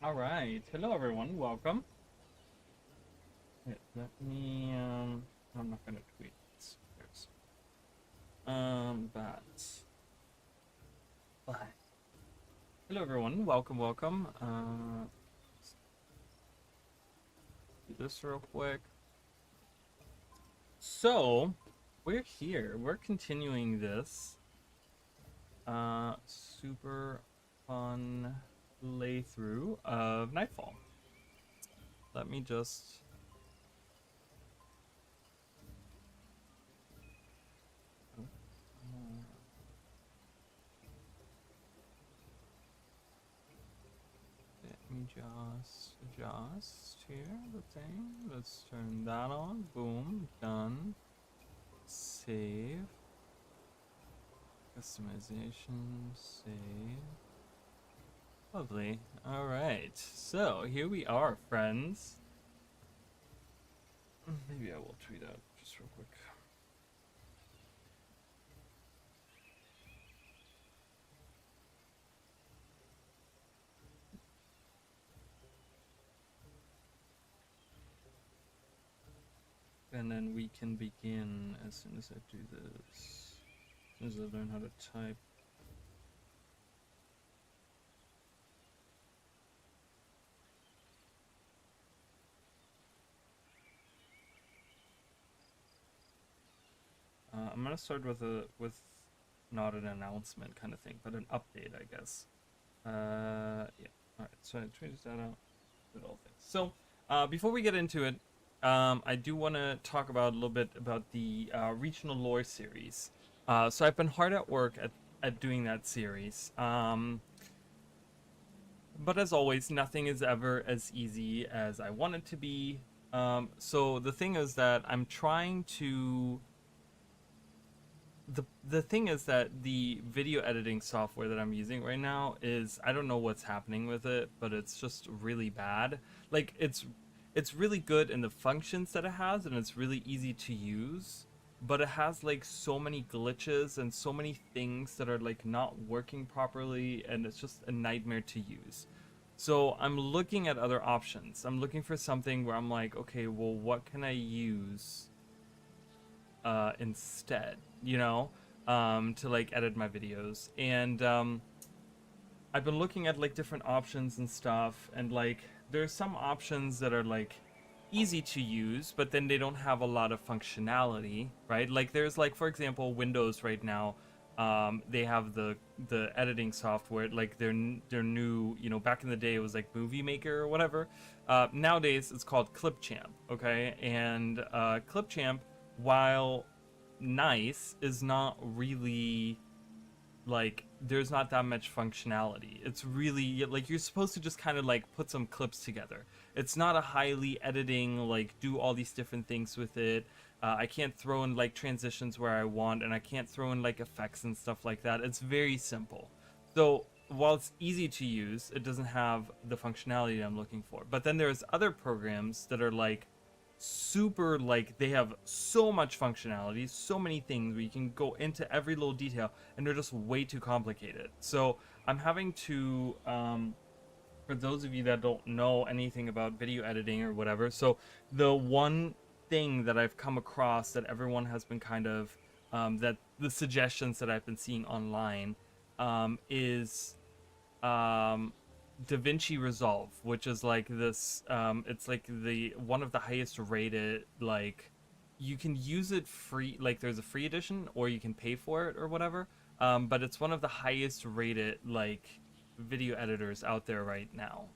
All right. Hello, everyone. Welcome. Let me. I'm not gonna tweet this. But. Hello, everyone. Welcome. Do this real quick. So, we're here. We're continuing this. Super fun playthrough of Nightfall. Let me just. Let me just adjust here the thing. Let's turn that on. Boom. Done. Save. Customization. Save. Lovely. Alright. So, here we are, friends. Maybe I will tweet out just real quick. And then we can begin as soon as I do this. As soon as I learn how to type. I'm gonna start with not an announcement kind of thing, but an update, I guess. Yeah. All right. So I tweeted that out. Did all things. So before we get into it, I do want to talk about a little bit about the regional lore series. So I've been hard at work at doing that series. But as always, nothing is ever as easy as I want it to be. So the thing is that I'm trying to. The thing is that the video editing software that I'm using right now is, I don't know what's happening with it, but it's just really bad. Like it's really good in the functions that it has, and it's really easy to use, but it has like so many glitches and so many things that are like not working properly, and it's just a nightmare to use. So I'm looking at other options. I'm looking for something where I'm like, okay, well, what can I use instead, to like edit my videos. And I've been looking at like different options and stuff, and like there's some options that are like easy to use, but then they don't have a lot of functionality, right? Like there's like, for example, Windows right now, they have the editing software, like their new, back in the day it was like Movie Maker or whatever. Nowadays it's called Clipchamp, okay? And Clipchamp, while nice, is not really like, there's not that much functionality. It's really like you're supposed to just kind of like put some clips together. It's not a highly editing, like do all these different things with it. I can't throw in like transitions where I want, and I can't throw in like effects and stuff like that. It's very simple. So while it's easy to use, it doesn't have the functionality I'm looking for. But then there's other programs that are like super, like they have so much functionality, so many things where you can go into every little detail, and they're just way too complicated. So I'm having to, for those of you that don't know anything about video editing or whatever, so the one thing that I've come across that everyone has been kind of, that the suggestions that I've been seeing online, is DaVinci Resolve, which is like this, it's like the one of the highest rated, like you can use it free, like there's a free edition or you can pay for it or whatever, but it's one of the highest rated like video editors out there right now.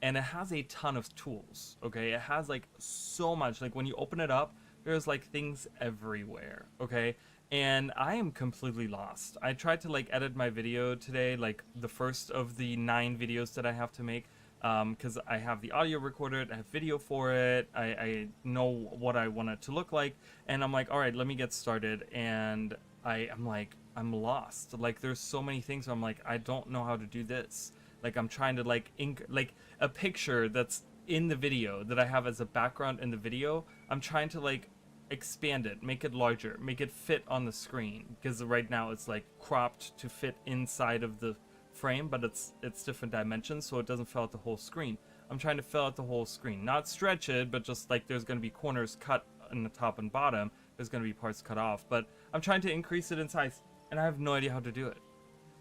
And it has a ton of tools, okay? It has like so much, like when you open it up, there's like things everywhere, okay? And I am completely lost. I tried to like edit my video today, like the first of the 9 videos that I have to make, because I have the audio recorded, I have video for it, I know what I want it to look like, and I'm like, all right, let me get started. And I'm like, I'm lost. Like there's so many things where I'm like, I don't know how to do this. Like I'm trying to like like a picture that's in the video that I have as a background in the video, I'm trying to like expand it, make it larger, make it fit on the screen, because right now it's like cropped to fit inside of the frame, but it's different dimensions, so it doesn't fill out the whole screen. I'm trying to fill out the whole screen, not stretch it, but just like there's going to be corners cut in the top and bottom. There's going to be parts cut off, but I'm trying to increase it in size, and I have no idea how to do it.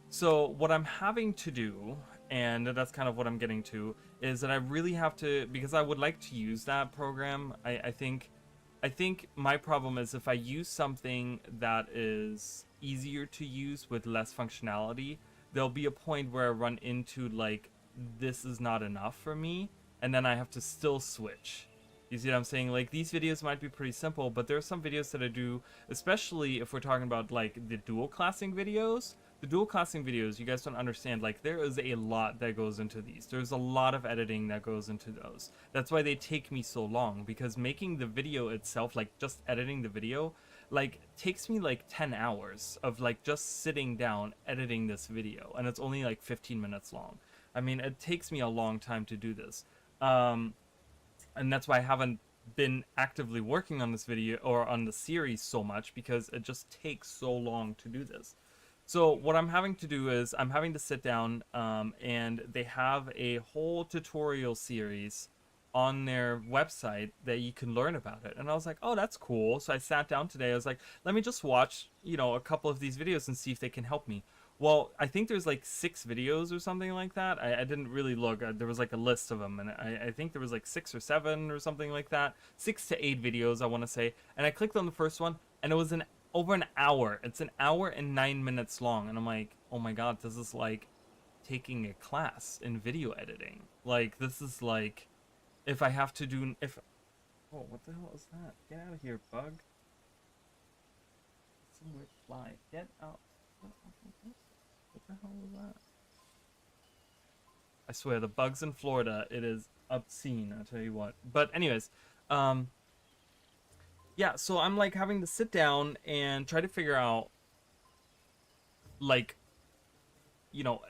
So what I'm having to do, and that's kind of what I'm getting to, is that I really have to, because I would like to use that program. I think my problem is if I use something that is easier to use with less functionality, there'll be a point where I run into like, this is not enough for me, and then I have to still switch. You see what I'm saying? Like, these videos might be pretty simple, but there are some videos that I do, especially if we're talking about like the dual classing videos. The dual classing videos, you guys don't understand, like, there is a lot that goes into these. There's a lot of editing that goes into those. That's why they take me so long, because making the video itself, like just editing the video, like takes me like 10 hours of like just sitting down editing this video, and it's only like 15 minutes long. I mean, it takes me a long time to do this. And that's why I haven't been actively working on this video or on the series so much, because it just takes so long to do this. So what I'm having to do is I'm having to sit down, and they have a whole tutorial series on their website that you can learn about it. And I was like, oh, that's cool. So I sat down today. I was like, let me just watch, you know, a couple of these videos and see if they can help me. Well, I think there's like 6 videos or something like that. I didn't really look. There was like a list of them, and I think there was like 6 or 7 or something like that. 6 to 8 videos, I want to say. And I clicked on the first one, and it was over an hour. It's an hour and 9 minutes long, and I'm like, oh my god, this is like taking a class in video editing. Like, this is like, if I have to do, oh, what the hell is that? Get out of here, bug. Some weird fly. Get out. What the hell was that? I swear, the bugs in Florida, it is obscene, I'll tell you what. But anyways, yeah, so I'm like having to sit down and try to figure out, like, you know,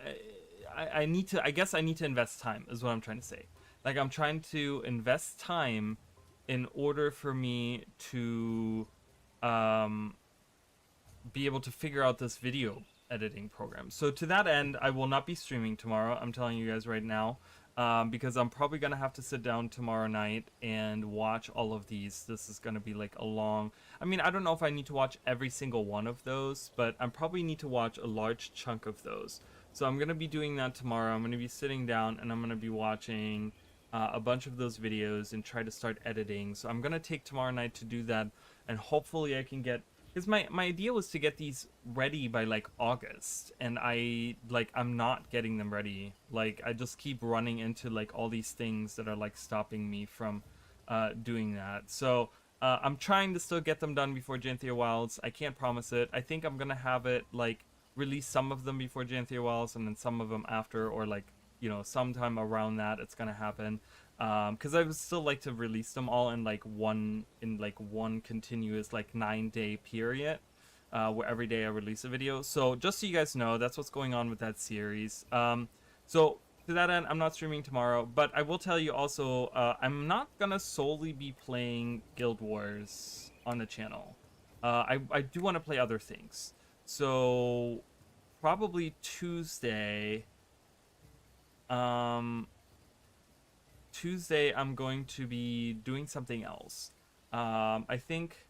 I need to, I guess I need to invest time, is what I'm trying to say. Like, I'm trying to invest time in order for me to be able to figure out this video editing program. So to that end, I will not be streaming tomorrow, I'm telling you guys right now, because I'm probably gonna have to sit down tomorrow night and watch all of these. This is gonna be like a long, I mean, I don't know if I need to watch every single one of those, but I probably need to watch a large chunk of those. So I'm gonna be doing that tomorrow. I'm gonna be sitting down and I'm gonna be watching a bunch of those videos and try to start editing. So I'm gonna take tomorrow night to do that, and hopefully I can get, because my idea was to get these ready by like August, and I'm not getting them ready. Like, I just keep running into like all these things that are like stopping me from doing that. So I'm trying to still get them done before Janthea Wilds. I can't promise it. I think I'm gonna have it like release some of them before Janthea Wilds and then some of them after, or like, you know, sometime around that it's gonna happen. Because I would still like to release them all in like one continuous like 9-day period, where every day I release a video. So just so you guys know, that's what's going on with that series. So to that end, I'm not streaming tomorrow, but I will tell you also, I'm not gonna solely be playing Guild Wars on the channel. I do want to play other things. So probably Tuesday. Tuesday I'm going to be doing something else. I think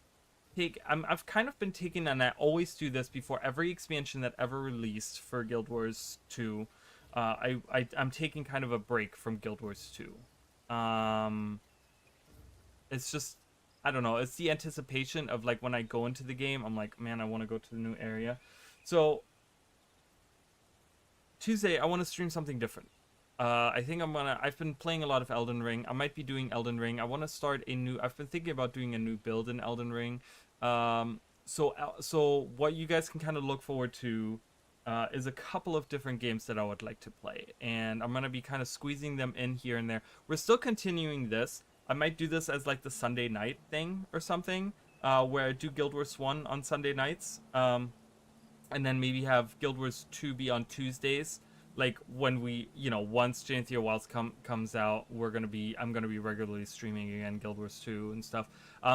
I've kind of been taking, and I always do this before every expansion that ever released for Guild Wars 2. I'm taking kind of a break from Guild Wars 2. It's just, I don't know, it's the anticipation of like when I go into the game, I'm like, man, I want to go to the new area. So Tuesday I want to stream something different. I think I've been playing a lot of Elden Ring. I might be doing Elden Ring. I want to start I've been thinking about doing a new build in Elden Ring. So what you guys can kind of look forward to is a couple of different games that I would like to play. And I'm going to be kind of squeezing them in here and there. We're still continuing this. I might do this as like the Sunday night thing or something, where I do Guild Wars 1 on Sunday nights. And then maybe have Guild Wars 2 be on Tuesdays. Like when we, you know, once Janthea Wilds comes out, I'm gonna be regularly streaming again Guild Wars 2 and stuff.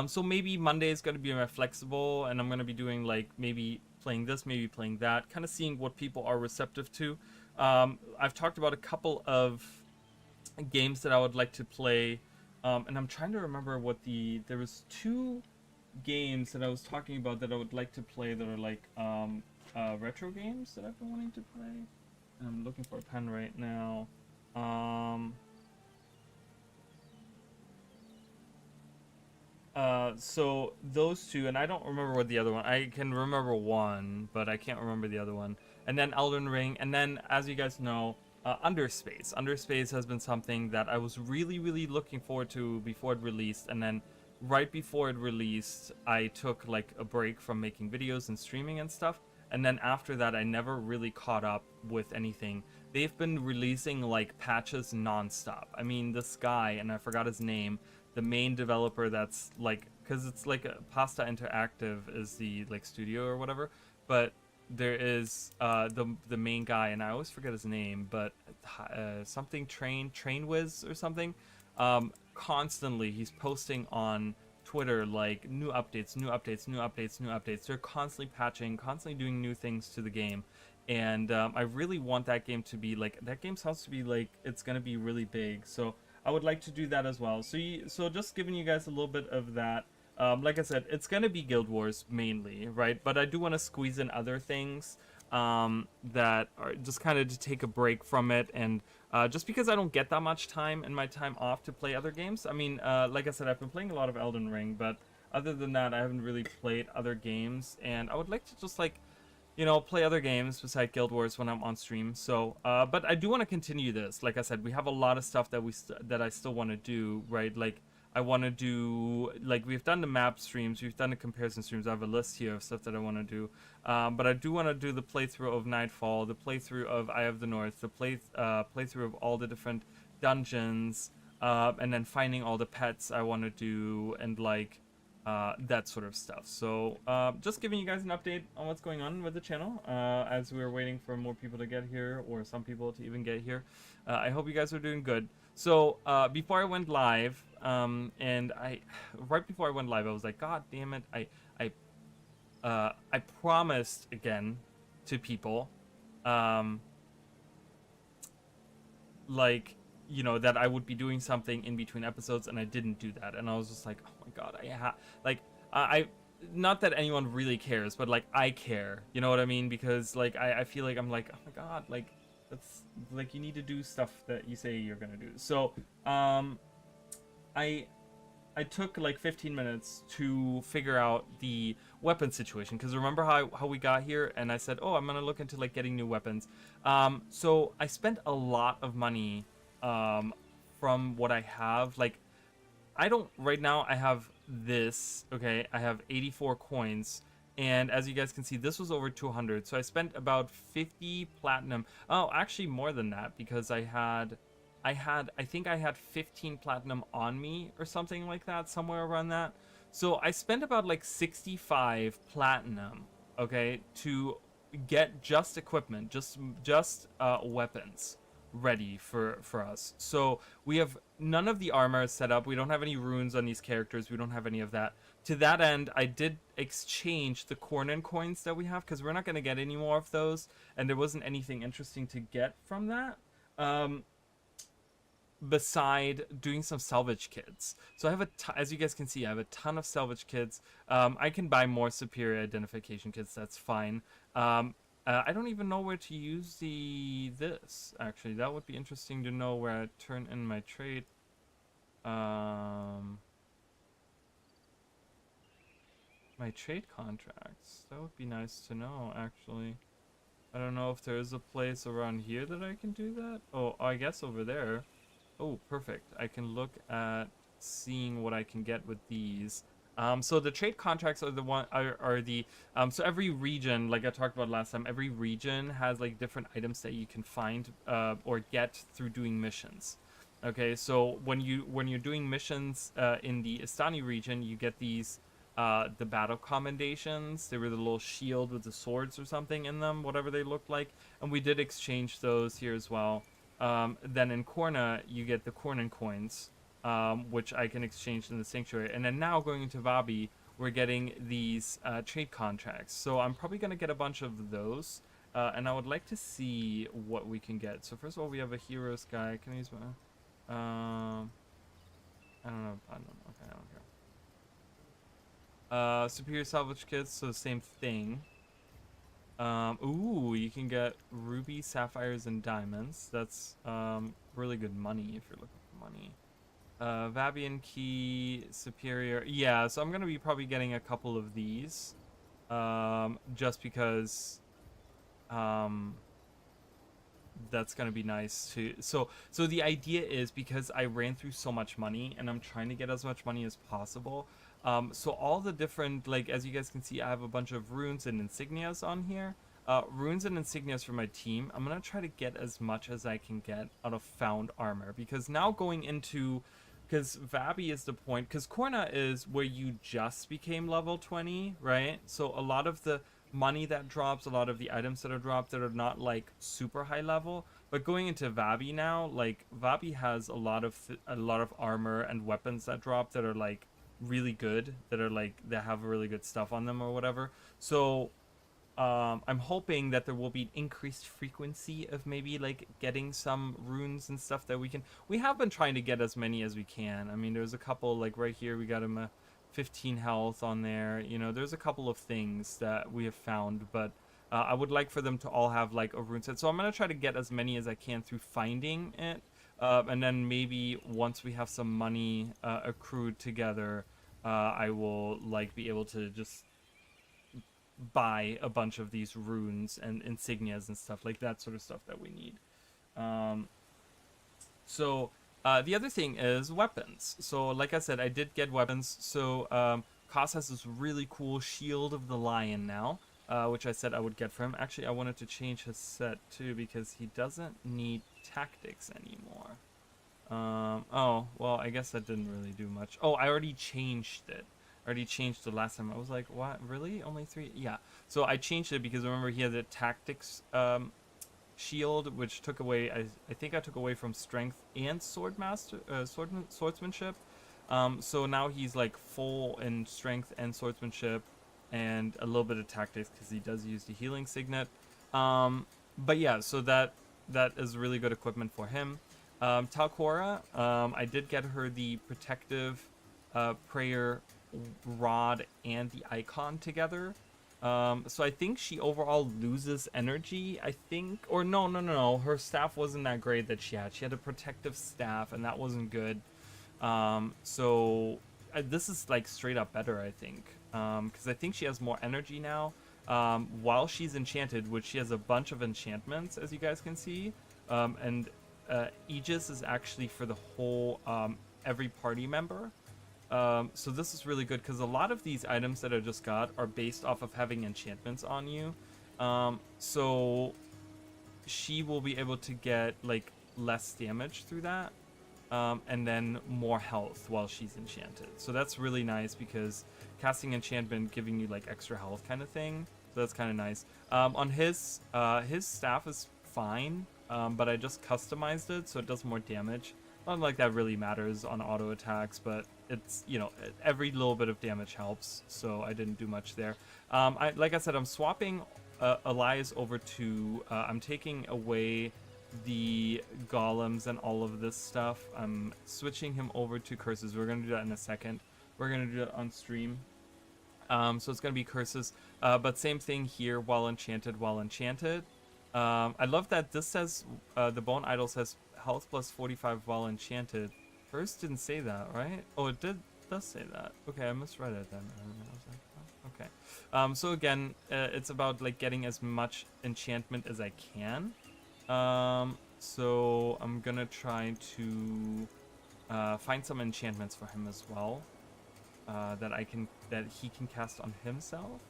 So maybe Monday is gonna be more flexible, and I'm gonna be doing like maybe playing this, maybe playing that, kind of seeing what people are receptive to. I've talked about a couple of games that I would like to play, and I'm trying to remember what there was two games that I was talking about that I would like to play that are like retro games that I've been wanting to play. And I'm looking for a pen right now. Um, so those two, and I don't remember what the other one. I can remember one, but I can't remember the other one. And then Elden Ring, and then as you guys know, Underspace. Underspace has been something that I was really, really looking forward to before it released, and then right before it released, I took like a break from making videos and streaming and stuff. And then after that, I never really caught up with anything. They've been releasing like patches nonstop. I mean, this guy, and I forgot his name, the main developer that's like, because it's like a Pasta Interactive is the like studio or whatever, but there is the main guy, and I always forget his name, but something train whiz or something. Constantly he's posting on Twitter like new updates, new updates, new updates, new updates. They're constantly patching, constantly doing new things to the game, and I really want that game to be like, that game sounds to be like it's gonna be really big. So I would like to do that as well. So just giving you guys a little bit of that. Like I said, it's gonna be Guild Wars mainly, right? But I do want to squeeze in other things that are just kind of to take a break from it, and just because I don't get that much time in my time off to play other games. I mean, like I said, I've been playing a lot of Elden Ring, but other than that, I haven't really played other games, and I would like to just like, play other games beside Guild Wars when I'm on stream. So, but I do want to continue this. Like I said, we have a lot of stuff that that I still want to do, right? Like, I want to do, like, we've done the map streams, we've done the comparison streams. I have a list here of stuff that I want to do. But I do want to do the playthrough of Nightfall, the playthrough of Eye of the North, the playthrough of all the different dungeons, and then finding all the pets I want to do, and like, that sort of stuff. So just giving you guys an update on what's going on with the channel as we're waiting for more people to get here, or some people to even get here. I hope you guys are doing good. So before I went live, and right before I went live, I was like, God damn it, I promised again to people, like, that I would be doing something in between episodes, and I didn't do that. And I was just like, oh my God, I not that anyone really cares, but like, I care, you know what I mean? Because like, I feel like I'm like, oh my God, like, that's like, you need to do stuff that you say you're gonna do. So I took like 15 minutes to figure out the weapon situation, because remember how we got here, and I said, oh, I'm gonna look into like getting new weapons. So I spent a lot of money from what I have. Like, right now I have this, okay, I have 84 coins, and as you guys can see, this was over 200, so I spent about 50 platinum. Oh, actually more than that, because I think I had 15 platinum on me or something like that, somewhere around that. So I spent about like 65 platinum, okay, to get just equipment, just weapons ready for us. So we have none of the armor set up. We don't have any runes on these characters. We don't have any of that. To that end, I did exchange the Cornin coins that we have, because we're not going to get any more of those, and there wasn't anything interesting to get from that. Beside doing some salvage kits. So I have as you guys can see, I have a ton of salvage kits. I can buy more superior identification kits, that's fine. I don't even know where to use this, actually. That would be interesting to know, where I turn in my trade. My trade contracts. That would be nice to know, actually. I don't know if there is a place around here that I can do that. Oh, I guess over there. Oh, perfect. I can look at seeing what I can get with these. So the trade contracts are so every region, like I talked about last time, every region has like different items that you can find or get through doing missions. Okay, so when you're doing missions in the Istani region, you get these the battle commendations. They were the little shield with the swords or something in them, whatever they looked like, and we did exchange those here as well. Then in Korna, you get the Cornin coins, which I can exchange in the Sanctuary. And then now going into Vabi, we're getting these trade contracts. So I'm probably going to get a bunch of those. And I would like to see what we can get. So first of all, we have a heroes guy. Can I use my... I don't know. Okay, I don't care. Superior salvage kits, so same thing. Ooh, you can get ruby, sapphires, and diamonds. That's really good money if you're looking for money. Vabian key, superior. Yeah, so I'm gonna be probably getting a couple of these. Just because that's gonna be nice too. So the idea is, because I ran through so much money and I'm trying to get as much money as possible. So all the different, like, as you guys can see, I have a bunch of runes and insignias on here. Runes and insignias for my team. I'm gonna try to get as much as I can get out of found armor, because now going into, because Vabi is the point, because Korna is where you just became level 20, right? So a lot of the money that drops, a lot of the items that are dropped that are not like super high level. But going into Vabi now, like Vabi has a lot of armor and weapons that drop that are like really good, that are like, that have really good stuff on them or whatever. So I'm hoping that there will be an increased frequency of maybe like getting some runes and stuff that we have been trying to get as many as we can. I mean, there's a couple, like right here we got him a 15 health on there. You know, there's a couple of things that we have found, but I would like for them to all have like a rune set. So I'm gonna try to get as many as I can through finding it, and then maybe once we have some money accrued together, I will like be able to just buy a bunch of these runes and insignias and stuff, like that sort of stuff that we need. The other thing is weapons. So like I said, I did get weapons. So Kos has this really cool Shield of the Lion now, which I said I would get for him. Actually, I wanted to change his set too, because he doesn't need tactics anymore. Oh, well, I guess that didn't really do much. Oh, I already changed it. I already changed the last time. I was like, what? Really? Only 3? Yeah. So I changed it because remember he had the tactics shield, which took away, I think I took away from strength and swordsmanship. So now he's like full in strength and swordsmanship and a little bit of tactics because he does use the healing signet. But yeah, so that is really good equipment for him. Talcora, I did get her the protective prayer rod and the icon together. So I think she overall loses energy, I think. Or no. Her staff wasn't that great that she had. She had a protective staff, and that wasn't good. This is like straight up better, I think. Because I think she has more energy now. While she's enchanted, which she has a bunch of enchantments, as you guys can see. And Aegis is actually for the whole, every party member. So this is really good because a lot of these items that I just got are based off of having enchantments on you. So she will be able to get like less damage through that, and then more health while she's enchanted. So that's really nice because casting enchantment giving you like extra health kind of thing. So that's kind of nice. On his staff is fine, but I just customized it so it does more damage. Not like that really matters on auto attacks, but it's, you know, every little bit of damage helps, so I didn't do much there. Like I said, I'm swapping Elias over to, I'm taking away the golems and all of this stuff. I'm switching him over to curses. We're going to do that in a second. We're going to do that on stream. So it's going to be curses, but same thing here, while enchanted. I love that this says, the bone idol says health plus 45 while enchanted. First didn't say that, right? Oh, it does say that. Okay, I misread it then. I was like, oh, okay. So again, it's about like getting as much enchantment as I can. So I'm gonna try to find some enchantments for him as well, that he can cast on himself.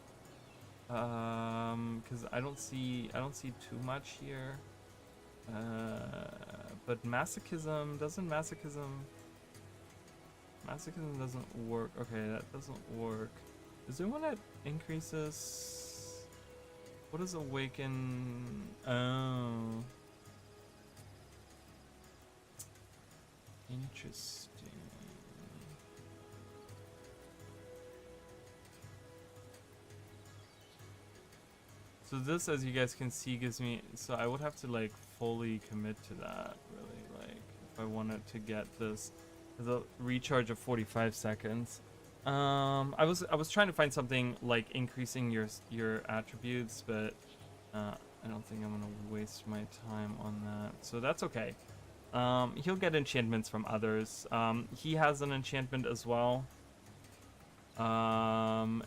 Because I don't see too much here. But masochism doesn't work. Okay, that doesn't work. Is there one that increases? What does awaken? Oh, interesting. So this, as you guys can see, gives me, so I would have to like fully commit to that, really, like if I wanted to get this as a recharge of 45 seconds. I was trying to find something like increasing your attributes, but I don't think I'm gonna waste my time on that. So that's okay. He'll get enchantments from others. He has an enchantment as well. And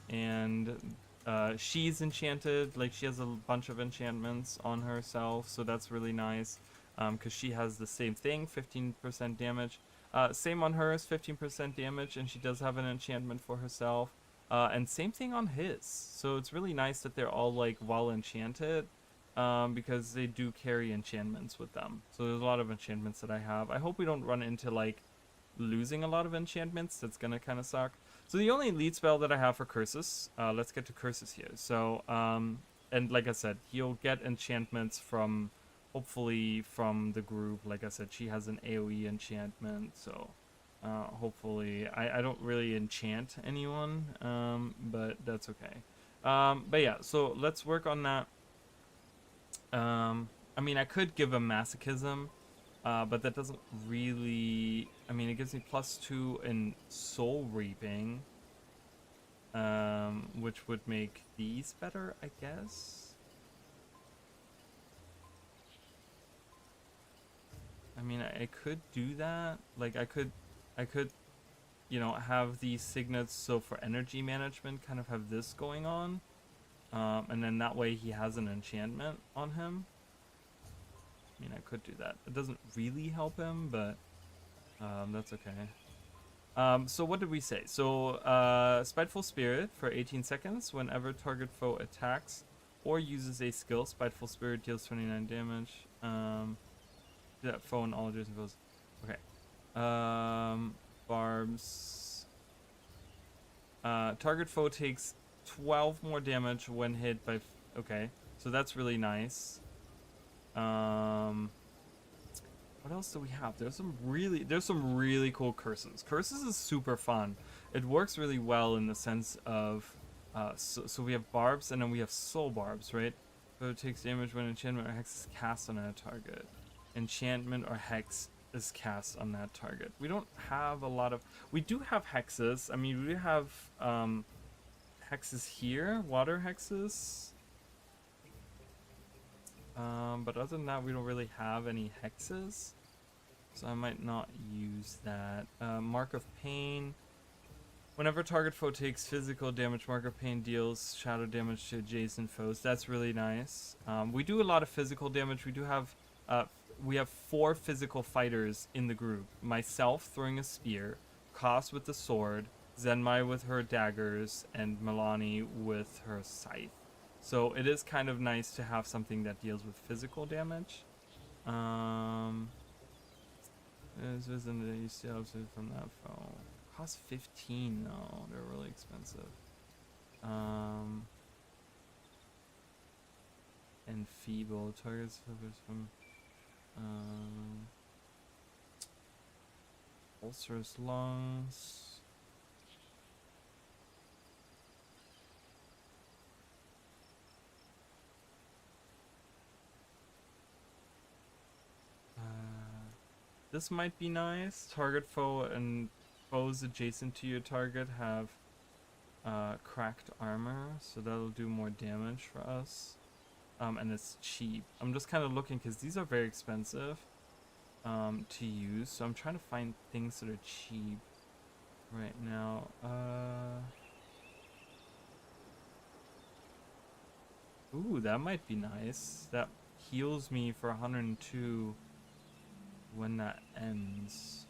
she's enchanted, like she has a bunch of enchantments on herself, so that's really nice. Because she has the same thing, 15% damage. Same on hers, 15% damage, and she does have an enchantment for herself. And same thing on his. So it's really nice that they're all like well enchanted, because they do carry enchantments with them. So there's a lot of enchantments that I have. I hope we don't run into like losing a lot of enchantments. That's gonna kind of suck. So the only elite spell that I have for curses, let's get to curses here. So, and like I said, he'll get enchantments from, hopefully from the group. Like I said, she has an AoE enchantment, so hopefully, I don't really enchant anyone, but that's okay. But yeah, so let's work on that. I mean, I could give him masochism, but that doesn't really, I mean, it gives me +2 in soul reaping, which would make these better, I guess. I mean, I could do that. Like, I could, you know, have these signets, so for energy management, kind of have this going on. And then that way he has an enchantment on him. I mean, I could do that. It doesn't really help him, but that's okay. So what did we say? So Spiteful Spirit for 18 seconds. Whenever target foe attacks or uses a skill, Spiteful Spirit deals 29 damage. That foe and all adjacent foes. Okay. Barbs. Target foe takes 12 more damage when hit by... okay, so that's really nice. What else do we have? There's some really cool curses. Curses is super fun. It works really well in the sense of so we have barbs, and then we have soul barbs, right? So it takes damage when enchantment or hex is cast on a target. Enchantment or hex is cast on that target. We don't have a lot of... we do have hexes. I mean, we have hexes here, water hexes. But other than that, we don't really have any hexes, so I might not use that. Mark of Pain. Whenever target foe takes physical damage, Mark of Pain deals shadow damage to adjacent foes. That's really nice. We do a lot of physical damage. We have 4 physical fighters in the group. Myself throwing a spear, Koss with the sword, Zenmai with her daggers, and Milani with her scythe. So it is kind of nice to have something that deals with physical damage. Is in the UCL from that foe. Cost 15 though. They're really expensive. And feeble targets from ulcerous lungs. This might be nice. Target foe and foes adjacent to your target have cracked armor, so that'll do more damage for us. And it's cheap. I'm just kind of looking because these are very expensive to use, so I'm trying to find things that are cheap right now. Ooh, that might be nice. That heals me for 102 when that ends.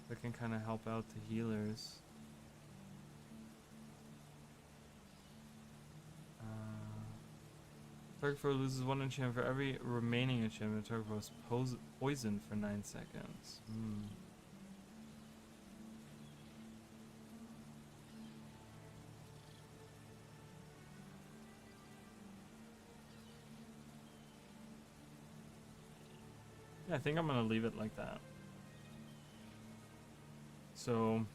That can kind of help out the healers. Target foe loses 1 enchantment for every remaining enchantment. Target foe is poisoned for 9 seconds. Yeah, I think I'm gonna leave it like that. So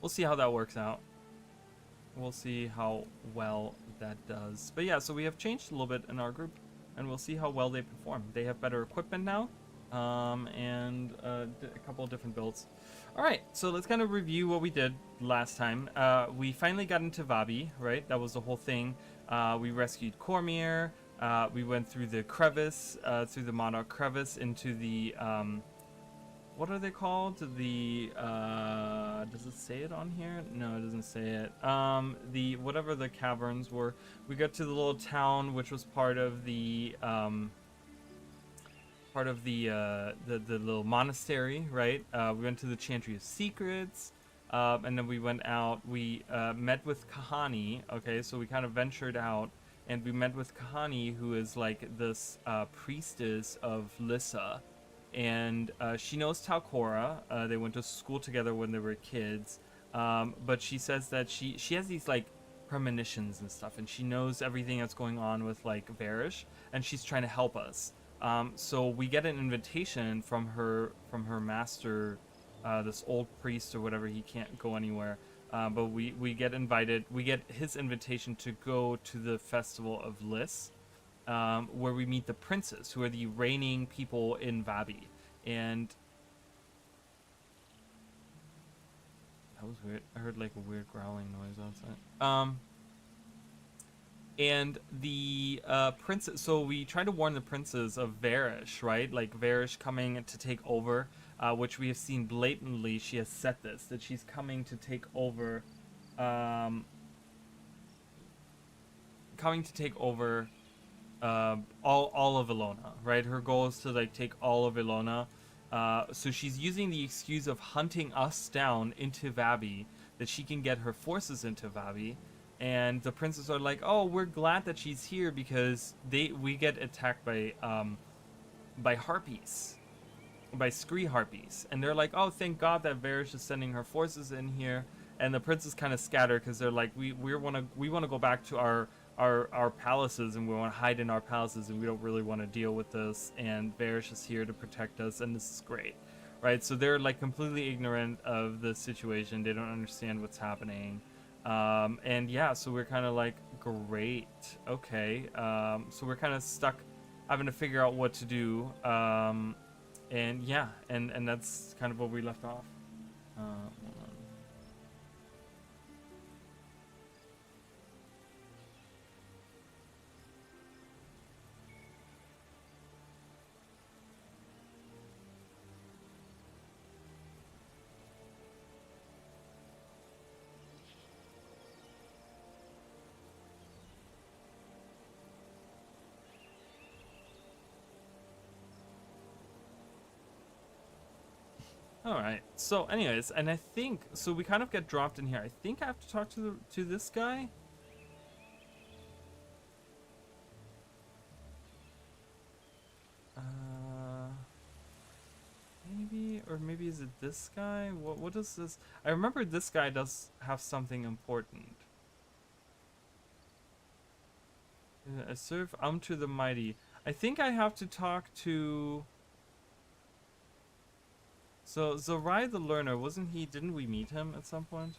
we'll see how that works out. We'll see how well that does. But yeah, so we have changed a little bit in our group, and we'll see how well they perform. They have better equipment now, and a couple of different builds. All right, so let's kind of review what we did last time. We finally got into Vabi, right? That was the whole thing. We rescued Cormier. We went through the crevice, through the Monarch crevice into the what are they called? The does it say it on here? No, it doesn't say it. The whatever the caverns were. We got to the little town, which was part of the little monastery, right? We went to the Chantry of Secrets, and then we went out. We met with Kahani. Okay, so we kind of ventured out, and we met with Kahani, who is like this priestess of Lissa. And she knows Talcora. They went to school together when they were kids. But she says that she has these like premonitions and stuff, and she knows everything that's going on with like Varish, and she's trying to help us. So we get an invitation from her master, this old priest or whatever. He can't go anywhere. But we get invited. We get his invitation to go to the festival of Liss. Where we meet the princes, who are the reigning people in Vabi. And that was weird. I heard like a weird growling noise outside. And the princes. So we try to warn the princes of Varish, right? Like Varish coming to take over, which we have seen blatantly. She has said this, that she's coming to take over. All of Ilona, right? Her goal is to like take all of Ilona. So she's using the excuse of hunting us down into Vabi, that she can get her forces into Vabi. And the princes are like, oh, we're glad that she's here, because we get attacked by harpies, by scree harpies, and they're like, oh, thank God that Varish is sending her forces in here. And the princes kind of scatter, because they're like, we want to go back to our palaces, and we want to hide in our palaces, and we don't really want to deal with this, and Varish is here to protect us, and this is great, right? So they're like completely ignorant of the situation. They don't understand what's happening, and yeah, so we're kind of like, great, okay. So we're kind of stuck having to figure out what to do, and yeah, and that's kind of what we left off. All right. So, anyways, and I think so. We kind of get dropped in here. I think I have to talk to this guy. Maybe, or maybe is it this guy? What is this? I remember this guy does have something important. I serve to the mighty. I think I have to talk to. So Zorai the Learner, didn't we meet him at some point?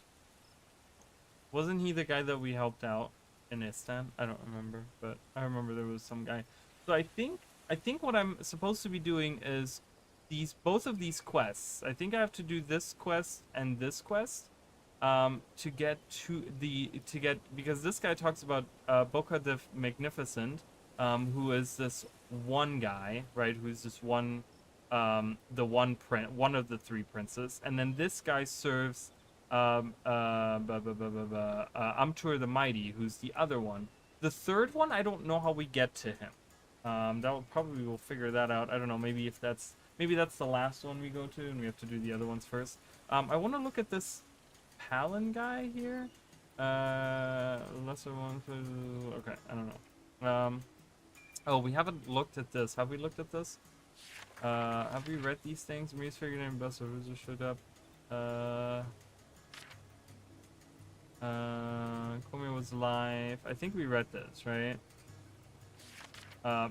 Wasn't he the guy that we helped out in Istan? I don't remember, but I remember there was some guy. So I think what I'm supposed to be doing is both of these quests. I think I have to do this quest and this quest because this guy talks about Boca the Magnificent, who is this one guy, right? Who's this one one of the three princes, and then this guy serves Amtur the Mighty, who's the other one. The third one, I don't know how we get to him. We'll figure that out. I don't know. Maybe that's the last one we go to, and we have to do the other ones first. I want to look at this Palin guy here. Lesser one. Okay, I don't know. Oh, we haven't looked at this. Have we looked at this? Have we read these things? Maurice figured out best of who's showed up. Cormier was live. I think we read this, right?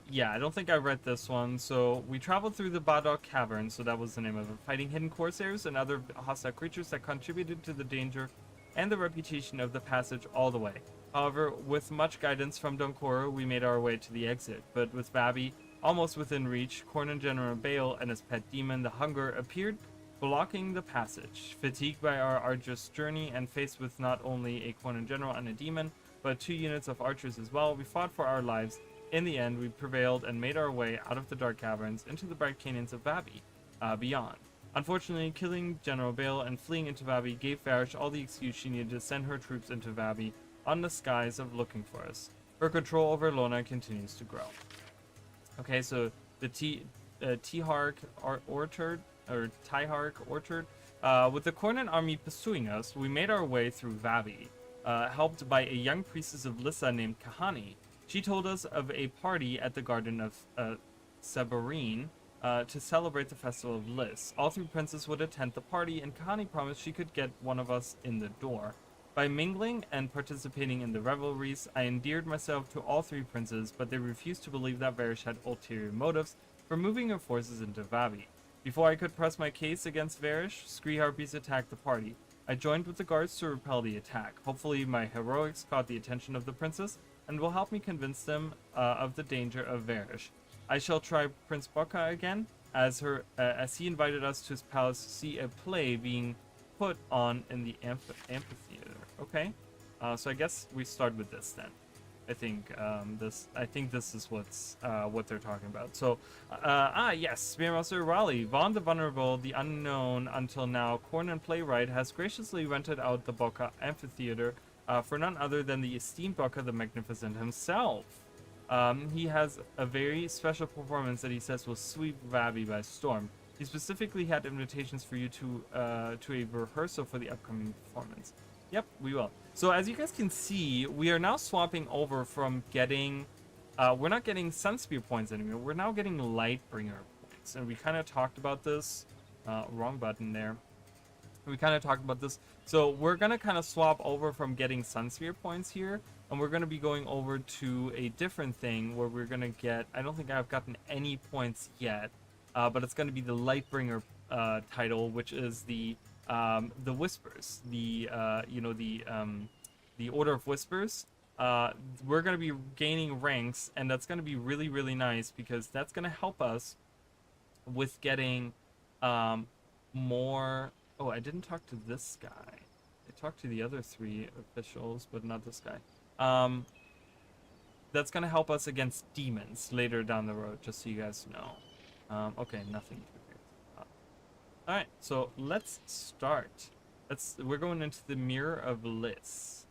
Yeah, I don't think I read this one. So we traveled through the Badok Cavern, so that was the name of it, fighting hidden corsairs and other hostile creatures that contributed to the danger and the reputation of the passage all the way. However, with much guidance from Donkoro, we made our way to the exit, but with Vabi almost within reach, Cornin General Bale and his pet demon, the Hunger, appeared, blocking the passage. Fatigued by our arduous journey and faced with not only a Cornin General and a demon, but 2 units of archers as well, we fought for our lives. In the end, we prevailed and made our way out of the dark caverns into the bright canyons of Vabi, beyond. Unfortunately, killing General Bale and fleeing into Vabi gave Varish all the excuse she needed to send her troops into Vabi on the skies of looking for us. Her control over Lona continues to grow. Okay, so the T-Hark Orchard, or Tyhark Orchard, with the Cornin army pursuing us, we made our way through Vabi, helped by a young priestess of Lissa named Kahani. She told us of a party at the Garden of Severine to celebrate the Festival of Liss. All 3 princes would attend the party, and Kahani promised she could get one of us in the door. By mingling and participating in the revelries, I endeared myself to all 3 princes, but they refused to believe that Varish had ulterior motives for moving her forces into Vabi. Before I could press my case against Varish, Scree Harpies attacked the party. I joined with the guards to repel the attack. Hopefully my heroics caught the attention of the princes and will help me convince them of the danger of Varish. I shall try Prince Bokka again, as he invited us to his palace to see a play being put on in the amphitheater. Okay, so I guess we start with this then. I think this is what they're talking about. So, yes, Spearmaster Raleigh, Vaughn the Vulnerable, the unknown until now, Cornin playwright, has graciously rented out the Bokka Amphitheater for none other than the esteemed Bokka the Magnificent himself. He has a very special performance that he says will sweep Vabi by storm. He specifically had invitations for you to a rehearsal for the upcoming performance. Yep, we will. So as you guys can see, we are now swapping over from getting, we're not getting Sunspear points anymore. We're now getting Lightbringer points. And we kind of talked about this, wrong button there. We kind of talked about this. So we're going to kind of swap over from getting Sunspear points here. And we're going to be going over to a different thing where we're going to get, I don't think I've gotten any points yet. But it's going to be the Lightbringer title, which is the Whispers, the Order of Whispers. We're going to be gaining ranks, and that's going to be really, really nice because that's going to help us with getting more. Oh, I didn't talk to this guy. I talked to the other 3 officials, but not this guy. That's going to help us against demons later down the road, just so you guys know. Okay, nothing. Alright, so let's start. We're going into the Mirror of Liss.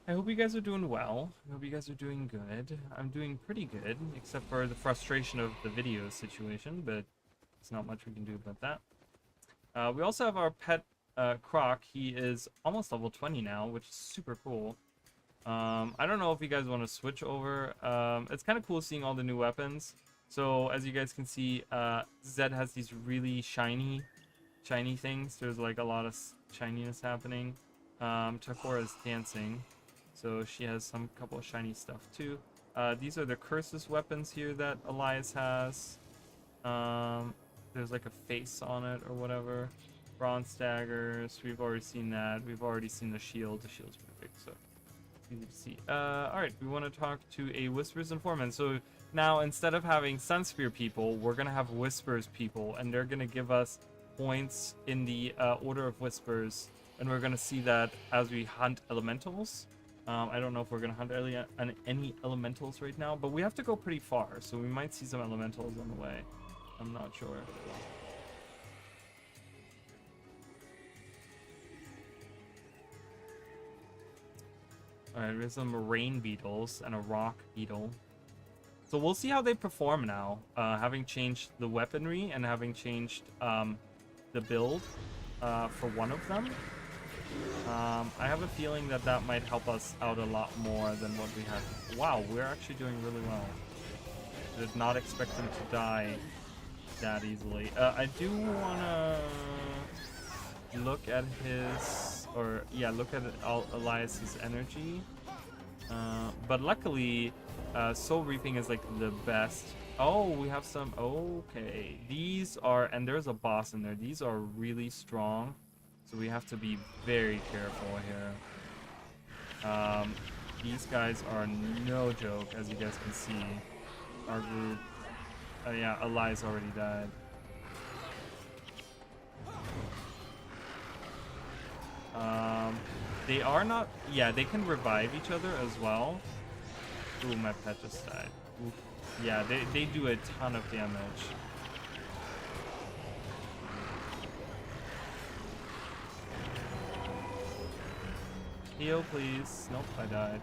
I hope you guys are doing well. I hope you guys are doing good. I'm doing pretty good, except for the frustration of the video situation, but there's not much we can do about that. We also have our pet Croc. He is almost level 20 now, which is super cool. I don't know if you guys want to switch over. It's kind of cool seeing all the new weapons. So as you guys can see, Zed has these really shiny things. There's like a lot of shininess happening. Takora is dancing, so she has couple of shiny stuff too. These are the Curses weapons here that Elias has. There's like a face on it or whatever. Bronze daggers, we've already seen that. We've already seen the shield. The shield's pretty big, so easy to see. Alright, we want to talk to a Whispers Informant. So now, instead of having Sunspear people, we're going to have Whispers people, and they're going to give us points in the Order of Whispers, and we're going to see that as we hunt elementals. I don't know if we're going to hunt any elementals right now, but we have to go pretty far, so we might see some elementals on the way. I'm not sure. Alright, there's some rain beetles and a rock beetle. So we'll see how they perform now, having changed the weaponry and having changed the build for one of them. I have a feeling that might help us out a lot more than what we had. Wow, we're actually doing really well. I did not expect him to die that easily. I do want to look at his, look at Elias's energy. But luckily, Soul Reaping is like the best. Oh, we have some. Okay, these are, and there's a boss in there. These are really strong. So we have to be very careful here. These guys are no joke, as you guys can see. Our group, yeah, Elias already died. They are not, yeah, they can revive each other as well. Ooh, my pet just died. Ooh. Yeah, they do a ton of damage. Heal, please. Nope, I died.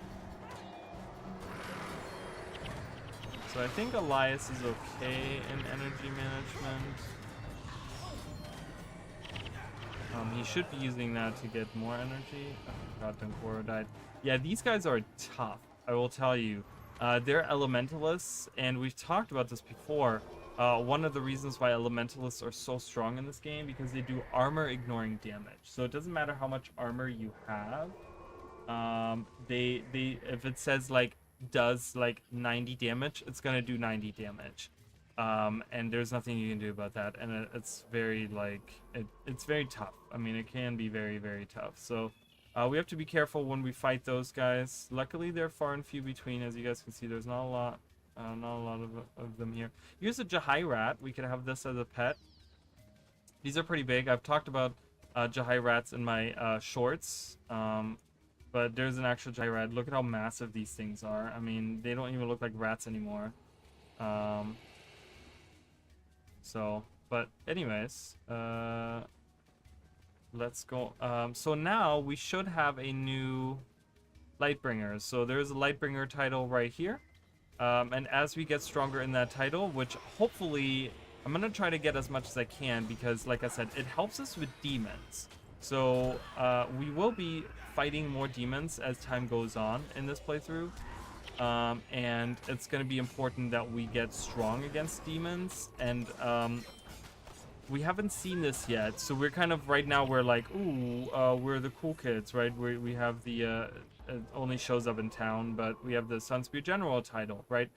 So I think Elias is okay in energy management. He should be using that to get more energy. Oh, God, Dunkoro died. Yeah, these guys are tough, I will tell you. They're elementalists, and we've talked about this before. One of the reasons why elementalists are so strong in this game, because they do armor ignoring damage. So it doesn't matter how much armor you have. They if it says like does like 90 damage, it's gonna do 90 damage. And there's nothing you can do about that, and it's very like it's very tough. I mean, it can be very, very tough. So we have to be careful when we fight those guys. Luckily, they're far and few between. As you guys can see, there's not a lot of them here. Here's a Jahai rat. We could have this as a pet. These are pretty big. I've talked about Jahai rats in my shorts. But there's an actual Jahai rat. Look at how massive these things are. I mean, they don't even look like rats anymore. So, but anyways, let's go. So now we should have a new Lightbringer. So there's a Lightbringer title right here. And as we get stronger in that title, which hopefully I'm going to try to get as much as I can, because like I said, it helps us with demons. So we will be fighting more demons as time goes on in this playthrough. And it's going to be important that we get strong against demons, and we haven't seen this yet, so we're kind of right now we're like, ooh, we're the cool kids, right? We have the it only shows up in town, but we have the Sunspear General title, right?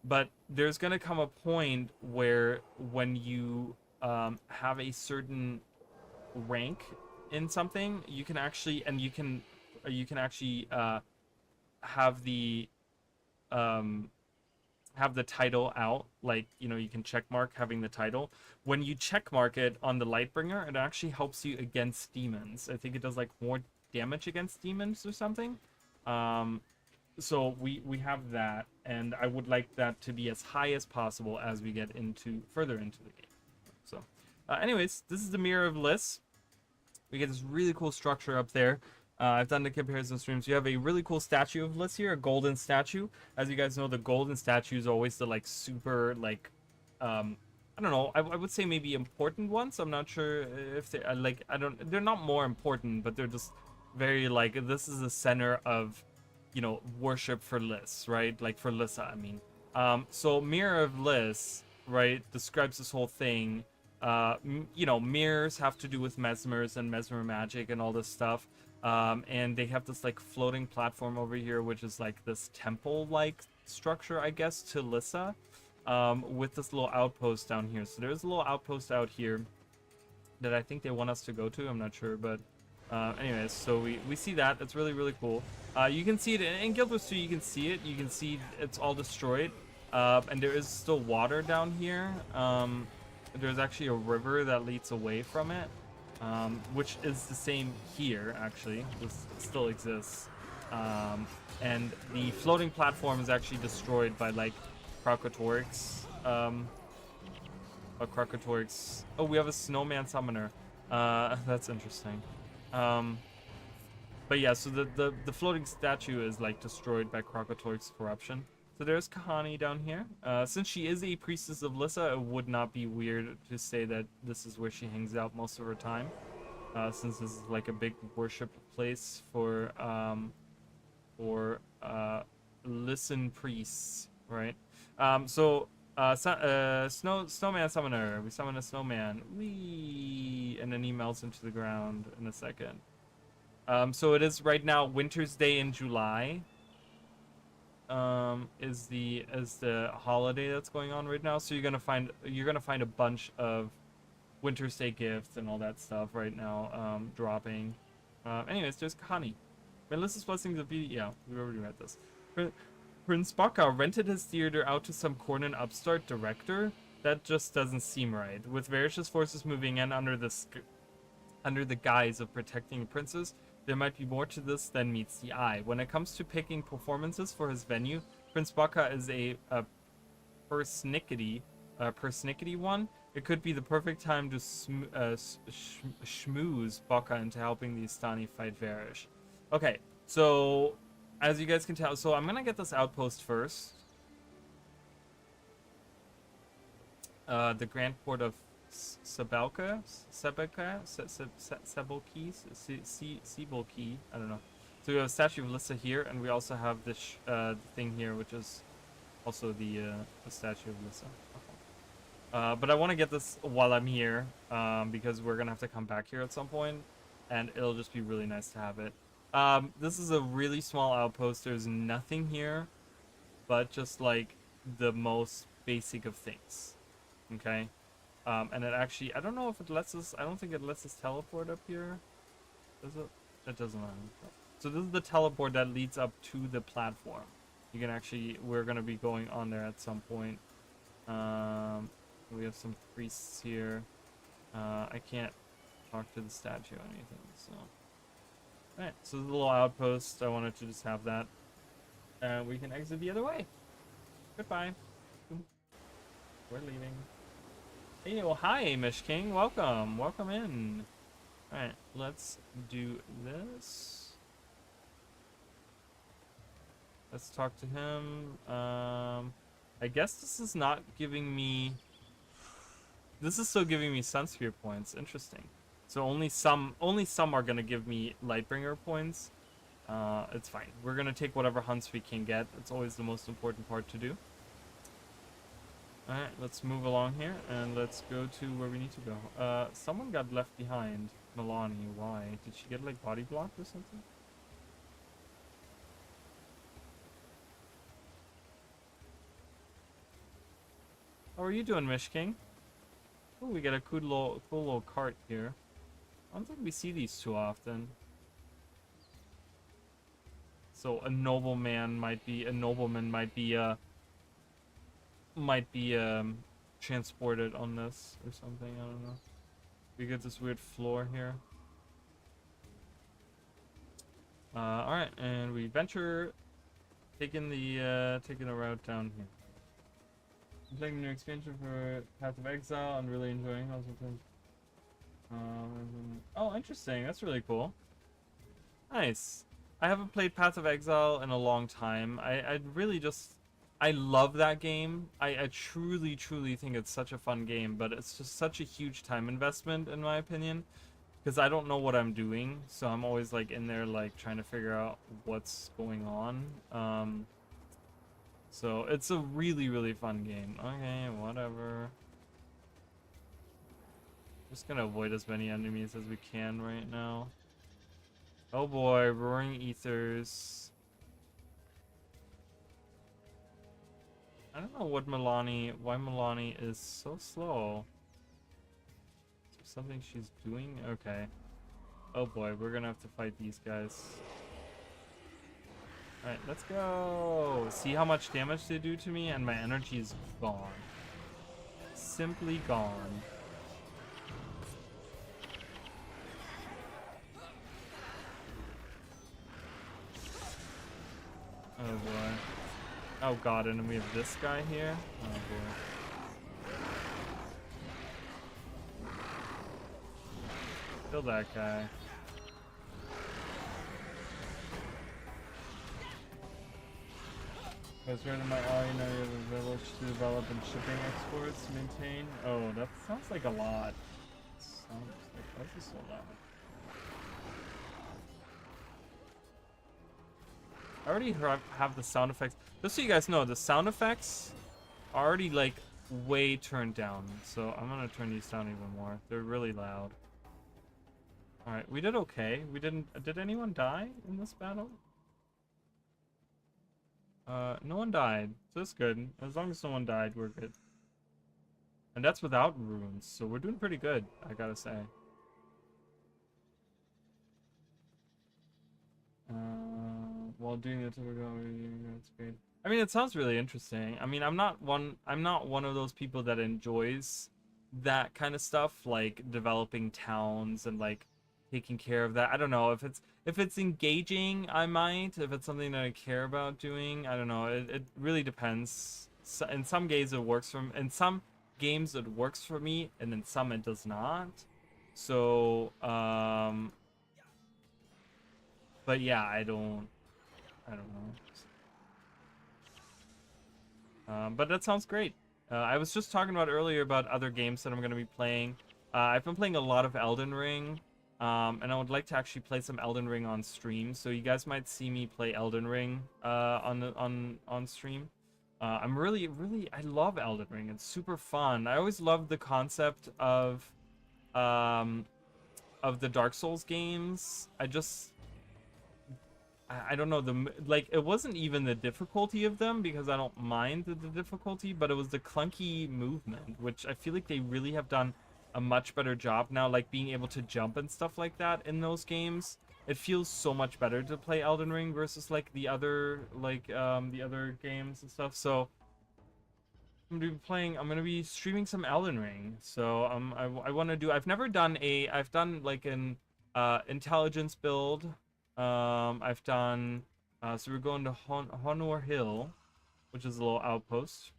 But there's going to come a point where when you have a certain rank in something, you can actually have the title out, like, you know, you can check mark having the title. When you check mark it on the Lightbringer, it actually helps you against demons. I think it does like more damage against demons or something. So we have that, and I would like that to be as high as possible as we get further into the game. So anyways, this is the Mirror of Liss. We get this really cool structure up there. I've done the comparison streams. You have a really cool statue of Liss here, a golden statue. As you guys know, the golden statues are always the like super like, I don't know. I would say maybe important ones. I'm not sure if they like. They're not more important, but they're just very like. This is the center of, you know, worship for Liss, right? Like for Lissa, I mean. So Mirror of Liss, right, describes this whole thing. You know, mirrors have to do with mesmers and mesmer magic and all this stuff. And they have this like floating platform over here, which is like this temple-like structure, I guess, to Lissa, with this little outpost down here. So there's a little outpost out here that I think they want us to go to. I'm not sure, but anyways, so we see that. It's really, really cool. You can see it in Guild Wars 2. You can see it. You can see it's all destroyed, and there is still water down here. There's actually a river that leads away from it. Which is the same here, actually. This still exists. And the floating platform is actually destroyed by, like, Crocotorix. Crocotorix. Oh, we have a snowman summoner. That's interesting. But yeah, so the floating statue is, like, destroyed by Crocotorix corruption. So there's Kahani down here. Since she is a priestess of Lissa, it would not be weird to say that this is where she hangs out most of her time. Since this is like a big worship place for Lissan priests, right? Snowman summoner. We summon a snowman. Whee! And then he melts into the ground in a second. So it is right now Winter's Day in July. Is the holiday that's going on right now. So you're gonna find a bunch of Winter Stay gifts and all that stuff right now dropping. Anyways, there's Kahani. Melissa's Blessings of Beauty. Yeah, we already read this. Prince Baka rented his theater out to some cornered upstart director. That just doesn't seem right. With Varish's forces moving in under the guise of protecting princes, there might be more to this than meets the eye. When it comes to picking performances for his venue, Prince Baka is a persnickety one. It could be the perfect time to schmooze Baka into helping the Istani fight Varish. Okay, so as you guys can tell, so I'm gonna get this outpost first. The Grand Port of Sebelki, I don't know. So we have a statue of Lissa here, and we also have this thing here, which is also the statue of Lissa. But I want to get this while I'm here, because we're gonna have to come back here at some point, and it'll just be really nice to have it. This is a really small outpost. There's nothing here, but just like the most basic of things. Okay. And it actually, I don't know if it lets us, I don't think it lets us teleport up here. Does it? It doesn't matter. So this is the teleport that leads up to the platform. You can actually, we're going to be going on there at some point. We have some priests here. I can't talk to the statue or anything, so. Alright, so the little outpost, I wanted to just have that. We can exit the other way. Goodbye. We're leaving. Hey, well, hi, Amish King. Welcome. Welcome in. Alright, let's do this. Let's talk to him. I guess this is not giving me... This is still giving me Sunsphere points. Interesting. So only some are going to give me Lightbringer points. It's fine. We're going to take whatever hunts we can get. It's always the most important part to do. Alright, let's move along here, and let's go to where we need to go. Someone got left behind. Milani, why? Did she get, like, body blocked or something? How are you doing, Mish King? Oh, we got a cool little cart here. I don't think we see these too often. So a nobleman might be transported on this or something. I don't know. We get this weird floor here. All right, and we venture, taking the route down here. I'm playing the new expansion for Path of Exile. I'm really enjoying it. Oh, interesting. That's really cool. Nice. I haven't played Path of Exile in a long time. I really just... I love that game. I truly think it's such a fun game, but it's just such a huge time investment, in my opinion. Because I don't know what I'm doing, so I'm always, like, in there, like, trying to figure out what's going on. So it's a really fun game. Okay, whatever. Just gonna avoid as many enemies as we can right now. Oh boy, Roaring Ethers. I don't know why Milani is so slow. Is there something she's doing? Okay. Oh boy, we're gonna have to fight these guys. Alright, let's go! See how much damage they do to me, and my energy is gone. Simply gone. Oh boy. Oh god, and then we have this guy here. Oh boy. Kill that guy. As right in my eye, now you have a village to develop and shipping exports to maintain. Oh, that sounds like a lot. Sounds like, why is this so loud? I already have the sound effects. Just so you guys know, the sound effects are already, like, way turned down. So I'm gonna turn these down even more. They're really loud. Alright, we did okay. We didn't... Did anyone die in this battle? No one died. So that's good. As long as no one died, we're good. And that's without runes, so we're doing pretty good, I gotta say. While doing the typical, that's great. I mean, it sounds really interesting. I mean, I'm not one of those people that enjoys that kind of stuff, like developing towns and like taking care of that. I don't know if it's engaging, I might. If it's something that I care about doing, I don't know. It really depends. So, in some games it works in some games it works for me, and in some it does not. So, but yeah, I don't know. But that sounds great. I was just talking about earlier about other games that I'm going to be playing. I've been playing a lot of Elden Ring, and I would like to actually play some Elden Ring on stream. So you guys might see me play Elden Ring on stream. I'm really I love Elden Ring. It's super fun. I always loved the concept um, of the Dark Souls games. I don't know, like it wasn't even the difficulty of them, because I don't mind the difficulty, but it was the clunky movement, which I feel like they really have done a much better job now, like being able to jump and stuff like that in those games. It feels so much better to play Elden Ring versus like the other games and stuff. So I'm gonna be streaming some Elden Ring. So I want to do. I've done like an intelligence build. I've done. So we're going to Honor Hill, which is a little outpost.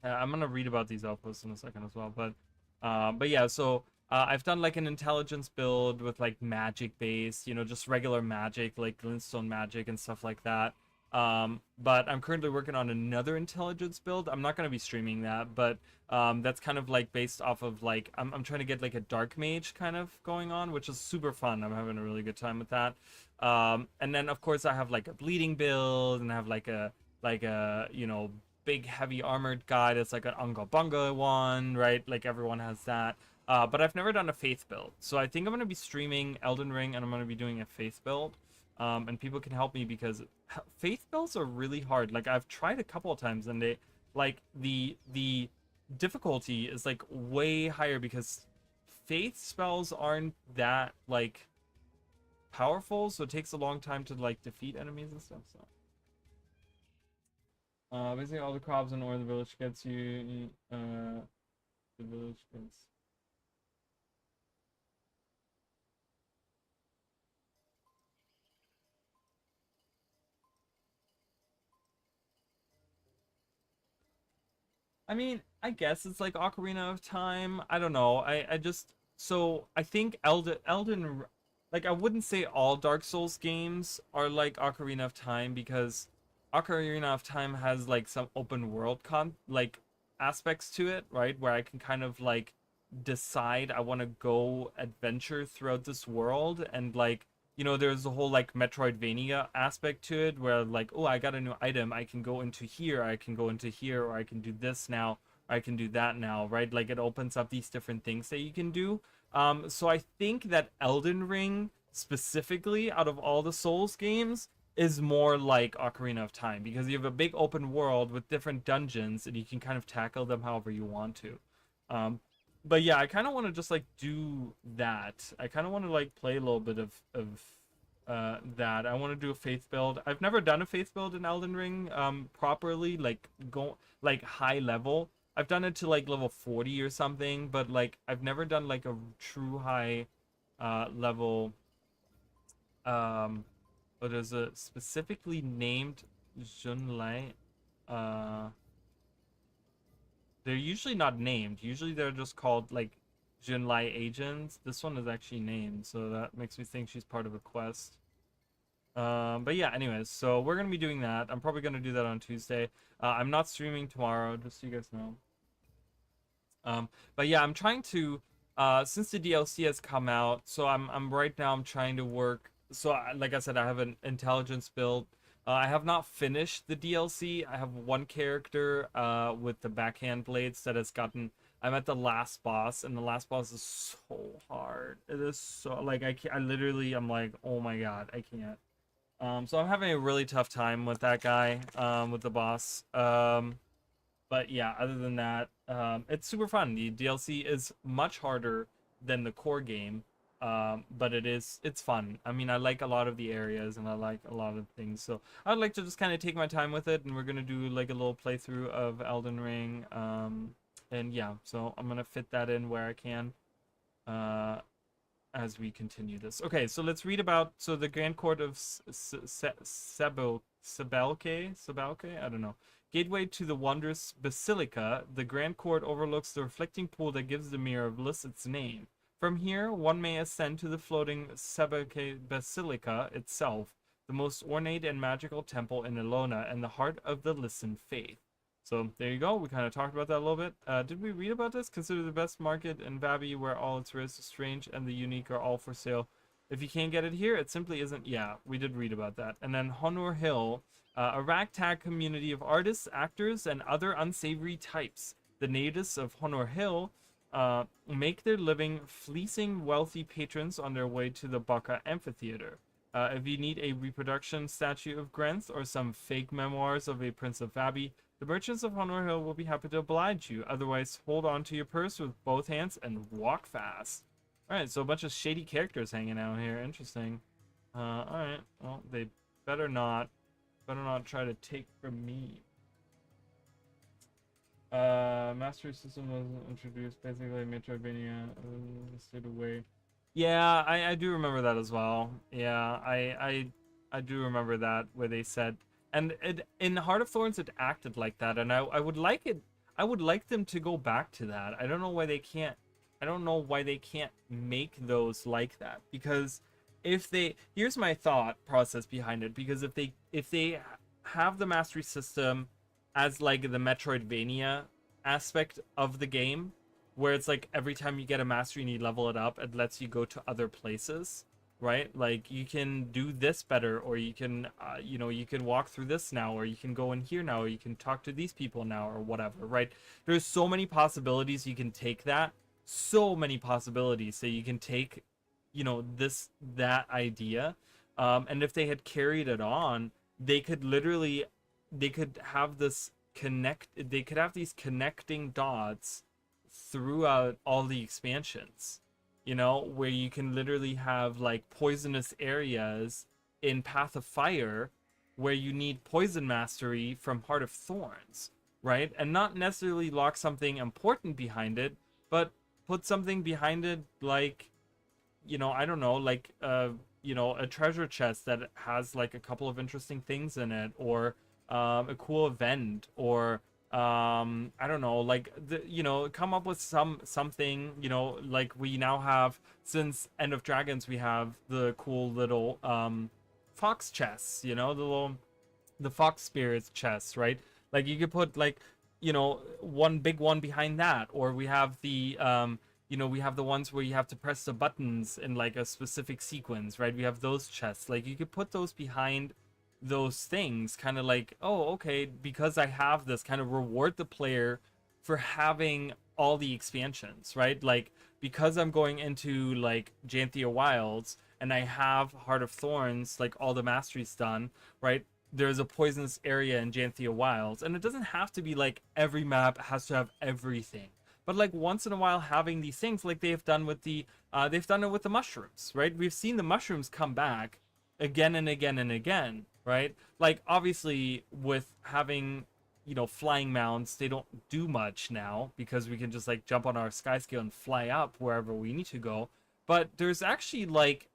I'm gonna read about these outposts in a second as well, but yeah. So I've done like an intelligence build with like magic base, just regular magic, like glintstone magic and stuff like that. But I'm currently working on another intelligence build. I'm not gonna be streaming that, but that's kind of like based off of like I'm trying to get like a dark mage kind of going on, which is super fun. I'm having a really good time with that. And then of course I have like a bleeding build, and I have like a big heavy armored guy that's like an unga bunga one, right? Like everyone has that. But I've never done a faith build, so I think I'm gonna be streaming Elden Ring, and I'm gonna be doing a faith build. And people can help me, because faith builds are really hard. Like I've tried a couple of times, and the difficulty is like way higher, because faith spells aren't that like powerful, so it takes a long time to like defeat enemies and stuff. So basically all the crops in the village gets you. The village gets. I mean, I guess it's like Ocarina of Time. I don't know. I just so I think like I wouldn't say all Dark Souls games are like Ocarina of Time, because Ocarina of Time has like some open world like aspects to it, right? Where I can kind of like decide I want to go adventure throughout this world, and like there's a whole like Metroidvania aspect to it, where like, oh, I got a new item, I can go into here, I can go into here, or I can do this now, or I can do that now, right? Like it opens up these different things that you can do. So I think that Elden Ring specifically, out of all the Souls games, is more like Ocarina of Time, because you have a big open world with different dungeons, and you can kind of tackle them however you want to. But yeah, I kind of want to just like do that. I kind of want to like play a little bit of that. I want to do a faith build. I've never done a faith build in Elden Ring properly, like go like high level. I've done it to like level 40 or something, but like I've never done like a true high level but there's a specifically named Junlei. uh they're usually not named. Usually they're just called like Junlei agents. This one is actually named, so that makes me think she's part of a quest. But yeah, anyways, so we're gonna be doing that. I'm probably gonna do that on Tuesday. I'm not streaming tomorrow, just so you guys know. But yeah, I'm trying to since the DLC has come out, so I'm right now I'm trying to work. So like I said, I have an intelligence build. I have not finished the DLC. I have one character with the backhand blades that has gotten. I'm at the last boss, and the last boss is so hard. It is so like I can't, I literally I'm like, oh my god, I can't. So I'm having a really tough time with that guy, with the boss. But yeah, other than that, it's super fun. The DLC is much harder than the core game, but it's fun. I mean, I like a lot of the areas and I like a lot of things. So I'd like to just kind of take my time with it, and we're gonna do like a little playthrough of Elden Ring. And yeah, so I'm gonna fit that in where I can. Uh, as we continue this. Okay, so let's read about the Grand Court of Sebelke, I don't know. Gateway to the wondrous Basilica, the Grand Court overlooks the reflecting pool that gives the Mirror of Bliss its name. From here, one may ascend to the floating Sebelke Basilica itself, the most ornate and magical temple in Elona and the heart of the Listen faith. So there you go. We kind of talked about that a little bit. Did we read about this? Consider the best market in Vabi, where all its rares, strange and the unique, are all for sale. If you can't get it here, it simply isn't. Yeah, we did read about that. And then Honor Hill, a ragtag community of artists, actors, and other unsavory types. The natives of Honor Hill make their living fleecing wealthy patrons on their way to the Baka Amphitheater. If you need a reproduction statue of Grenth or some fake memoirs of a Prince of Vabi, the merchants of Honor Hill will be happy to oblige you. Otherwise, hold on to your purse with both hands and walk fast. Alright, so a bunch of shady characters hanging out here. Interesting. Alright. Well, they better not try to take from me. Mastery system was introduced. Basically, Metroidvania stayed away. Yeah, I do remember that as well. Yeah, I do remember that where they said, and in Heart of Thorns it acted like that, and I would like it. I would like them to go back to that. I don't know why they can't. I don't know why they can't make those like that, because if they, here's my thought process behind it, because if they have the mastery system as like the Metroidvania aspect of the game, where it's like every time you get a mastery and you level it up, it lets you go to other places, right? Like you can do this better, or you can you can walk through this now, or you can go in here now, or you can talk to these people now, or whatever, right? There's so many possibilities you can take that, so many possibilities. So you can take, that idea, and if they had carried it on, they could literally, they could have these connecting dots throughout all the expansions, where you can literally have like poisonous areas in Path of Fire where you need poison mastery from Heart of Thorns, right? And not necessarily lock something important behind it, but put something behind it, like, I don't know, like a treasure chest that has like a couple of interesting things in it, or a cool event, or I don't know, like come up with something, like we now have, since End of Dragons, we have the cool little fox chests, the fox spirits chests, right? Like you could put like, one big one behind that, or we have the we have the ones where you have to press the buttons in like a specific sequence, right? We have those chests. Like you could put those behind those things, kind of like, oh, okay, because I have this, kind of reward the player for having all the expansions, right? Like, because I'm going into like Janthia Wilds and I have Heart of Thorns, like all the masteries done, right? There's a poisonous area in Janthia Wilds, and it doesn't have to be like every map has to have everything, but like once in a while having these things, like they've done with they've done it with the mushrooms, right? We've seen the mushrooms come back again and again and again, right? Like obviously with having, flying mounts, they don't do much now because we can just like jump on our sky scale and fly up wherever we need to go. But there's actually, like,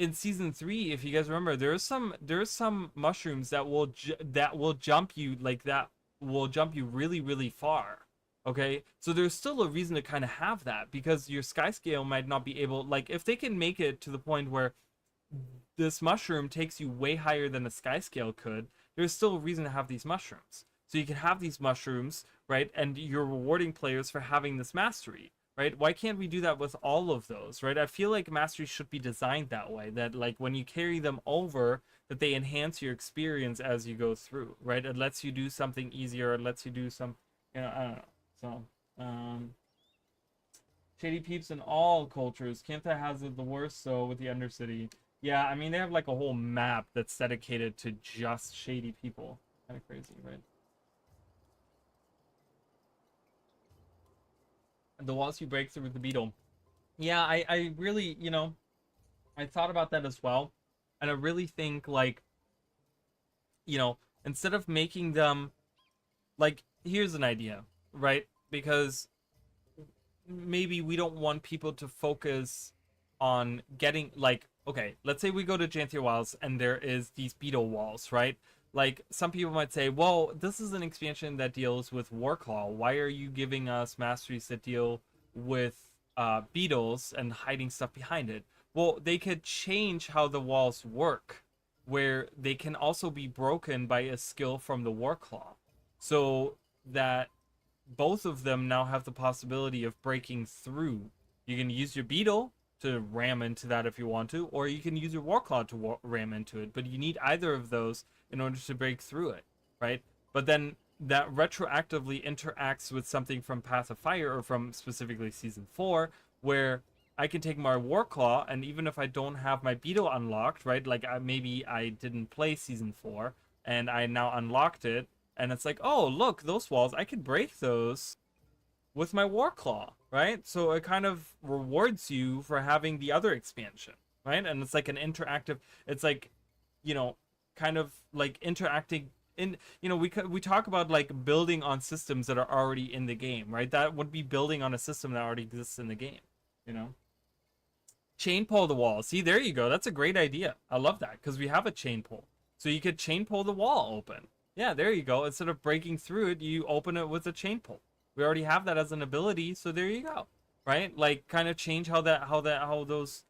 in season 3, if you guys remember, there's some mushrooms that will jump you, like, that will jump you really, really far. Okay, so there's still a reason to kind of have that, because your sky scale might not be able, like, if they can make it to the point where this mushroom takes you way higher than a sky scale could, there's still a reason to have these mushrooms. So you can have these mushrooms, right? And you're rewarding players for having this mastery, right? Why can't we do that with all of those, right? I feel like mastery should be designed that way, that like when you carry them over, that they enhance your experience as you go through, right? It lets you do something easier, it lets you do some, I don't know. So, shady peeps in all cultures. Kantha has it the worst, so with the Undercity. Yeah, I mean, they have like a whole map that's dedicated to just shady people. Kind of crazy, right? The walls you break through with the beetle. Yeah, I really, I thought about that as well. And I really think, like, instead of making them, like, here's an idea, right? Because maybe we don't want people to focus on getting, like, okay, let's say we go to Janthia Wilds and there is these beetle walls, right? Like, some people might say, well, this is an expansion that deals with Warclaw. Why are you giving us masteries that deal with beetles and hiding stuff behind it? Well, they could change how the walls work, where they can also be broken by a skill from the Warclaw. So that both of them now have the possibility of breaking through. You can use your beetle to ram into that if you want to, or you can use your warclaw to ram into it. But you need either of those in order to break through it, right? But then that retroactively interacts with something from Path of Fire or from specifically Season 4, where I can take my warclaw, and even if I don't have my beetle unlocked, right? Like maybe I didn't play Season 4 and I now unlocked it, and it's like, oh, look, those walls, I can break those with my Warclaw, right? So it kind of rewards you for having the other expansion, right? And it's like an interactive, it's like, kind of like interacting in, we talk about like building on systems that are already in the game, right? That would be building on a system that already exists in the game, you know? Chain pull the wall. See, there you go. That's a great idea. I love that because we have a chain pull. So you could chain pull the wall open. Yeah, there you go. Instead of breaking through it, you open it with a chain pull. We already have that as an ability, so there you go. Right? Like kind of change how those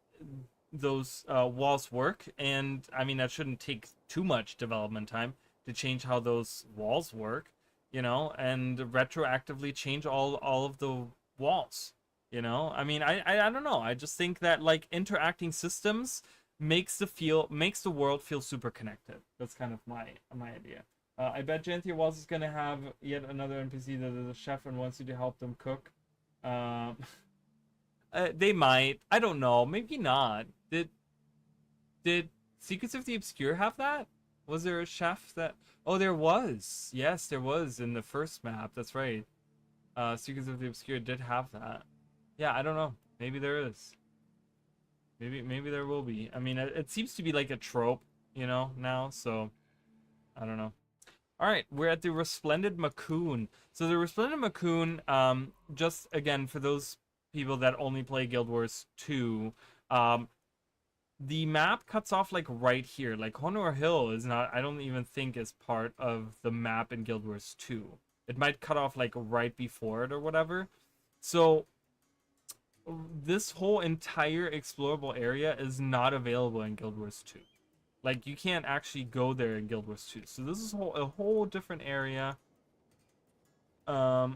walls work, and I mean that shouldn't take too much development time to change how those walls work, and retroactively change all of the walls. I mean, I don't know. I just think that like interacting systems makes the world feel super connected. That's kind of my idea. I bet Janthia Walls is gonna have yet another NPC that is a chef and wants you to help them cook. Um, they might. I don't know. Maybe not. Did Secrets of the Obscure have that? Was there a chef that? Oh, there was. Yes, there was in the first map. That's right. Secrets of the Obscure did have that. Yeah, I don't know. Maybe there is. Maybe there will be. I mean, it seems to be like a trope, now. So I don't know. All right, we're at the Resplendent Macoon. So the Resplendent Macoon, just again for those people that only play Guild Wars 2, the map cuts off like right here. Like Honor Hill is not, I don't even think is part of the map in Guild Wars 2. It might cut off like right before it or whatever. So this whole entire explorable area is not available in Guild Wars 2. Like, you can't actually go there in Guild Wars 2. So this is a whole different area. Yeah.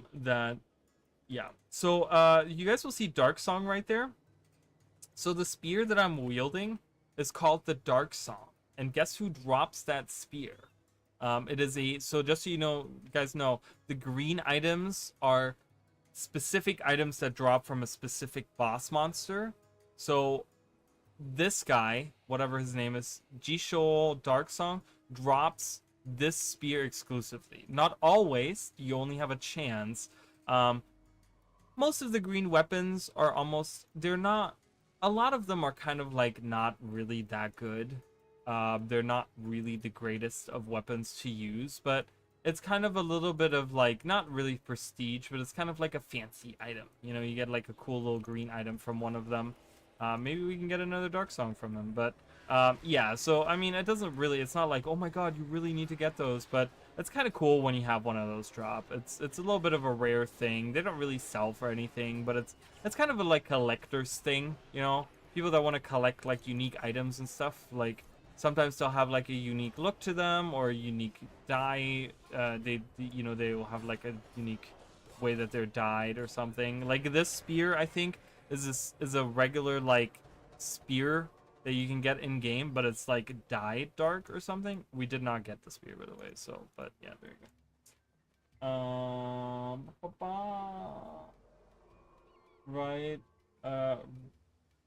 So, you guys will see Dark Song right there. So the spear that I'm wielding is called the Dark Song. And guess who drops that spear? It is so just so you guys know, the green items are specific items that drop from a specific boss monster. So this guy, whatever his name is, Jishol Darksong, drops this spear exclusively. Not always. You only have a chance. Most of the green weapons are they're not, a lot of them are kind of like not really that good. They're not really the greatest of weapons to use, but it's kind of a little bit of like, not really prestige, but it's kind of like a fancy item. You get like a cool little green item from one of them. Maybe we can get another Dark Song from them, but yeah, so I mean, it's not like, oh my god, you really need to get those, but it's kind of cool when you have one of those drop. It's a little bit of a rare thing. They don't really sell for anything, but it's kind of a like collector's thing, people that want to collect like unique items and stuff. Like sometimes they'll have like a unique look to them or a unique dye. They will have like a unique way that they're dyed or something. Like this spear, I think, is a regular like spear that you can get in game, but it's like dyed dark or something. We did not get the spear, by the way. So, but yeah, there you go. Right,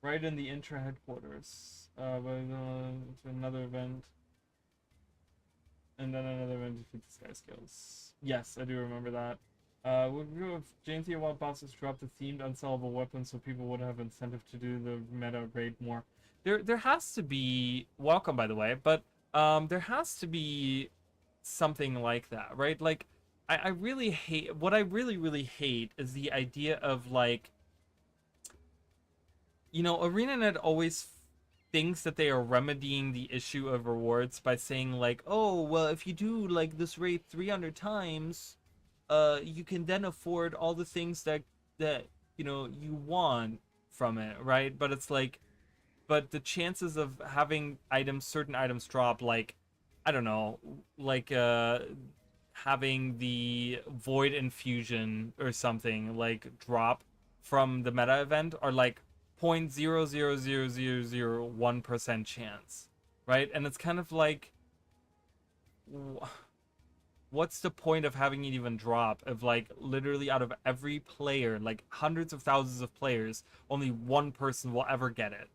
right in the intra headquarters. To another event, and then another event to defeat the Sky Scales. Yes, I do remember that. Would you if JNT Wild Bosses dropped the themed unsellable weapons so people would have incentive to do the meta raid more? There has to be welcome by the way, but there has to be something like that, right? Like I really hate what I really hate is the idea of like, you know, ArenaNet always thinks that they are remedying the issue of rewards by saying like, oh well, if you do like this raid 300 times, you can then afford all the things that you know you want from it, right? But it's like, but the chances of having certain items drop, like I don't know, like having the void infusion or something like drop from the meta event are like 0.0000001% chance, right? And it's kind of like, what's the point of having it even drop if like literally out of every player, like hundreds of thousands of players, only one person will ever get it,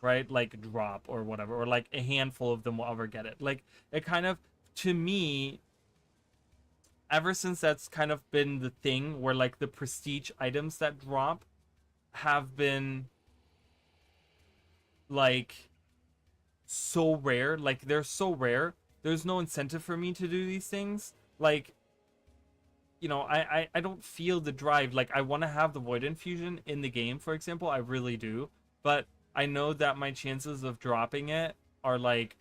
right? Like drop or whatever, or like a handful of them will ever get it. Like it kind of, to me, ever since that's kind of been the thing where like the prestige items that drop have been like so rare, like they're so rare, there's no incentive for me to do these things. Like, you know, I don't feel the drive. Like I want to have the void infusion in the game, for example, I really do, but I know that my chances of dropping it are like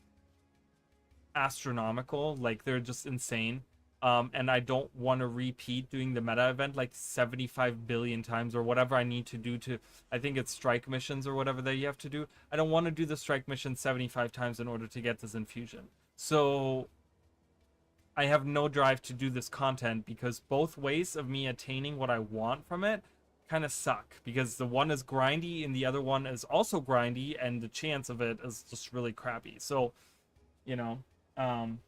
astronomical, like they're just insane. And I don't want to repeat doing the meta event like 75 billion times or whatever I need to do to, I think it's strike missions or whatever that you have to do. I don't want to do the strike mission 75 times in order to get this infusion. So I have no drive to do this content because both ways of me attaining what I want from it kind of suck, because the one is grindy and the other one is also grindy and the chance of it is just really crappy. So, you know, um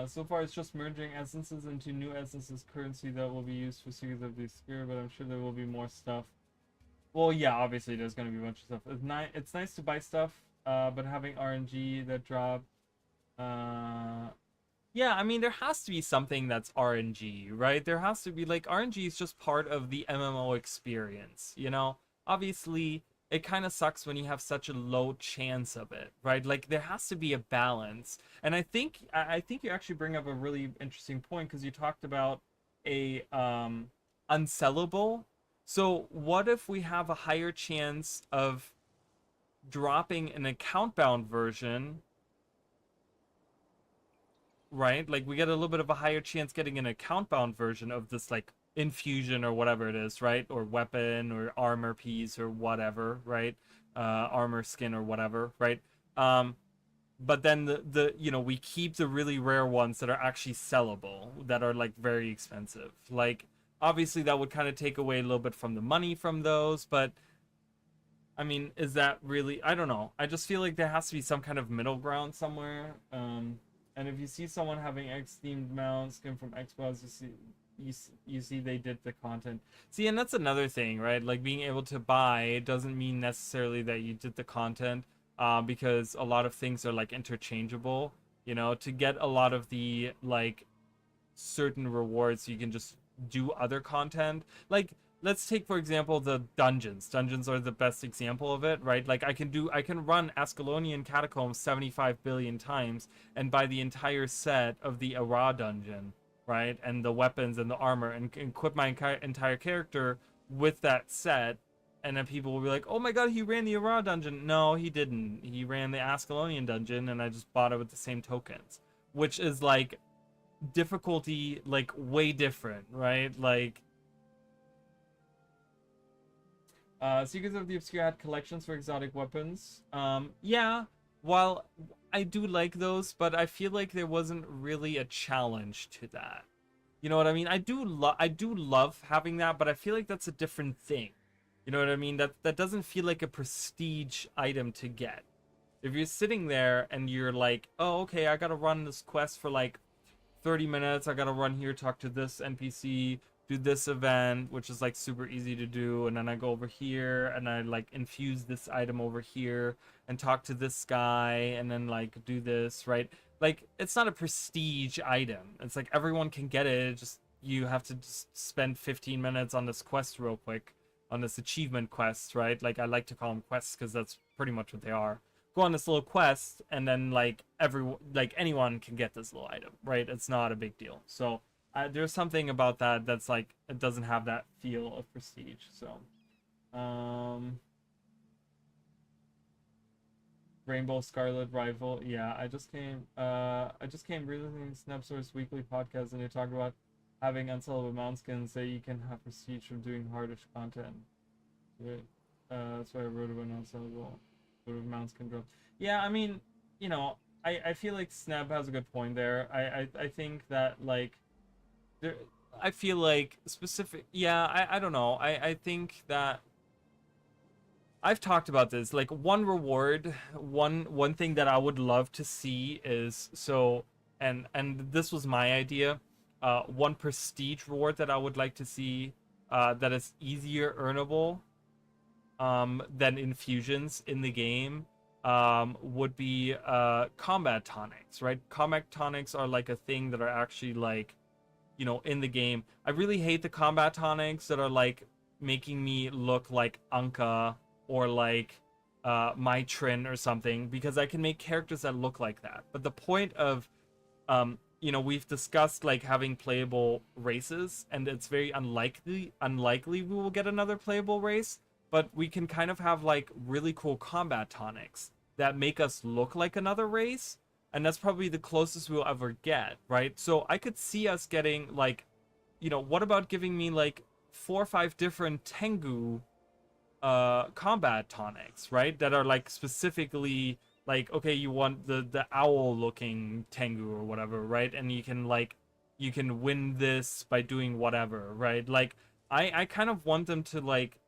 so far, it's just merging essences into new essences currency that will be used for Secrets of the Spirit, but I'm sure there will be more stuff. Well, yeah, obviously there's going to be a bunch of stuff. It's nice to buy stuff, but having RNG that drop, uh, yeah, I mean, there has to be something that's RNG, right? There has to be, like, RNG is just part of the MMO experience, you know? Obviously, it kind of sucks when you have such a low chance of it, right? Like, there has to be a balance. And I think you actually bring up a really interesting point because you talked about a unsellable. So, what if we have a higher chance of dropping an account bound version, right? Like we get a little bit of a higher chance getting an account bound version of this like infusion or whatever it is, right? Or weapon or armor piece or whatever, right? Armor skin or whatever, right? But then the you know, we keep the really rare ones that are actually sellable, that are like very expensive. Like obviously that would kind of take away a little bit from the money from those, but I mean, is that really? I don't know. I just feel like there has to be some kind of middle ground somewhere. And if you see someone having X themed mounts come from Xbox, you see they did the content. See, and that's another thing, right? Like being able to buy doesn't mean necessarily that you did the content, because a lot of things are like interchangeable. You know, to get a lot of the like certain rewards, you can just do other content. Like let's take for example the dungeons are the best example of it, right? Like I can run Ascalonian Catacombs 75 billion times and buy the entire set of the Ara dungeon, right? And the weapons and the armor, and equip my entire character with that set. And then people will be like, oh my god, he ran the Ara dungeon. No, he didn't. He ran the Ascalonian dungeon and I just bought it with the same tokens, which is like difficulty like way different, right? Like Secrets of the Obscure had collections for exotic weapons. Yeah, while I do like those, but I feel like there wasn't really a challenge to that. You know what I mean? I do love having that, but I feel like that's a different thing. You know what I mean? That doesn't feel like a prestige item to get. If you're sitting there and you're like, "Oh, okay, I got to run this quest for like 30 minutes. I got to run here, talk to this NPC, do this event, which is like super easy to do, and then I go over here and I like infuse this item over here and talk to this guy and then like do this, right? Like it's not a prestige item. It's like everyone can get it. Just you have to just spend 15 minutes on this quest real quick, on this achievement quest, right? Like I like to call them quests because that's pretty much what they are. Go on this little quest and then like anyone can get this little item, right? It's not a big deal. So there's something about that that's like it doesn't have that feel of prestige. So Rainbow Scarlet Rival, yeah, I just came releasing Snapsource weekly podcast, and they talk about having unsellable mount skins so you can have prestige from doing hardish content. That's why I wrote about unsellable mount skin drop. Yeah, I mean, I feel like Snap has a good point there. I think that like there, I feel like specific. Yeah, I don't know. I think that I've talked about this. Like one reward, one thing that I would love to see is so, and this was my idea. One prestige reward that I would like to see, that is easier earnable, than infusions in the game, would be combat tonics. Right, combat tonics are like a thing that are actually like, in the game. I really hate the combat tonics that are like making me look like Anka or like Mytrin or something, because I can make characters that look like that. But the point of, we've discussed like having playable races, and it's very unlikely we will get another playable race, but we can kind of have like really cool combat tonics that make us look like another race, and that's probably the closest we'll ever get, right? So I could see us getting like, what about giving me like 4 or 5 different Tengu combat tonics, right? That are like specifically like, okay, you want the owl looking Tengu or whatever, right? And you can win this by doing whatever, right? Like I kind of want them to like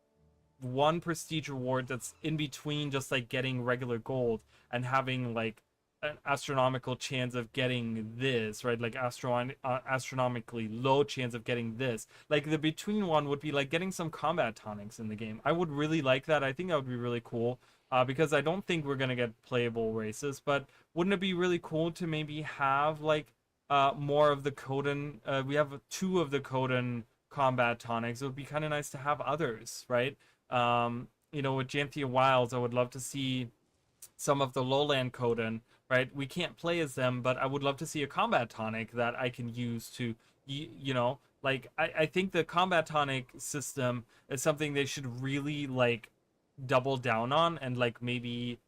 one prestige reward that's in between just like getting regular gold and having like an astronomical chance of getting this, right? Like astronomically low chance of getting this. Like the between one would be like getting some combat tonics in the game. I would really like that. I think that would be really cool, because I don't think we're gonna get playable races. But wouldn't it be really cool to maybe have like more of the Coden? We have 2 of the Coden combat tonics. It would be kind of nice to have others, right? With Janthia Wilds, I would love to see some of the lowland Coden, right? We can't play as them, but I would love to see a combat tonic that I can use to, like, I think the combat tonic system is something they should really, like, double down on and, like, maybe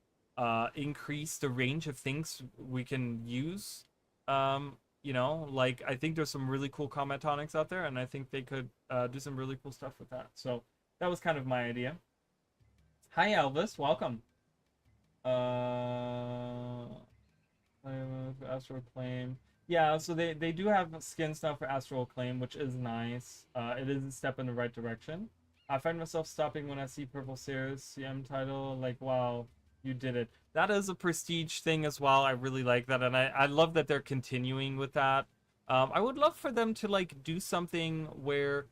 increase the range of things we can use. Like, I think there's some really cool combat tonics out there, and I think they could do some really cool stuff with that. So that was kind of my idea. Hi, Elvis. Welcome. Astral Claim. Yeah, so they do have skin stuff for Astral Claim, which is nice. It is a step in the right direction. I find myself stopping when I see Purple Sears CM title, like, wow, you did it. That is a prestige thing as well. I really like that, and I love that they're continuing with that. I would love for them to like do something where,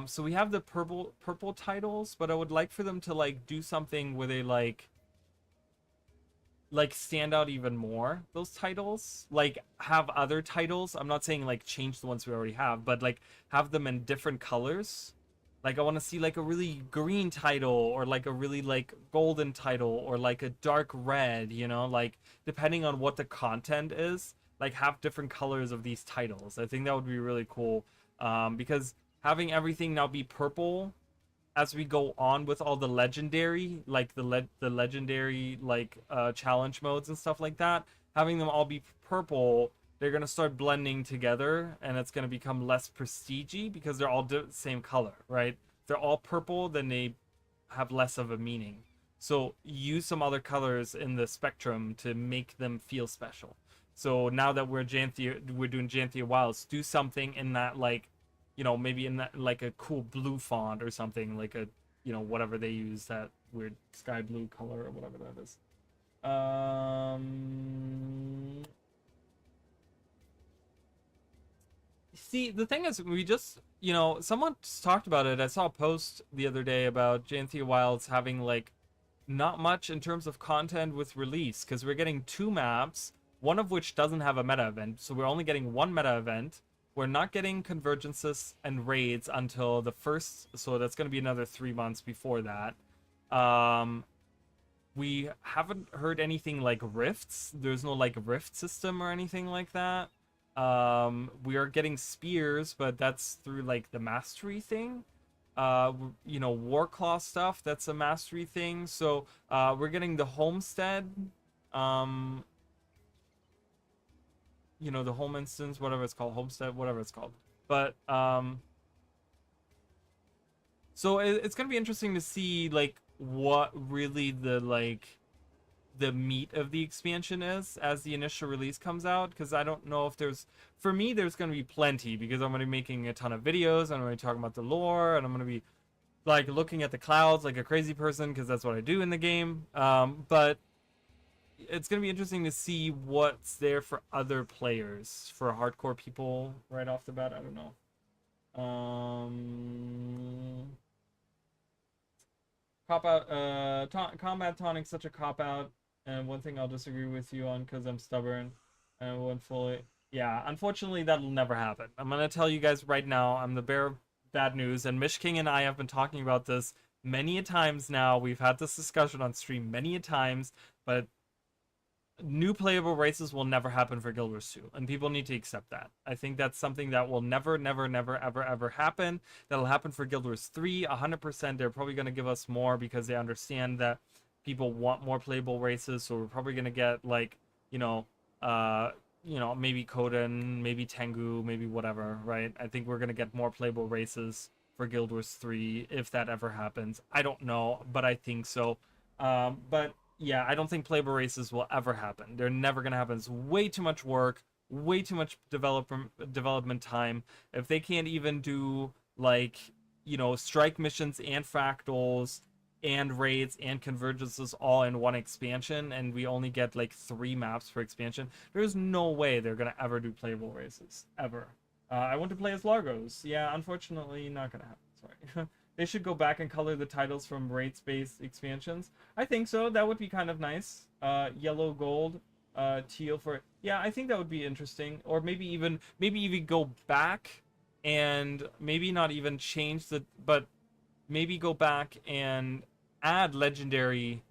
so we have the purple titles, but I would like for them to like do something where they like stand out even more, those titles, like have other titles. I'm not saying like change the ones we already have, but like have them in different colors. Like I want to see like a really green title, or like a really like golden title, or like a dark red, like depending on what the content is, like have different colors of these titles. I think that would be really cool, because having everything now be purple as we go on with all the legendary, like the legendary like challenge modes and stuff like that, having them all be purple, they're gonna start blending together, and it's gonna become less prestigey because they're all the same color, right? If they're all purple, then they have less of a meaning. So use some other colors in the spectrum to make them feel special. So now that we're doing Janthia Wilds, do something in that like, maybe in that like a cool blue font or something, like a, whatever they use, that weird sky blue color or whatever that is. See, the thing is, we just, someone just talked about it. I saw a post the other day about Janthia Wilds having like not much in terms of content with release because we're getting 2 maps, one of which doesn't have a meta event, so we're only getting one meta event. We're not getting convergences and raids until the first, so that's going to be another 3 months before that. We haven't heard anything like rifts. There's no like rift system or anything like that. We are getting spears, but that's through like the mastery thing. Warclaw stuff, that's a mastery thing. So we're getting the homestead, the home instance, whatever it's called, homestead, whatever it's called. But so it's gonna be interesting to see like what really the meat of the expansion is as the initial release comes out, because I don't know if for me there's going to be plenty, because I'm going to be making a ton of videos, I'm going to be talking about the lore, and I'm going to be like looking at the clouds like a crazy person, because that's what I do in the game. But it's going to be interesting to see what's there for other players, for hardcore people right off the bat. I don't know. Cop out. Combat tonic's such a cop out, and one thing I'll disagree with you on because I'm stubborn and won't fully. Yeah, unfortunately, that'll never happen. I'm gonna tell you guys right now. I'm the bearer of bad news, and Mish King and I have been talking about this many a times now. We've had this discussion on stream many a times, but new playable races will never happen for Guild Wars 2, and people need to accept that. I think that's something that will never, ever happen. That'll happen for Guild Wars 3, 100%. They're probably going to give us more because they understand that people want more playable races, so we're probably going to get, like, maybe Koden, maybe Tengu, maybe whatever, right? I think we're going to get more playable races for Guild Wars 3 if that ever happens. I don't know, but I think so. But yeah, I don't think playable races will ever happen. They're never going to happen. It's way too much work, way too much development time. If they can't even do, like, strike missions and fractals and raids and convergences all in one expansion, and we only get like 3 maps per expansion, there's no way they're going to ever do playable races. Ever. I want to play as Largos. Yeah, unfortunately, not going to happen. Sorry. They should go back and color the titles from rates-based expansions. I think so. That would be kind of nice. Yellow, gold, teal for... Yeah, I think that would be interesting. Or maybe even go back and maybe not even change the... But maybe go back and add legendary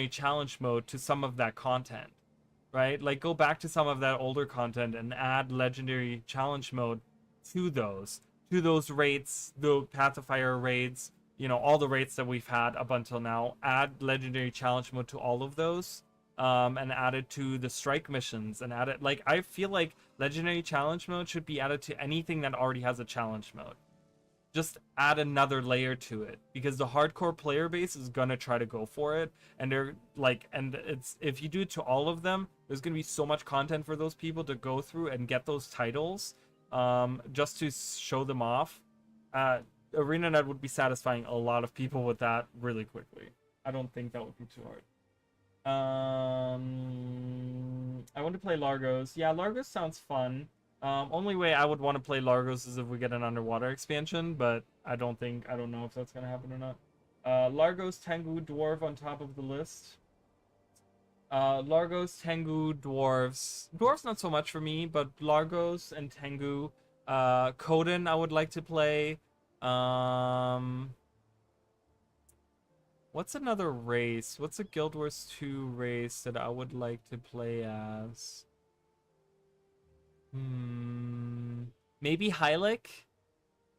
challenge mode to some of that content. Right? Like, go back to some of that older content and add legendary challenge mode to those rates, the Path of Fire raids, all the rates that we've had up until now. Add legendary challenge mode to all of those, and add it to the strike missions, and add it, like, I feel like legendary challenge mode should be added to anything that already has a challenge mode. Just add another layer to it, because the hardcore player base is gonna try to go for it, and they're like, and it's, if you do it to all of them, there's gonna be so much content for those people to go through and get those titles, just to show them off. ArenaNet would be satisfying a lot of people with that really quickly. I don't think that would be too hard. I want to play Largos. Yeah, Largos sounds fun. Only way I would want to play Largos is if we get an underwater expansion, but I don't know if that's gonna happen or not. Largos, Tengu, Dwarf on top of the list. Largos, Tengu, Dwarves. Dwarves not so much for me, but Largos and Tengu. Koden I would like to play. What's another race? What's a Guild Wars 2 race that I would like to play as? Maybe Hylic?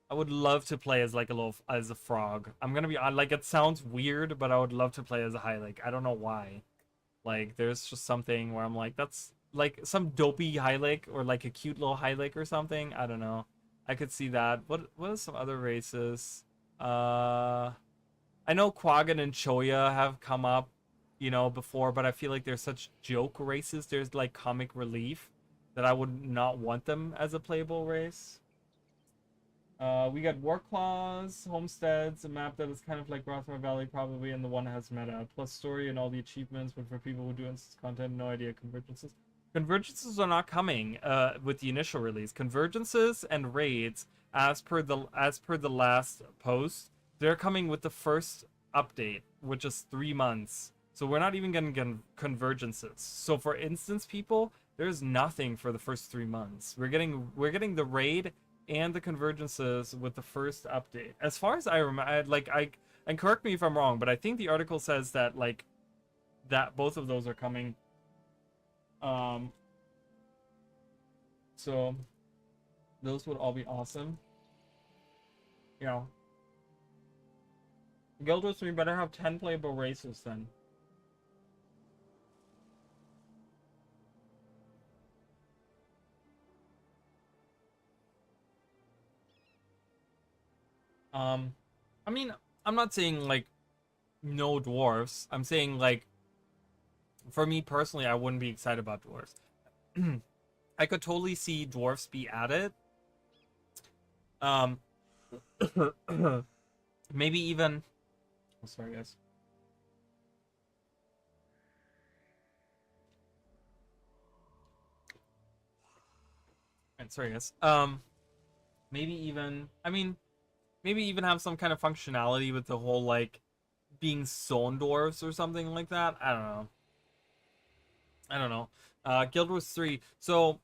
I would love to play as like as a frog. I'm gonna be on, like, it sounds weird, but I would love to play as a Hylic. I don't know why. Like, there's just something where I'm like, that's like some dopey Hylic, or like a cute little Hylic or something. I don't know. I could see that. What are some other races? I know Quaggan and Choya have come up, before, but I feel like they're such joke races. There's like comic relief that I would not want them as a playable race. We got Warclaws, Homesteads, a map that is kind of like Rothmar Valley probably, and the one that has meta, plus story and all the achievements, but for people who do instance content, no idea convergences. Convergences are not coming with the initial release. Convergences and raids, as per the last post, they're coming with the first update, which is 3 months. So we're not even gonna get convergences. So for instance, people, there's nothing for the first 3 months. We're getting the raid and the convergences with the first update. As far as I remember, and correct me if I'm wrong, but I think the article says that like that both of those are coming. Um, so those would all be awesome. You know, Guild Wars 3 better have 10 playable races then. Um, I mean, I'm not saying like no dwarves. I'm saying like for me personally, I wouldn't be excited about dwarves. I could totally see dwarfs be added. Um, maybe even. Oh, sorry, guys. Right, sorry, guys. Maybe even. I mean, maybe even have some kind of functionality with the whole like being zone dwarves or something like that. I don't know. I don't know. Guild Wars 3. So,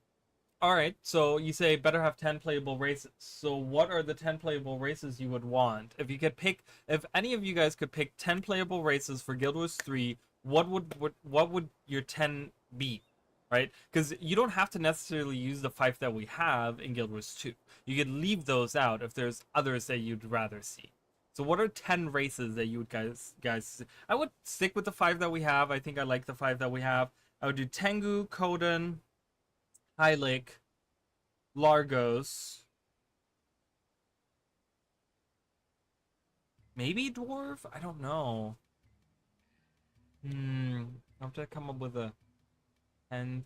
all right. So you say better have 10 playable races. So what are the 10 playable races you would want? If you could pick, if any of you guys could pick 10 playable races for Guild Wars 3, what would your 10 be? Right? Because you don't have to necessarily use the 5 that we have in Guild Wars 2. You could leave those out if there's others that you'd rather see. So what are 10 races that you would guys I would stick with the 5 that we have. I think I like the 5 that we have. I would do Tengu, Kodan, Hylik, Largos, maybe Dwarf? I don't know. I have to come up with a 10th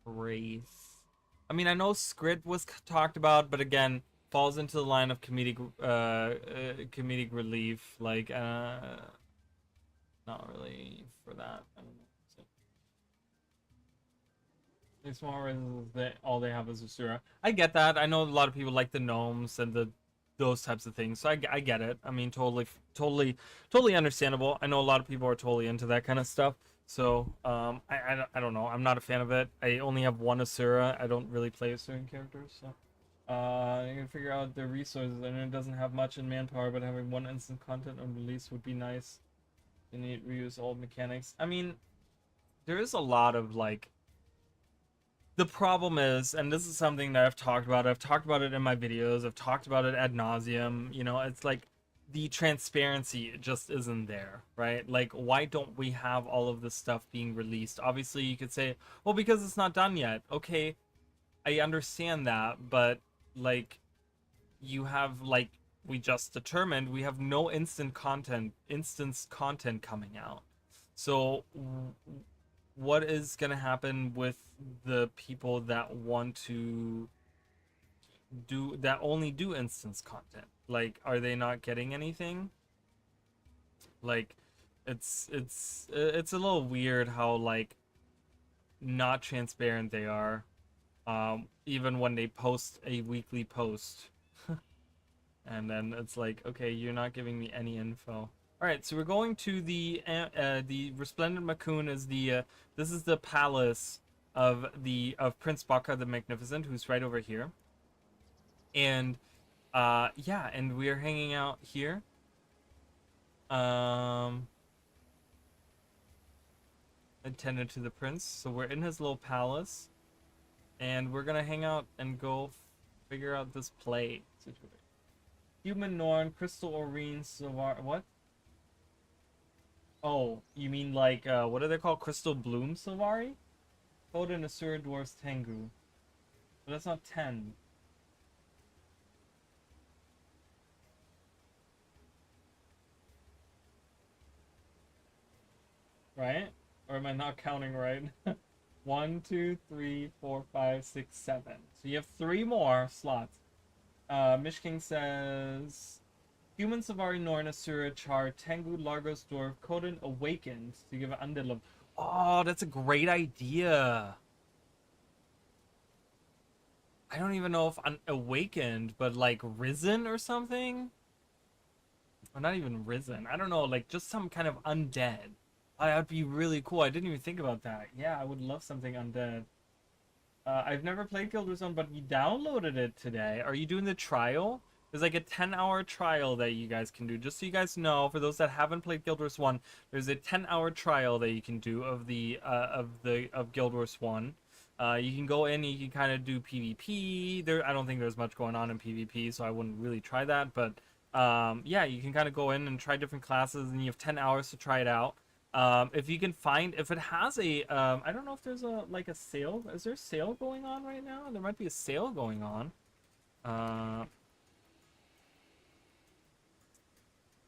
race. I mean, I know Script was talked about, but again, falls into the line of comedic relief. Like, not really for that. I don't know. These small races, all they have is Usura. I get that. I know a lot of people like the gnomes and those types of things. So I get it. I mean, totally understandable. I know a lot of people are totally into that kind of stuff. So I don't know. I'm not a fan of it. I only have one Asura. I don't really play Asuran characters. So you can figure out the resources. I know it doesn't have much in manpower, but having one instant content on release would be nice. You need to reuse old mechanics. I mean, there is a lot of like the problem is, and this is something that I've talked about it in my videos, I've talked about it ad nauseum, it's like the transparency just isn't there, right? Like, why don't we have all of this stuff being released? Obviously, you could say, well, because it's not done yet. Okay, I understand that, but like, you have, like, we just determined we have no instance content coming out. So what is going to happen with the people that want to only do instance content? Like, are they not getting anything? Like, it's a little weird how like not transparent they are, even when they post a weekly post. And then it's like, okay, you're not giving me any info. All right, so we're going to the Resplendent Macoon is this is the palace of Prince Baka the Magnificent, who's right over here. And yeah, and we're hanging out here. Attended to the prince, so we're in his little palace, and we're gonna hang out and go figure out this play situation. Human Norn, Crystal Oreen, Savar. What? Oh, you mean like, what are they called? Crystal Bloom Sylvari? Odin, Asura, Dwarfs, Tengu. But that's not 10. Right? Or am I not counting right? 1, 2, 3, 4, 5, 6, 7. So you have 3 more slots. Mishking says Human Savari Norn Asura Char Tengu Largos Dwarf Kodan Awakened to give an undead love. Oh, that's a great idea. I don't even know if awakened, but like risen or something. Or not even risen. I don't know, like just some kind of undead. That'd be really cool. I didn't even think about that. Yeah, I would love something undead. I've never played Guild Wars 1, but you downloaded it today. Are you doing the trial? There's like a 10-hour trial that you guys can do. Just so you guys know, for those that haven't played Guild Wars 1, there's a 10-hour trial that you can do of Guild Wars 1. You can go in, you can kind of do PvP. I don't think there's much going on in PvP, so I wouldn't really try that. But yeah, you can kind of go in and try different classes, and you have 10 hours to try it out. If you can find, if it has a, I don't know if there's a like a sale. Is there a sale going on right now? There might be a sale going on.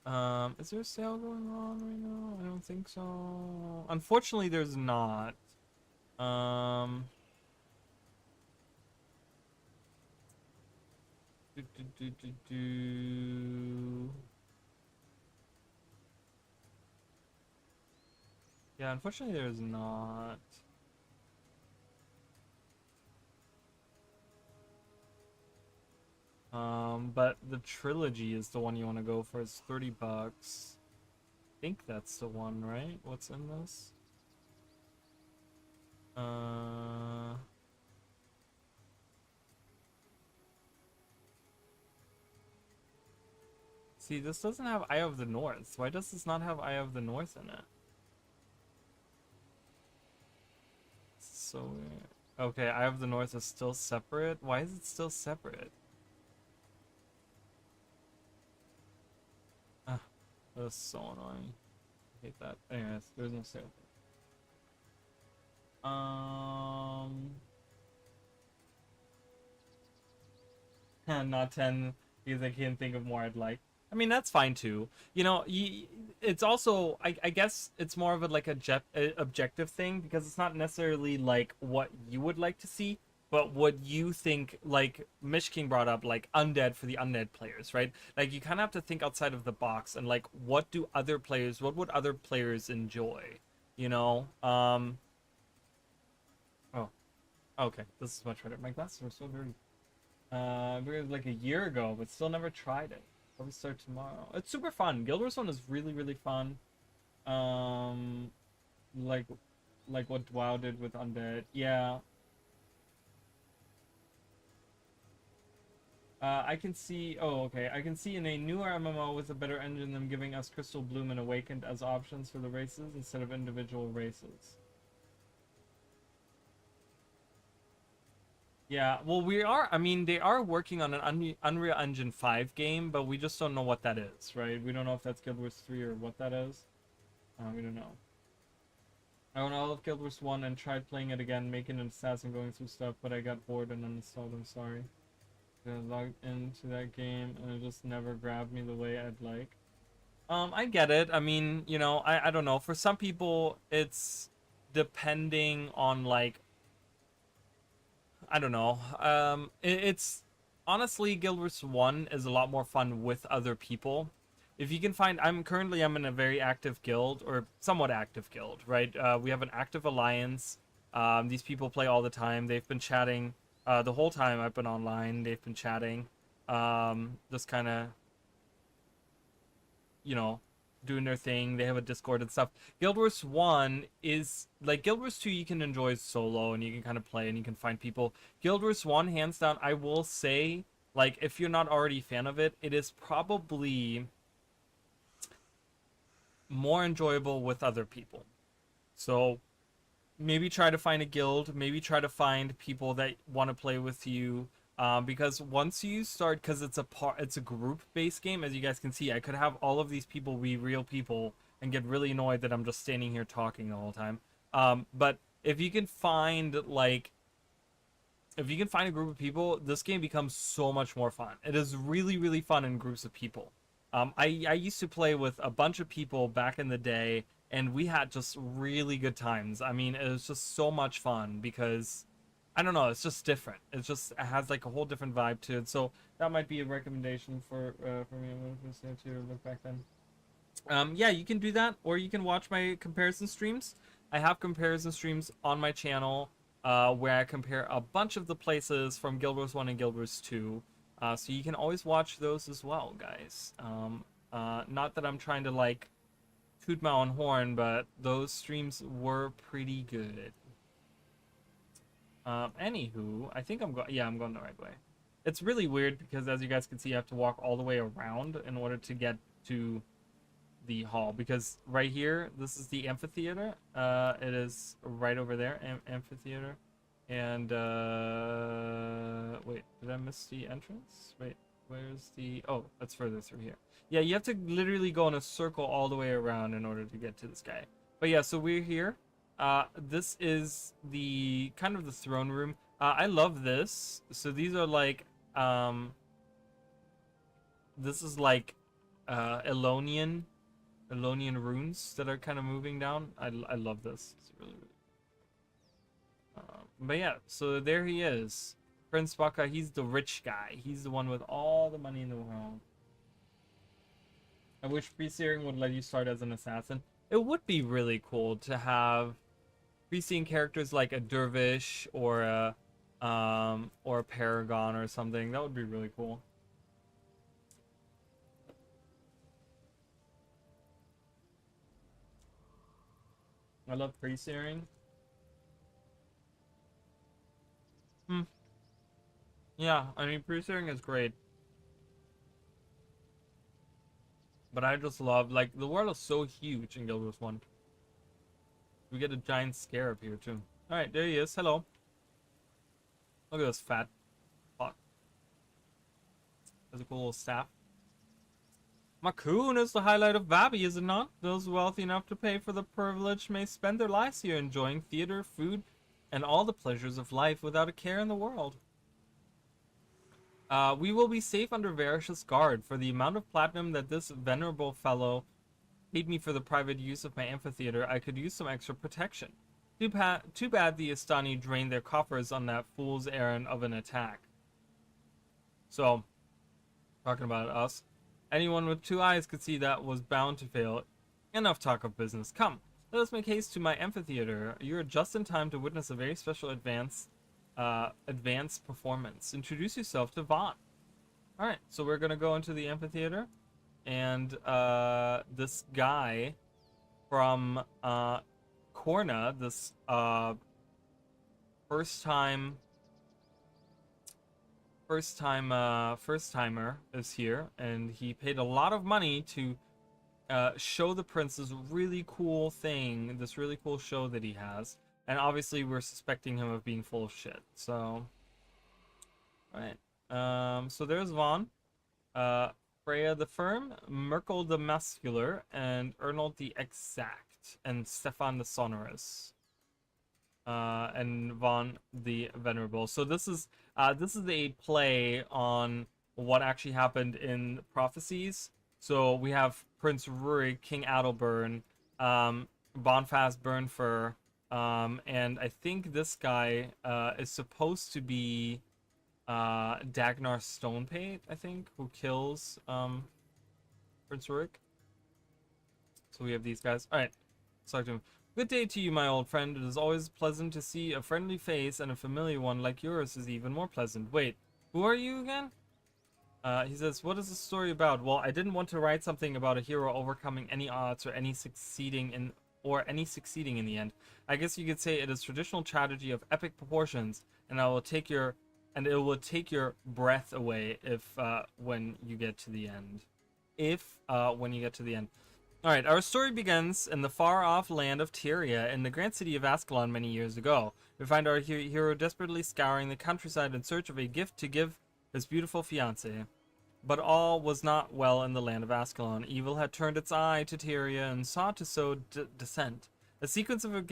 Uh, is there a sale going on right now? I don't think so. Unfortunately, there's not. Um, do, do, do, do, do. Yeah, unfortunately, there's not. But the trilogy is the one you want to go for. It's $30. I think that's the one, right? What's in this? See, this doesn't have Eye of the North. Why does this not have Eye of the North in it? It's so weird. Okay, Eye of the North is still separate. Why is it still separate? Ah, that's so annoying. I hate that. Anyways, there's no sale. Not 10 because I can't think of more I'd like. I mean, that's fine too. You know, it's also, I guess it's more of a like a objective thing because it's not necessarily like what you would like to see, but what you think, like Mish King brought up, like undead for the undead players, right? Like you kind of have to think outside of the box and like what would other players enjoy? You know? Oh, okay, this is much better. My glasses are so dirty. It was like a year ago, but still never tried it. Probably start tomorrow. It's super fun. Guild Wars 1 is really, really fun. Um, like, like what WoW did with Undead. Yeah. I can see. Oh, okay. I can see in a newer MMO with a better engine them giving us Crystal Bloom and Awakened as options for the races instead of individual races. Yeah, well, I mean, they are working on an Unreal Engine 5 game, but we just don't know what that is, right? We don't know if that's Guild Wars 3 or what that is. We don't know. I own all of Guild Wars 1 and tried playing it again, making an assassin going through stuff, but I got bored and uninstalled. I'm sorry. I logged into that game and it just never grabbed me the way I'd like. I get it. I mean, you know, I don't know. For some people, it's depending on like I don't know. It's honestly Guild Wars 1 is a lot more fun with other people. If you can find, I'm in a very active guild or somewhat active guild, right? We have an active alliance. These people play all the time. They've been chatting the whole time I've been online. They've been chatting, just kind of you know, doing their thing. They have a Discord and stuff. Guild Wars 1 is like Guild Wars 2 you can enjoy solo and you can kind of play and you can find people. Guild Wars 1 hands down I will say like if you're not already a fan of it, it is probably more enjoyable with other people. So maybe try to find a guild, maybe try to find people that want to play with you. Because once you start, because it's a group-based game, as you guys can see, I could have all of these people be real people and get really annoyed that I'm just standing here talking the whole time. But if you can find if you can find a group of people, this game becomes so much more fun. It is really, really fun in groups of people. I used to play with a bunch of people back in the day, and we had just really good times. I mean, it was just so much fun because I don't know, it's just different. It has like a whole different vibe to it. So that might be a recommendation for me. I'm going to look back then. Yeah, you can do that, or you can watch my comparison streams. I have comparison streams on my channel. where I compare a bunch of the places from Guild Wars 1 and Guild Wars 2. So you can always watch those as well, guys. Not that I'm trying to like toot my own horn, but those streams were pretty good. Anywho, I think I'm going. Yeah, I'm going the right way. It's really weird because, as you guys can see, you have to walk all the way around in order to get to the hall. Because right here, this is the amphitheater. It is right over there, amphitheater. And wait, did I miss the entrance? Wait, where's the? Oh, that's further through here. Yeah, you have to literally go in a circle all the way around in order to get to this guy. But yeah, so we're here. This is the kind of the throne room. I love this. So these are like, this is like, Elonian runes that are kind of moving down. I love this. It's really, really. But yeah, so there he is, Prince Baka. He's the rich guy. He's the one with all the money in the world. I wish pre-searing would let you start as an assassin. It would be really cool to have pre-seeing characters like a dervish or a paragon or something. That would be really cool. I love pre-searing. Yeah, I mean, pre-searing is great. But I just love, like, the world is so huge in Guild Wars 1. We get a giant scarab here, too. Alright, there he is. Hello. Look at this fat pot. There's a cool little staff. Macoon is the highlight of Vabi, is it not? Those wealthy enough to pay for the privilege may spend their lives here enjoying theater, food, and all the pleasures of life without a care in the world. We will be safe under Varish's guard. For the amount of platinum that this venerable fellow paid me for the private use of my amphitheater, I could use some extra protection. Too bad the Istani drained their coffers on that fool's errand of an attack. So, talking about us, anyone with 2 eyes could see that was bound to fail. Enough talk of business. Come, let us make haste to my amphitheater. You're just in time to witness a very special advanced performance. Introduce yourself to Vaughn. Alright, so we're gonna go into the amphitheater, and this guy from Korna, this first timer is here, and he paid a lot of money to show the prince this really cool thing, this really cool show that he has. And obviously we're suspecting him of being full of shit. So, right. So there's Vaughn, Freya the Firm, Merkel the Muscular, and Ernold the Exact, and Stefan the Sonorous, and Vaughn the Venerable. So this is a play on what actually happened in Prophecies. So we have Prince Rurik, King Adelburn, Bonfast Burnfur, and I think this guy is supposed to be Dagnar Stonepate, I think, who kills Prince Rurik. So we have these guys. Alright, let's talk to him. Good day to you, my old friend. It is always pleasant to see a friendly face, and a familiar one like yours is even more pleasant. Wait, who are you again? He says, what is the story about? Well, I didn't want to write something about a hero overcoming any odds or any succeeding in the end. I guess you could say it is traditional tragedy of epic proportions, and it will take your breath away if when you get to the end. Alright, our story begins in the far-off land of Tyria, in the grand city of Ascalon many years ago. We find our hero desperately scouring the countryside in search of a gift to give his beautiful fiancée. But all was not well in the land of Ascalon. Evil had turned its eye to Tyria and sought to sow dissent. A sequence of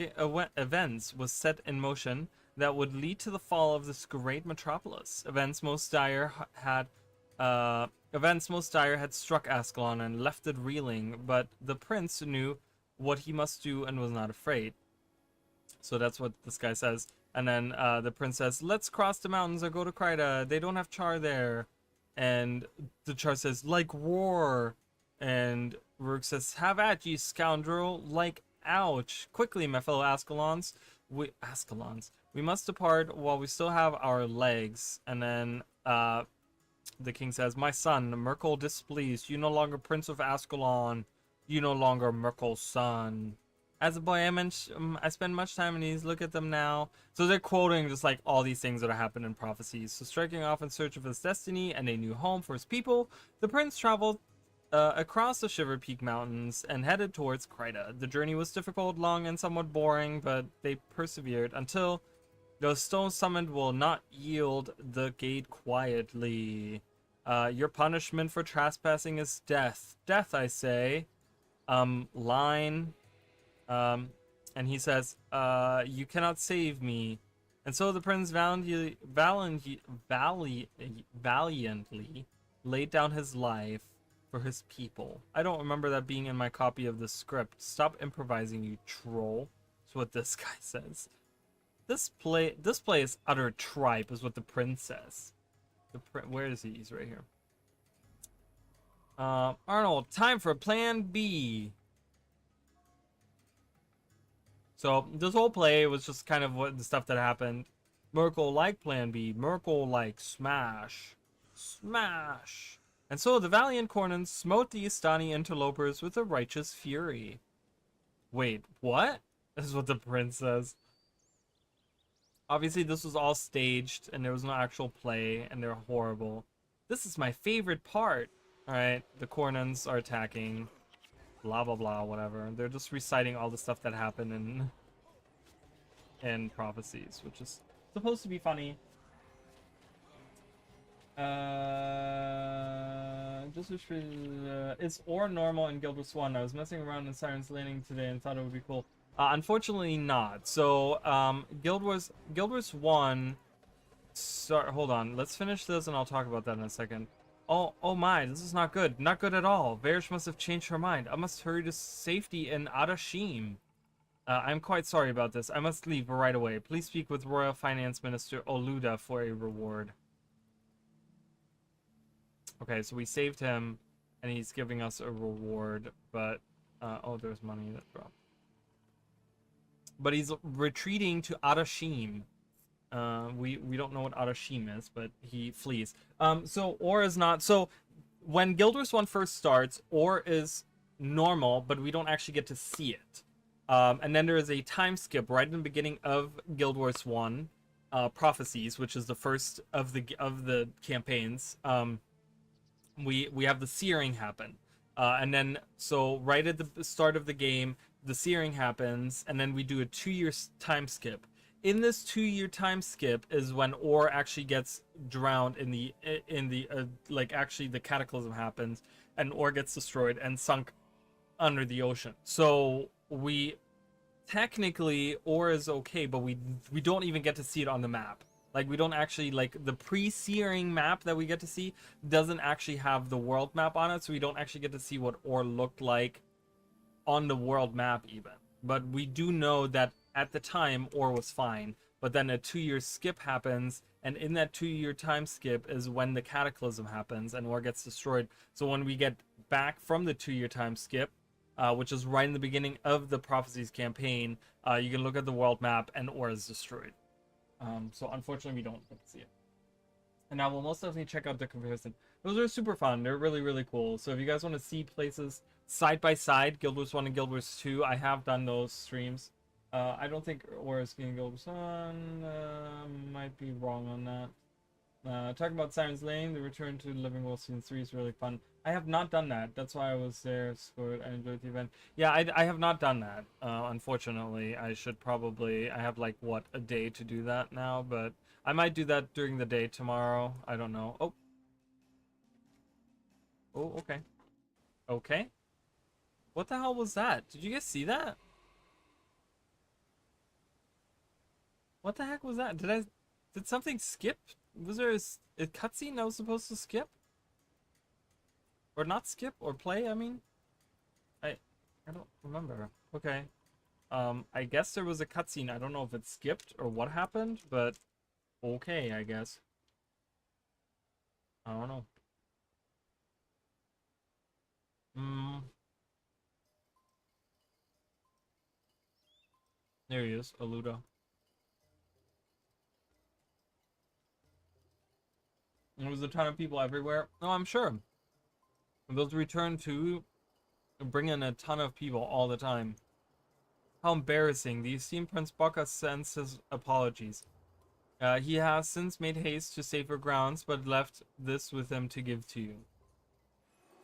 events was set in motion that would lead to the fall of this great metropolis. Events most dire had struck Ascalon and left it reeling, but the prince knew what he must do and was not afraid. So that's what this guy says. And then the prince says, let's cross the mountains or go to Kryta. They don't have char there. And the char says, like war. And Rourke says, have at ye, scoundrel. Like Ouch. Quickly, my fellow Ascalons. We must depart while we still have our legs. And then, the king says, my son, Merkel displeased. You no longer Prince of Ascalon. You no longer Merkel's son. As a boy, I spend much time in these. Look at them now. So they're quoting just like all these things that have happened in prophecies. So striking off in search of his destiny and a new home for his people, the prince traveled across the Shiver Peak Mountains and headed towards Kryta. The journey was difficult, long, and somewhat boring, but they persevered until the stone summoned will not yield the gate quietly. Your punishment for trespassing is death. Death, I say. Line. And he says, you cannot save me. And so the prince valiantly laid down his life for his people. I don't remember that being in my copy of the script. Stop improvising, you troll. That's what this guy says. This play is utter tripe, is what the prince says. Where is he? He's right here. Arnold, time for plan B. So this whole play was just kind of what the stuff that happened. Merkel like plan B. Merkel like smash. Smash. And so the valiant Cornyn smote the Istani interlopers with a righteous fury. Wait, what? This is what the prince says. Obviously, this was all staged, and there was no actual play, and they're horrible. This is my favorite part. Alright, the Cornyns are attacking. Blah, blah, blah, whatever. They're just reciting all the stuff that happened in prophecies, which is supposed to be funny. Is ore normal in Guild Wars 1? I was messing around in Siren's Landing today and thought it would be cool. Unfortunately not. So, Guild Wars 1... hold on. Let's finish this and I'll talk about that in a second. Oh my, this is not good. Not good at all. Varish must have changed her mind. I must hurry to safety in Adashim. I'm quite sorry about this. I must leave right away. Please speak with Royal Finance Minister Oluda for a reward. Okay, so we saved him, and he's giving us a reward, but... oh, there's money that dropped. But he's retreating to Adashim. We don't know what Adashim is, but he flees. So ore is not... So when Guild Wars 1 first starts, ore is normal, but we don't actually get to see it. And then there is a time skip right in the beginning of Guild Wars 1, Prophecies, which is the first of the campaigns. We have the searing happen. And then, so right at the start of the game, the searing happens, and then we do a 2-year time skip. In this 2-year time skip is when ore actually gets drowned in the like actually the cataclysm happens, and ore gets destroyed and sunk under the ocean. So we technically ore is okay, but we don't even get to see it on the map. Like, we don't actually, like, the pre-searing map that we get to see doesn't actually have the world map on it, so we don't actually get to see what ore looked like on the world map even. But we do know that at the time, ore was fine. But then a 2-year skip happens, and in that 2-year time skip is when the cataclysm happens and ore gets destroyed. So when we get back from the 2-year time skip, which is right in the beginning of the Prophecies campaign, you can look at the world map and ore is destroyed. So unfortunately we don't get to see it. And I will most definitely check out the comparison. Those are super fun. They're really, really cool. So if you guys want to see places side by side, Guild Wars 1 and Guild Wars 2, I have done those streams. I don't think ore is getting Guild Wars 1. Might be wrong on that. Talking about Siren's Lane, the return to Living World Season 3 is really fun. I have not done that. That's why I was there. Scored. I enjoyed the event. Yeah, I have not done that. Unfortunately, I should probably... I have, like, what, a day to do that now? But I might do that during the day tomorrow. I don't know. Oh. Oh, okay. Okay. What the hell was that? Did you guys see that? What the heck was that? Did something skip? Was there a cutscene that was supposed to skip? Or not skip? Or play, I mean? I don't remember. Okay. I guess there was a cutscene. I don't know if it skipped or what happened, but okay, I guess. I don't know. There he is, Aluda. There was a ton of people everywhere. Oh, I'm sure. Those return to bring in a ton of people all the time. How embarrassing. The esteemed Prince Baka sends his apologies. He has since made haste to safer grounds, but left this with him to give to you.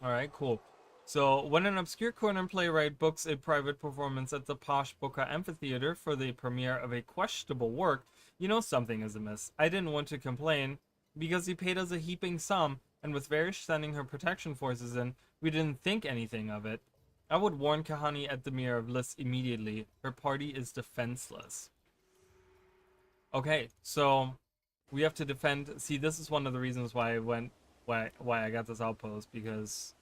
Alright, cool. So, when an obscure corner playwright books a private performance at the posh Boca Amphitheater for the premiere of a questionable work, you know something is amiss. I didn't want to complain, because he paid us a heaping sum, and with Varish sending her protection forces in, we didn't think anything of it. I would warn Kahani at the mirror of Liss immediately. Her party is defenseless. Okay, so we have to defend. See, this is one of the reasons why I went, why I got this outpost, because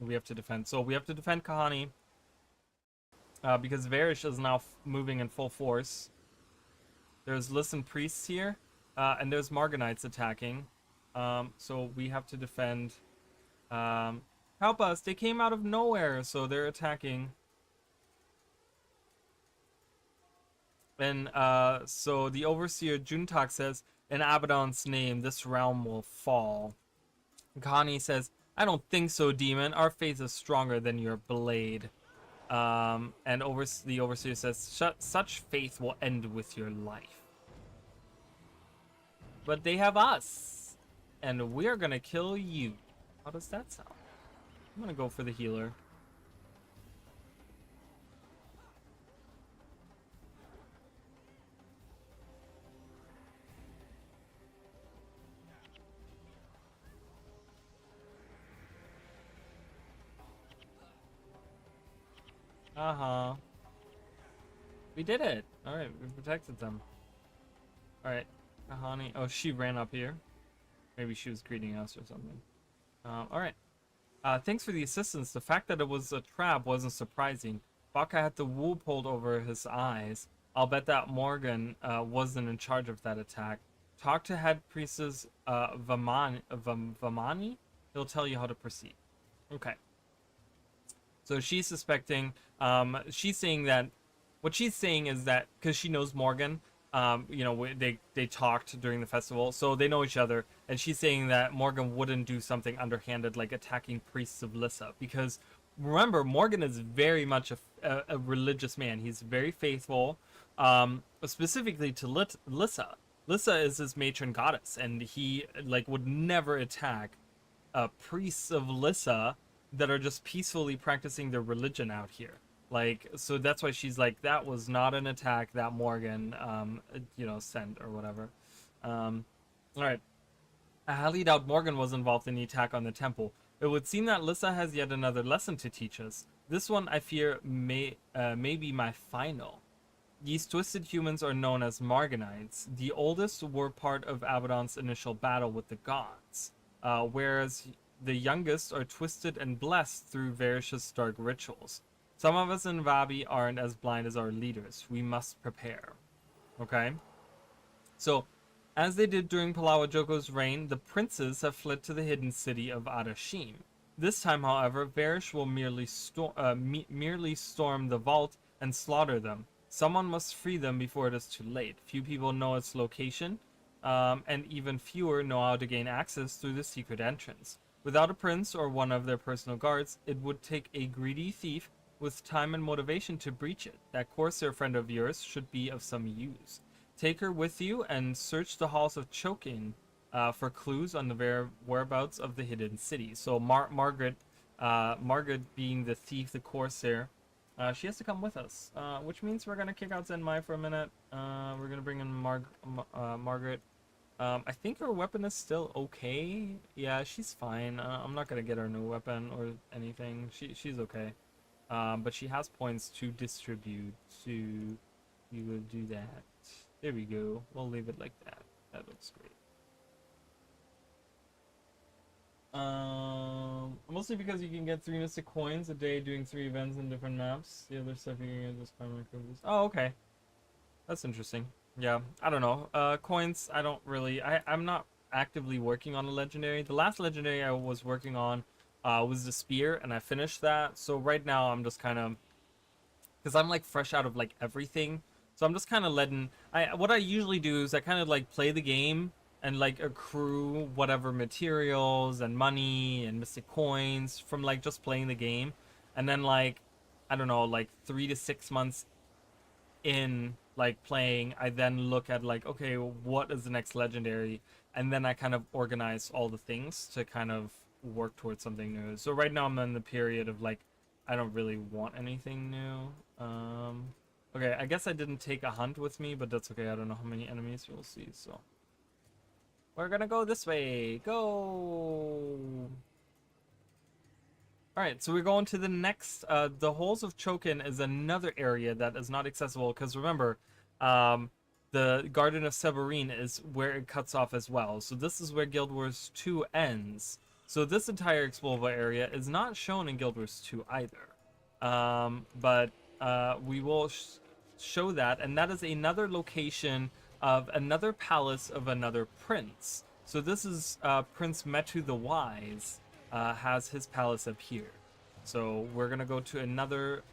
we have to defend. So we have to defend Kahani, because Varish is now moving in full force. There's Listen priests here, and there's Morganites attacking. So we have to defend. Help us! They came out of nowhere, so they're attacking. And so the overseer Juntak says, "In Abaddon's name, this realm will fall." Kahani says, "I don't think so, demon. Our faith is stronger than your blade." And the overseer says, "Such faith will end with your life." But they have us, and we're gonna kill you. How does that sound? I'm gonna go for the healer. Uh-huh. We did it. Alright, we protected them. Alright. Kahani. Oh, she ran up here. Maybe she was greeting us or something. Alright. Thanks for the assistance. The fact that it was a trap wasn't surprising. Baka had the wool pulled over his eyes. I'll bet that Morgan wasn't in charge of that attack. Talk to head priestess Vamani. He'll tell you how to proceed. Okay. So she's suspecting, she's saying that, what she's saying is that, because she knows Morgan, you know, they talked during the festival, so they know each other, and she's saying that Morgan wouldn't do something underhanded like attacking priests of Lissa, because remember, Morgan is very much a religious man. He's very faithful, specifically to Lissa. Lissa is his matron goddess, and he, like, would never attack priests of Lissa that are just peacefully practicing their religion out here. Like, so that's why she's like, that was not an attack that Morgan, you know, sent or whatever. All right. I highly doubt Morgan was involved in the attack on the temple. It would seem that Lissa has yet another lesson to teach us. This one, I fear, may be my final. These twisted humans are known as Morganites. The oldest were part of Abaddon's initial battle with the gods, whereas the youngest are twisted and blessed through various dark rituals. Some of us in Vabi aren't as blind as our leaders. We must prepare. Okay? So, as they did during Palawa Joko's reign, the princes have fled to the hidden city of Adashim. This time, however, Varish will merely storm the vault and slaughter them. Someone must free them before it is too late. Few people know its location, and even fewer know how to gain access through the secret entrance. Without a prince or one of their personal guards, it would take a greedy thief with time and motivation to breach it. That Corsair friend of yours should be of some use. Take her with you and search the halls of Chokin for clues on the whereabouts of the hidden city. So Margaret being the thief, the Corsair, she has to come with us, which means we're gonna kick out Zenmai for a minute. We're gonna bring in Margaret. I think her weapon is still okay. Yeah, she's fine. I'm not gonna get her a new weapon or anything. She's okay. But she has points to distribute, so we will do that. There we go. We'll leave it like that. That looks great. Mostly because you can get 3 mystic coins a day doing 3 events in different maps. The other stuff you can get just primary cruises. Oh, okay. That's interesting. Yeah, I don't know. Coins, I don't really... I'm not actively working on a legendary. The last legendary I was working on was the spear, and I finished that. So right now I'm just kind of... Because I'm like fresh out of like everything. So I'm just kind of letting. What I usually do is I kind of like play the game and like accrue whatever materials and money and mystic coins from like just playing the game, and then like I don't know, like 3 to 6 months in like playing, I then look at like, okay, what is the next legendary, and then I kind of organize all the things to kind of work towards something new. So right now I'm in the period of like, I don't really want anything new. Okay, I guess I didn't take a hunt with me, but that's okay. I don't know how many enemies we'll see, so we're gonna go this way. Go. All right, so we're going to the next. The Halls of Chokin is another area that is not accessible because remember, um, the Garden of Severine is where it cuts off as well. So this is where Guild Wars 2 ends. So this entire explorable area is not shown in Guild Wars 2 either. But we will show that, and that is another location of another palace of another prince. So this is Prince Metu the Wise. Has his palace up here. So we're gonna go to another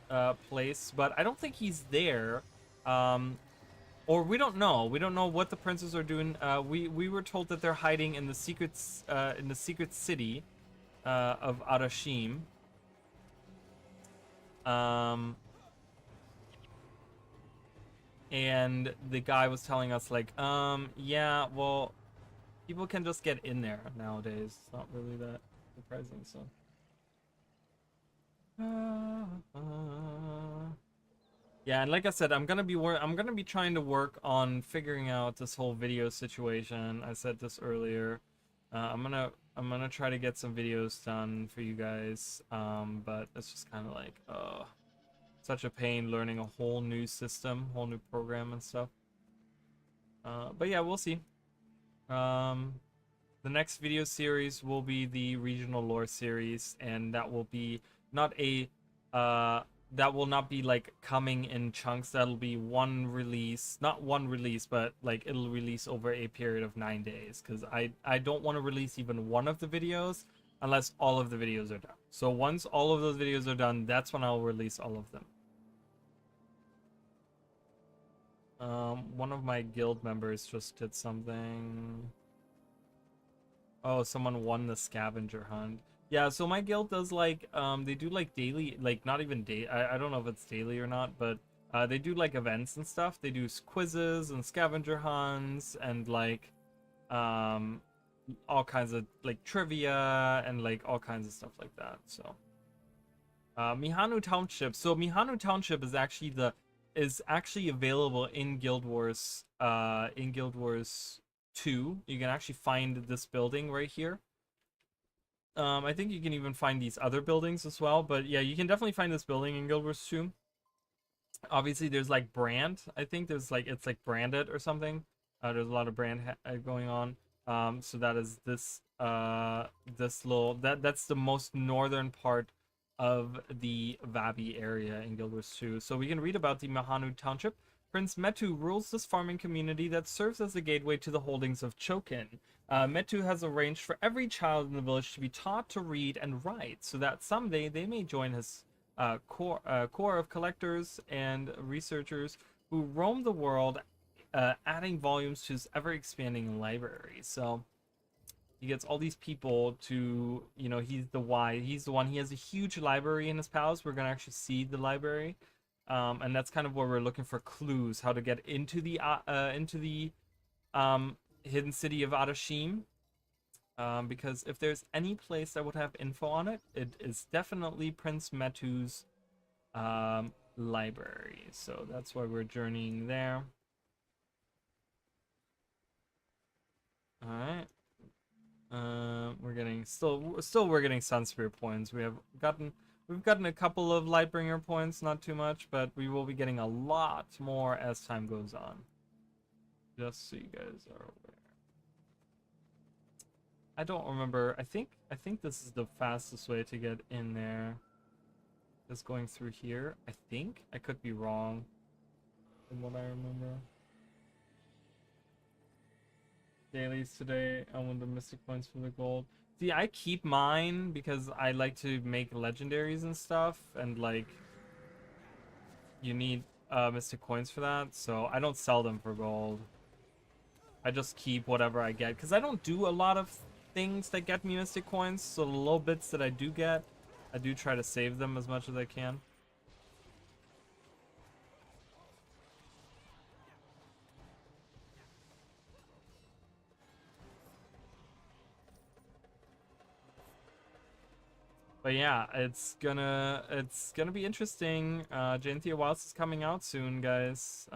place, but I don't think he's there. Or we don't know. We don't know what the princes are doing. We were told that they're hiding in the secret city of Arashim. And the guy was telling us like, yeah, well, people can just get in there nowadays. It's not really that surprising, so. Yeah, and like I said, I'm gonna be trying to work on figuring out this whole video situation. I said this earlier. I'm gonna try to get some videos done for you guys. But it's just kind of like, such a pain learning a whole new system, whole new program and stuff. But yeah, we'll see. The next video series will be the regional lore series, and that will be not a that will not be like coming in chunks. That'll be one release, not one release, but like it'll release over a period of 9 days, because I don't want to release even one of the videos unless all of the videos are done. So once all of those videos are done, that's when I'll release all of them. One of my guild members just did something. Oh, someone won the scavenger hunt. Yeah, so my guild does like, they do like daily, like not even day. I don't know if it's daily or not, but they do like events and stuff. They do quizzes and scavenger hunts and like, all kinds of like trivia and like all kinds of stuff like that. So, Mihanu Township. So Mihanu Township is actually available in Guild Wars, in Guild Wars 2. You can actually find this building right here. I think you can even find these other buildings as well, but yeah, you can definitely find this building in Guild Wars 2. Obviously, there's like brand. I think there's like, it's like branded or something. There's a lot of brand going on. So that is this that's the most northern part of the Vabi area in Guild Wars 2. So we can read about the Mihanu Township. Prince Metu rules this farming community that serves as a gateway to the holdings of Chokin. Metu has arranged for every child in the village to be taught to read and write, so that someday they may join his core of collectors and researchers who roam the world, adding volumes to his ever-expanding library. So he gets all these people to, you know, he's the one. He has a huge library in his palace. We're gonna actually see the library. And that's kind of where we're looking for clues, how to get into the hidden city of Arashim. Because if there's any place that would have info on it, it is definitely Prince Metu's library. So that's why we're journeying there. All right. We're getting we're getting Sunspear points. We've gotten a couple of Lightbringer points, not too much, but we will be getting a lot more as time goes on. Just so you guys are aware. I don't remember. I think this is the fastest way to get in there. Just going through here. I think. I could be wrong from what I remember. Dailies today. I want the mystic points for the gold. See, I keep mine because I like to make legendaries and stuff, and like you need Mystic Coins for that, so I don't sell them for gold. I just keep whatever I get, because I don't do a lot of things that get me Mystic Coins, so the little bits that I do get, I do try to save them as much as I can. But yeah, it's gonna be interesting. Janthea Wilds is coming out soon, guys.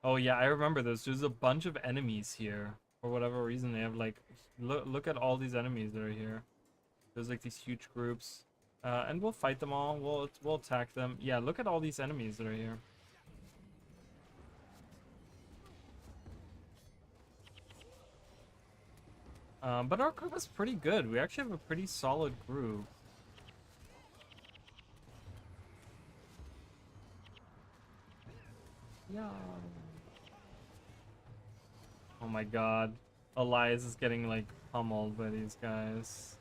Oh yeah, I remember this. There's a bunch of enemies here. For whatever reason, they have like look at all these enemies that are here. There's like these huge groups. And we'll fight them all. We'll attack them. Yeah, look at all these enemies that are here. But our group is pretty good. We actually have a pretty solid group. Yeah. Oh my god. Elias is getting like pummeled by these guys.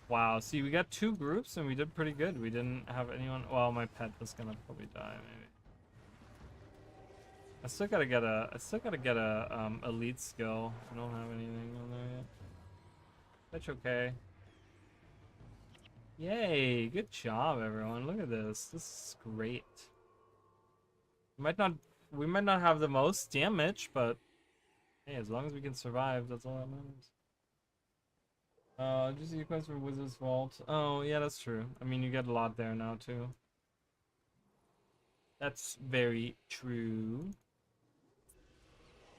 Wow, see, we got 2 groups and we did pretty good. We didn't have anyone. Well, my pet was gonna probably die, maybe. I still gotta get a elite skill. I don't have anything on there yet. That's okay. Yay! Good job, everyone. Look at this. This is great. We might not have the most damage, but hey, as long as we can survive, that's all that matters. Just the quest for Wizard's Vault. Oh, yeah, that's true. I mean, you get a lot there now, too. That's very true.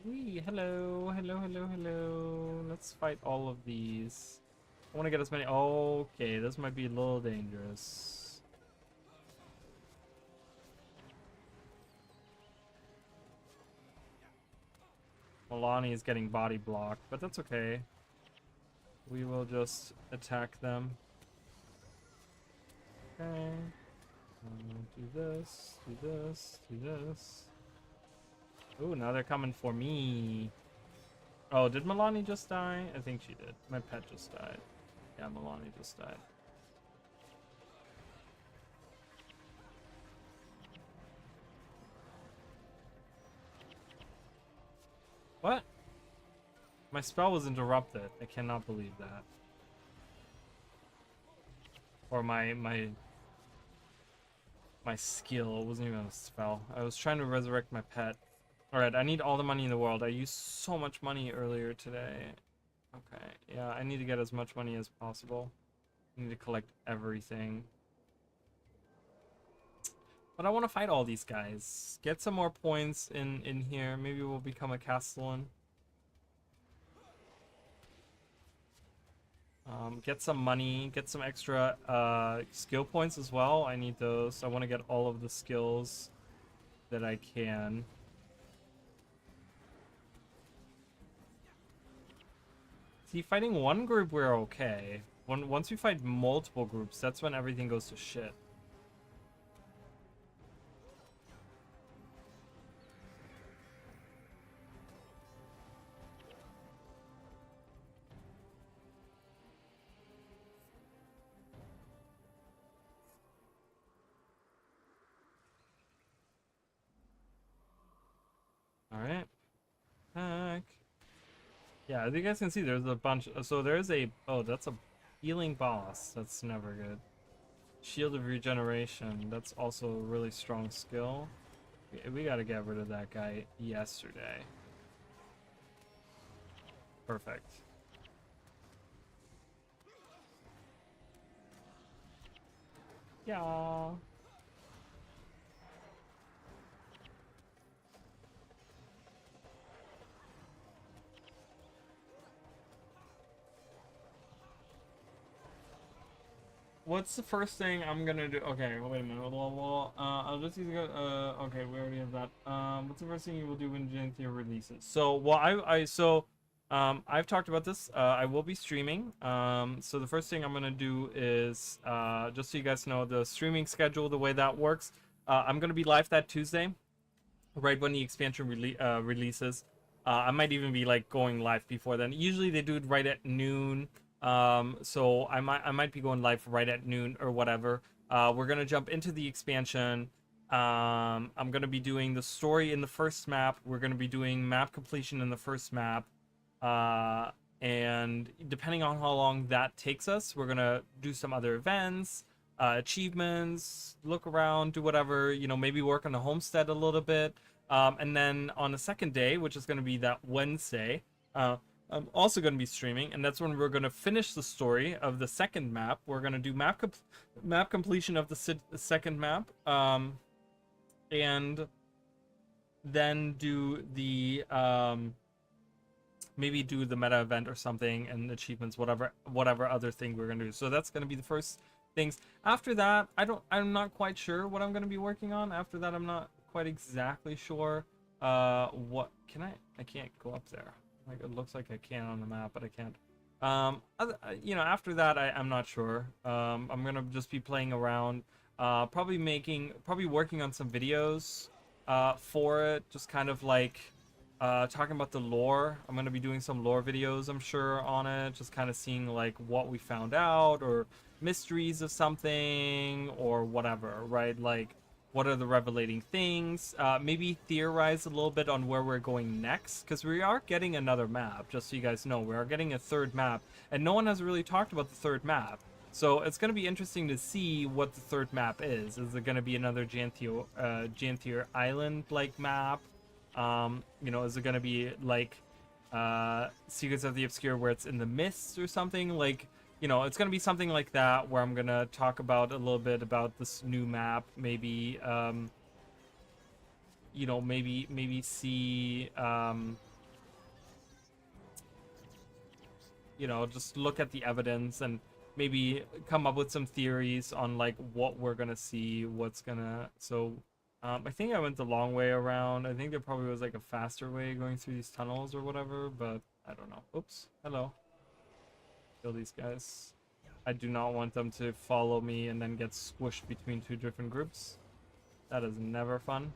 Wee, hello, hello, hello, hello. Let's fight all of these. I want to get as many. Okay, this might be a little dangerous. Milani is getting body blocked, but that's okay. We will just attack them. Okay. Do this, do this, do this. Oh, now they're coming for me. Oh, did Milani just die? I think she did. My pet just died. Yeah, Milani just died. What? My spell was interrupted. I cannot believe that. Or my skill. It wasn't even a spell. I was trying to resurrect my pet. Alright, I need all the money in the world. I used so much money earlier today. Okay, yeah, I need to get as much money as possible. I need to collect everything. But I want to fight all these guys. Get some more points in here. Maybe we'll become a Castellan. Get some money, get some extra skill points as well. I need those. I want to get all of the skills that I can. See, fighting one group, we're okay. Once we fight multiple groups, that's when everything goes to shit. Alright. Back. Yeah, as you guys can see, there's a bunch. So there's a. Oh, that's a healing boss. That's never good. Shield of Regeneration. That's also a really strong skill. We gotta get rid of that guy yesterday. Perfect. Yeah. What's the first thing I'm gonna do? Okay, wait a minute. Well, I'll just use okay, we already have that. What's the first thing you will do when Janthea releases? So, well, I've talked about this. I will be streaming. So the first thing I'm gonna do is, just so you guys know the streaming schedule, the way that works. I'm gonna be live that Tuesday, right when the expansion releases. I might even be like going live before then. Usually they do it right at noon. So I might be going live right at noon or whatever. We're gonna jump into the expansion. I'm gonna be doing the story in the first map. We're gonna be doing map completion in the first map. Uh, and depending on how long that takes us, we're gonna do some other events, achievements, look around, do whatever, maybe work on the homestead a little bit. And then on the second day, which is gonna be that Wednesday, I'm also gonna be streaming, and that's when we're gonna finish the story of the second map. We're gonna do map completion of the second map, and then do the maybe do the meta event or something and achievements, whatever other thing we're gonna do. So that's gonna be the first things. After that, I'm not quite sure what I'm gonna be working on. After that, I'm not quite exactly sure. What can I can't go up there. Like, it looks like I can on the map, but I can't. After that, I'm not sure. I'm gonna just be playing around. Probably working on some videos for it, just kind of like talking about the lore. I'm gonna be doing some lore videos, I'm sure, on it, just kind of seeing like what we found out or mysteries of something or whatever, right? Like, what are the revelating things? Maybe theorize a little bit on where we're going next, because we are getting another map, just so you guys know. We are getting a third map, and no one has really talked about the third map. So it's going to be interesting to see what the third map is. Is it going to be another Janthier Island-like map? Is it going to be like Secrets of the Obscure where it's in the mist or something? Like, it's going to be something like that, where I'm going to talk about a little bit about this new map. Maybe, maybe see, just look at the evidence and maybe come up with some theories on like what we're gonna see, I think I went the long way around. I think there probably was like a faster way going through these tunnels or whatever, but I don't know. Oops. Hello. Kill these guys. I do not want them to follow me and then get squished between two different groups. That is never fun.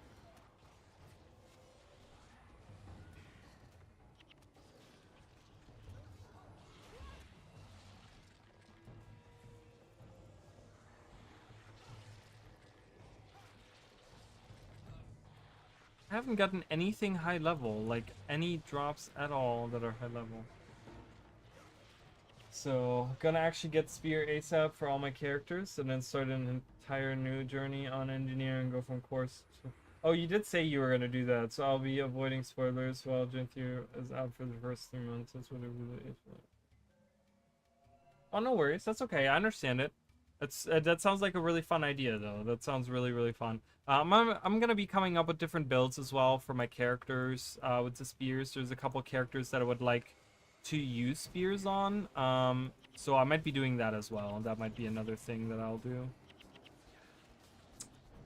I haven't gotten anything high level, like any drops at all that are high level. So, gonna actually get Spear ASAP for all my characters, and then start an entire new journey on engineering, go from course to... Oh, you did say you were gonna do that, so I'll be avoiding spoilers while Genthier is out for the first 3 months. That's what it really is. Oh, no worries. That's okay. I understand it. That sounds like a really fun idea, though. That sounds really, really fun. I'm gonna be coming up with different builds as well for my characters. With the spears, there's a couple characters that I would like to use spears on. So I might be doing that as well. That might be another thing that I'll do.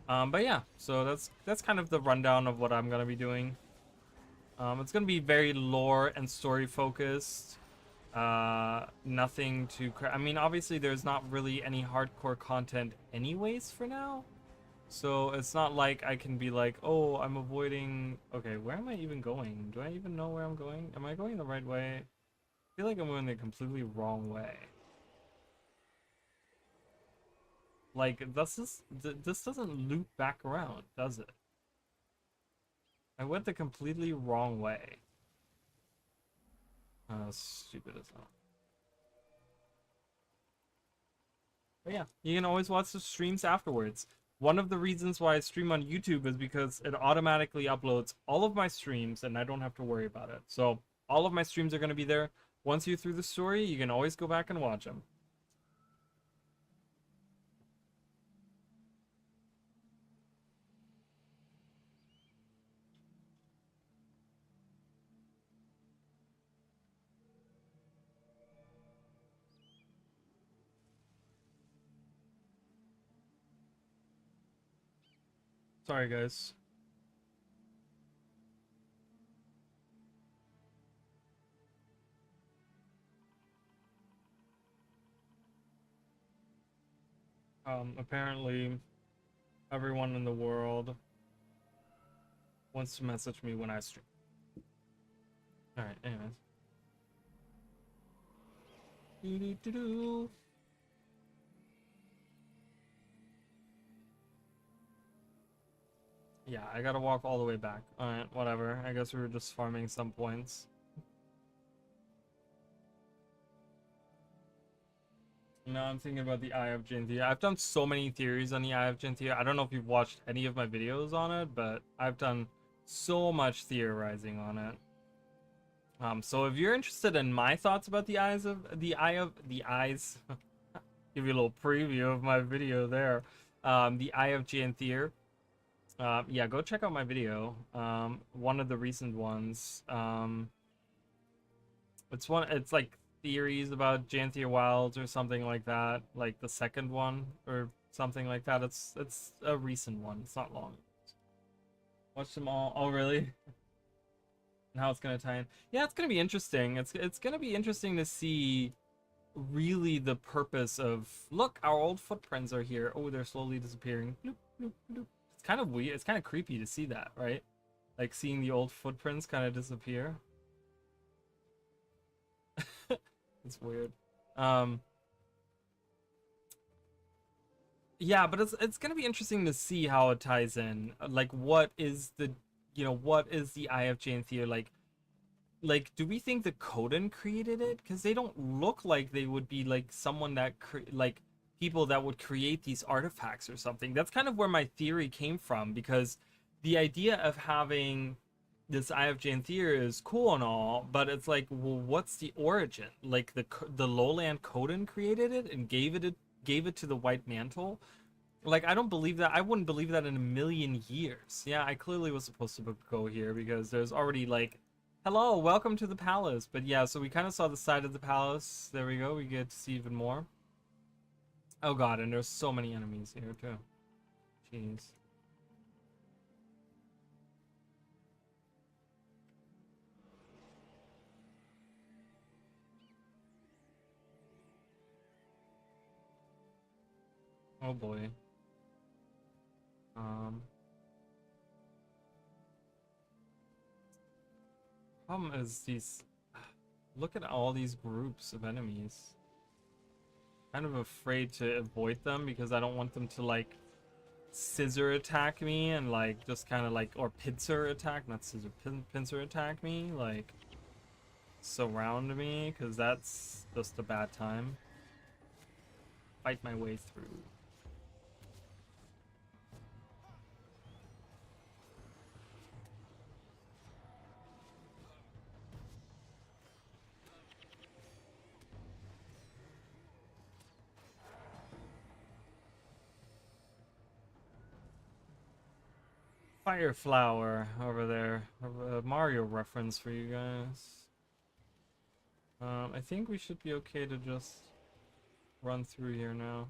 But yeah, so that's kind of the rundown of what I'm gonna be doing. It's gonna be very lore and story focused. Nothing to I mean, obviously there's not really any hardcore content anyways for now, so it's not like I can be like, oh, I'm avoiding... Okay, where am I even going? Do I even know where I'm going? Am I going the right way? I feel like I'm going the completely wrong way. Like, this doesn't loop back around, does it? I went the completely wrong way. Stupid as hell. But yeah, you can always watch the streams afterwards. One of the reasons why I stream on YouTube is because it automatically uploads all of my streams and I don't have to worry about it. So all of my streams are going to be there. Once you're through the story, you can always go back and watch them. Sorry, guys. Apparently, everyone in the world wants to message me when I stream. All right. Anyways. Doo-doo-doo-doo. Yeah, I gotta walk all the way back. Alright, whatever. I guess we were just farming some points. Now I'm thinking about the Eye of Jynthia. I've done so many theories on the Eye of Jynthia. I don't know if you've watched any of my videos on it, but I've done so much theorizing on it. So if you're interested in my thoughts about the eyes of the eyes, give you a little preview of my video there. The Eye of Jynthia. Yeah, go check out my video. One of the recent ones. It's like theories about Janthier Wilds or something like that. Like the second one or something like that. It's a recent one. It's not long. Watch them all. Oh, really? And how it's gonna tie in? Yeah, it's gonna be interesting. It's gonna be interesting to see really the purpose of. Look, our old footprints are here. Oh, they're slowly disappearing. Bloop, bloop, bloop. It's kind of weird. It's kind of creepy to see that, right? Like seeing the old footprints kind of disappear. It's weird. Yeah, but it's gonna be interesting to see how it ties in. Like, what is the, what is the Eye of Jynthia like? Do we think the Coden created it? Because they don't look like they would be like someone that like people that would create these artifacts or something. That's kind of where my theory came from, because the idea of having this Eye of Jynthia is cool and all, but it's like, well, what's the origin? Like the lowland Coden created it and gave it to the White Mantle. Like, I don't believe that. I wouldn't believe that in a million years. Yeah, I clearly was supposed to go here because there's already like, hello, welcome to the palace. But yeah, so we kind of saw the side of the palace. There we go. We get to see even more. Oh god, and there's so many enemies here too. Jeez. Oh boy. Problem is these. Look at all these groups of enemies. Kind of afraid to avoid them because I don't want them to like scissor attack me and like just kind of like, or pincer attack, not scissor, pincer attack me, like surround me, because that's just a bad time. Fight my way through. Fire flower over there. A Mario reference for you guys. I think we should be okay to just run through here now.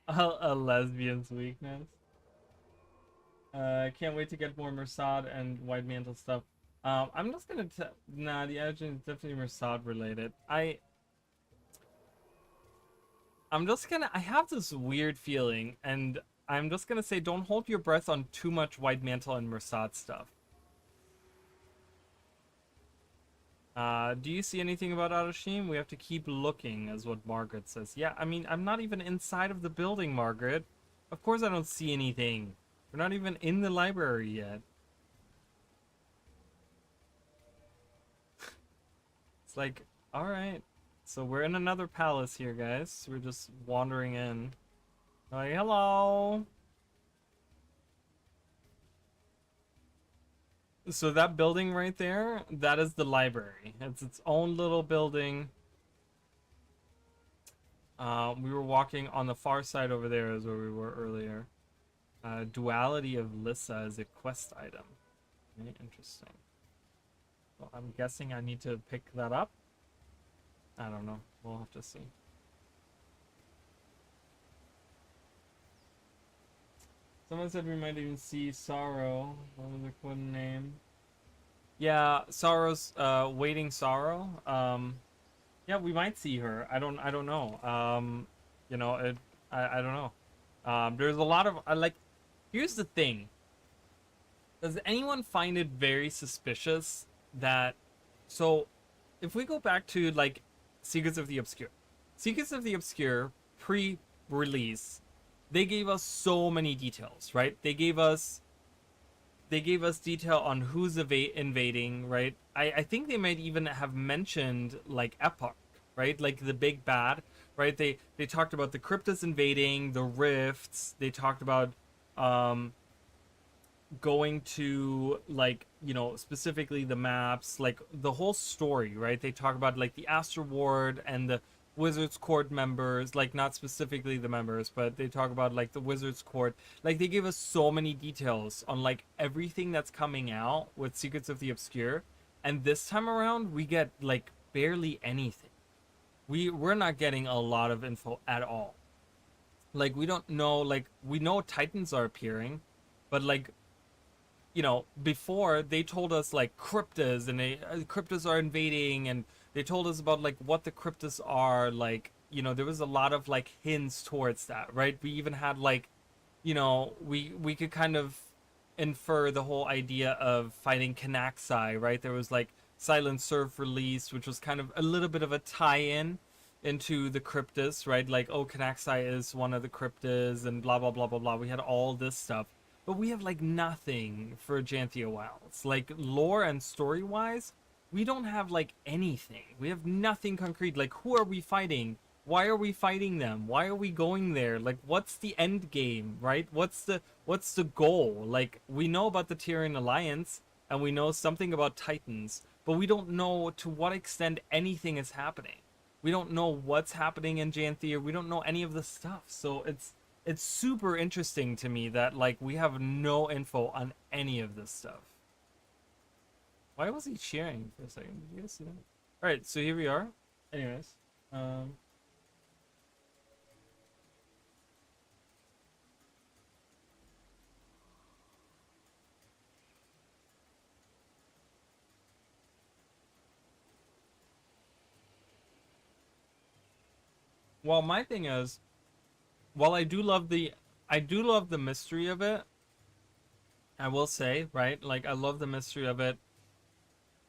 A lesbian's weakness. Can't wait to get more Mersad and White Mantle stuff. I'm just gonna nah, the engine is definitely Mersad related. I have this weird feeling, and I'm just gonna say don't hold your breath on too much White Mantle and Mersad stuff. Do you see anything about Arashim? We have to keep looking, is what Margaret says. Yeah, I mean, I'm not even inside of the building, Margaret. Of course I don't see anything. We're not even in the library yet. It's like, alright. So we're in another palace here, guys. We're just wandering in. Like, hello! So that building right there, that is the library. It's its own little building. We were walking on the far side over there is where we were earlier. Duality of Lissa is a quest item. Very interesting. Well, I'm guessing I need to pick that up. I don't know. We'll have to see. Someone said we might even see Sorrow. What was the code name? Yeah, Sorrow's Waiting Sorrow. Yeah, we might see her. I don't know. I don't know. There's a lot of like here's the thing. Does anyone find it very suspicious that, so if we go back to like Secrets of the Obscure, Secrets of the Obscure pre-release, they gave us so many details, right? They gave us detail on who's invading, right? I think they might even have mentioned like Epoch, right? Like the big bad, right? They talked about the Cryptus invading, the rifts. They talked about um going to, like, specifically the maps, like the whole story, right? They talk about like the Aster Ward and the Wizards Court members, like not specifically the members, but they talk about like the Wizards Court. Like they gave us so many details on like everything that's coming out with Secrets of the Obscure, and this time around we get like barely anything. We're not getting a lot of info at all. Like we don't know, like we know Titans are appearing, but like, before they told us like cryptas, and cryptas are invading, and they told us about like what the cryptas are. Like, there was a lot of like hints towards that, right? We even had like, we could kind of infer the whole idea of fighting Canaxi, right? There was like Silent Surf released, which was kind of a little bit of a tie-in into the cryptas, right? Like, oh, Canaxi is one of the cryptas, and blah blah blah blah blah. We had all this stuff, but we have like nothing for Janthia Wilds. Like lore and story wise, we don't have like anything. We have nothing concrete. Like, who are we fighting? Why are we fighting them? Why are we going there? Like, what's the end game, right? What's the goal? Like, we know about the Tyrian Alliance, and we know something about Titans, but we don't know to what extent anything is happening. We don't know what's happening in Janthia. We don't know any of the stuff. So it's super interesting to me that like we have no info on any of this stuff. Why was he cheering for a second? Did you guys see that? All right, so here we are. Anyways, well, my thing is, while I do love the mystery of it, I will say, right? Like, I love the mystery of it,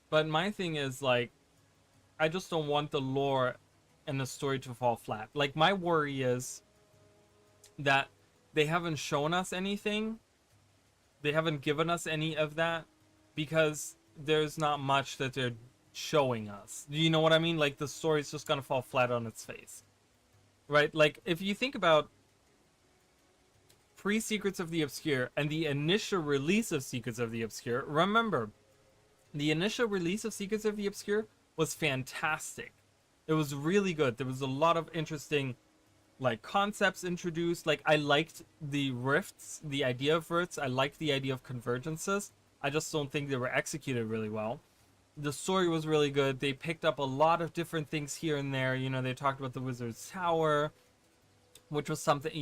but my thing is like, I just don't want the lore and the story to fall flat. Like, my worry is that they haven't shown us anything. They haven't given us any of that because there's not much that they're showing us. Do you know what I mean? Like, the story's just gonna fall flat on its face, right? Like, if you think about pre-Secrets of the Obscure and the initial release of Secrets of the Obscure, remember, the initial release of Secrets of the Obscure was fantastic. It was really good. There was a lot of interesting like concepts introduced. Like, I liked the rifts, the idea of rifts. I liked the idea of convergences. I just don't think they were executed really well. The story was really good. They picked up a lot of different things here and there. They talked about the Wizard's Tower, which was something,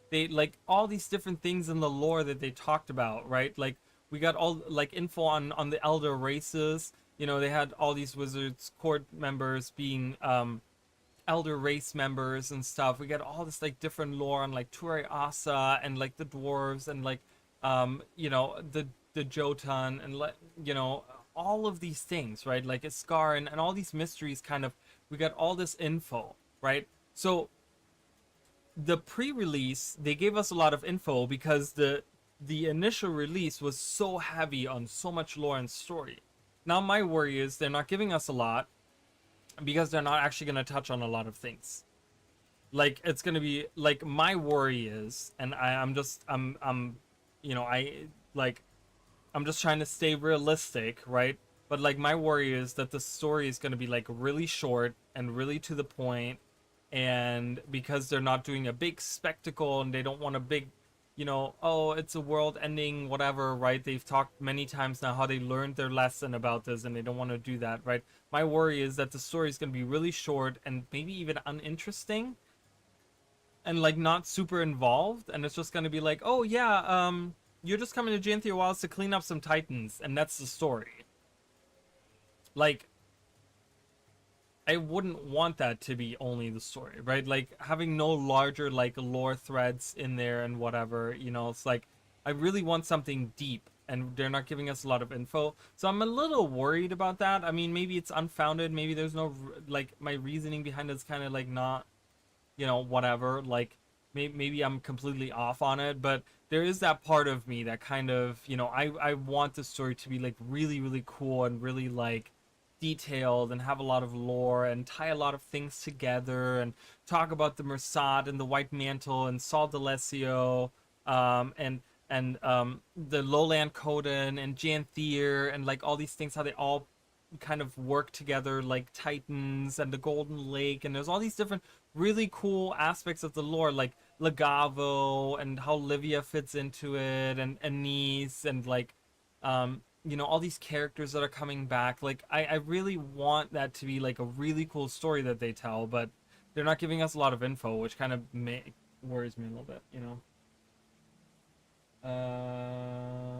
they like all these different things in the lore that they talked about, right? Like, we got all like info on the elder races. They had all these Wizards Court members being elder race members and stuff. We got all this like different lore on like Ture Asa and like the dwarves and like the Jotun and like all of these things, right? Like Iskar and all these mysteries kind of, we got all this info, right? So the pre-release, they gave us a lot of info because the initial release was so heavy on so much lore and story. Now my worry is they're not giving us a lot because they're not actually going to touch on a lot of things. Like, it's going to be like, my worry is, and I'm just I'm just trying to stay realistic, right? But like, my worry is that the story is going to be like really short and really to the point, and because they're not doing a big spectacle and they don't want a big, oh, it's a world ending, whatever, right? They've talked many times now how they learned their lesson about this and they don't want to do that, right? My worry is that the story is going to be really short and maybe even uninteresting and like not super involved, and it's just going to be like, oh yeah, you're just coming to Janthia Wilds to clean up some Titans, and that's the story. Like, I wouldn't want that to be only the story, right? Like, having no larger like lore threads in there and whatever, it's like, I really want something deep and they're not giving us a lot of info. So I'm a little worried about that. I mean, maybe it's unfounded. Maybe there's no like my reasoning behind it's kind of like not, whatever. Like maybe I'm completely off on it, but there is that part of me that kind of, I want the story to be like really really cool and really like detailed and have a lot of lore and tie a lot of things together and talk about the Mersat and the White Mantle and Sol D'Alessio, and the Lowland Coden and Janthier and like all these things, how they all kind of work together, like Titans and the Golden Lake, and there's all these different really cool aspects of the lore, like Legavo and how Livia fits into it, and Anise, and like all these characters that are coming back. Like I really want that to be like a really cool story that they tell, but they're not giving us a lot of info, which kind of worries me a little bit,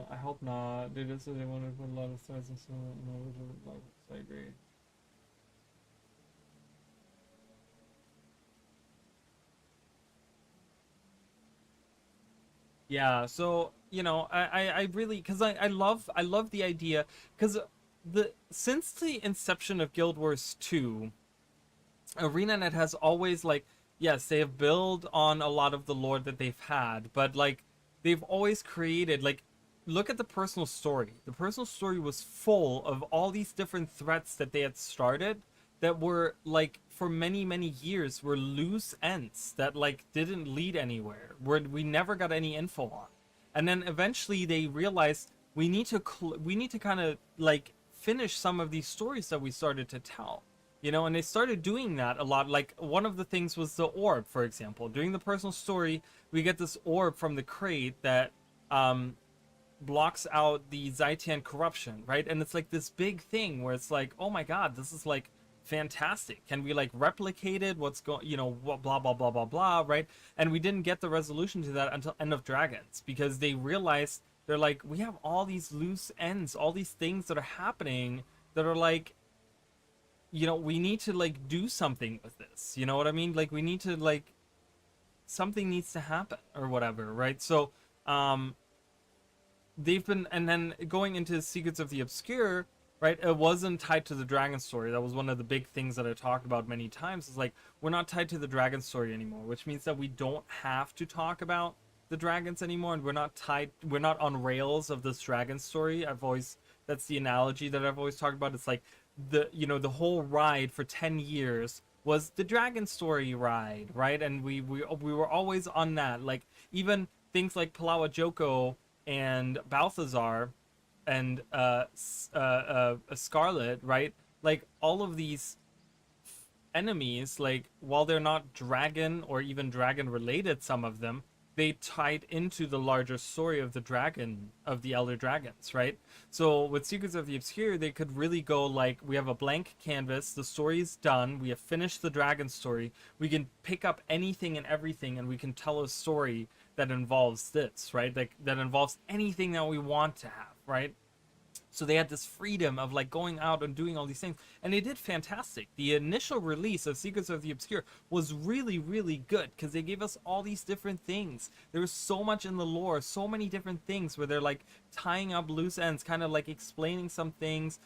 I hope not. They just said they want to put a lot of stars and so on. I agree. Yeah, so I really, because I love the idea, because the since the inception of Guild Wars 2, ArenaNet has always, like, yes, they have built on a lot of the lore that they've had, but like they've always created, like, look at the personal story. The personal story was full of all these different threats that they had started that were like for many many years were loose ends that like didn't lead anywhere, where we never got any info on. And then eventually they realized we need to kind of like finish some of these stories that we started to tell, and they started doing that a lot. Like, one of the things was the orb, for example. During the personal story, we get this orb from the crate that um blocks out the Zaitian corruption, right? And it's like this big thing where it's like, oh my god, this is like fantastic. Can we like replicate it? What's going, blah blah blah blah blah, right? And we didn't get the resolution to that until End of Dragons, because they realized, they're like, we have all these loose ends, all these things that are happening that are like, we need to like do something with this. You know what I mean? Like, we need to like, something needs to happen or whatever, right? So they've been, and then going into Secrets of the Obscure, right? It wasn't tied to the dragon story. That was one of the big things that I talked about many times. Is like, we're not tied to the dragon story anymore, which means that we don't have to talk about the dragons anymore, and we're not on rails of this dragon story. That's the analogy that I've always talked about. It's like the whole ride for 10 years was the dragon story ride, right? And we were always on that. Like, even things like Palawa Joko and Balthazar and Scarlet, right? Like, all of these enemies, like, while they're not dragon or even dragon related, some of them, they tied into the larger story of the Elder Dragons, right? So with Secrets of the Obscure, they could really go like, we have a blank canvas, the story's done, we have finished the dragon story, we can pick up anything and everything, and we can tell a story that involves this, right? Like, that involves anything that we want to have, right? So they had this freedom of like going out and doing all these things, and they did fantastic. The initial release of Secrets of the Obscure was really really good, because they gave us all these different things. There was so much in the lore, so many different things where they're like tying up loose ends, kind of like explaining some things,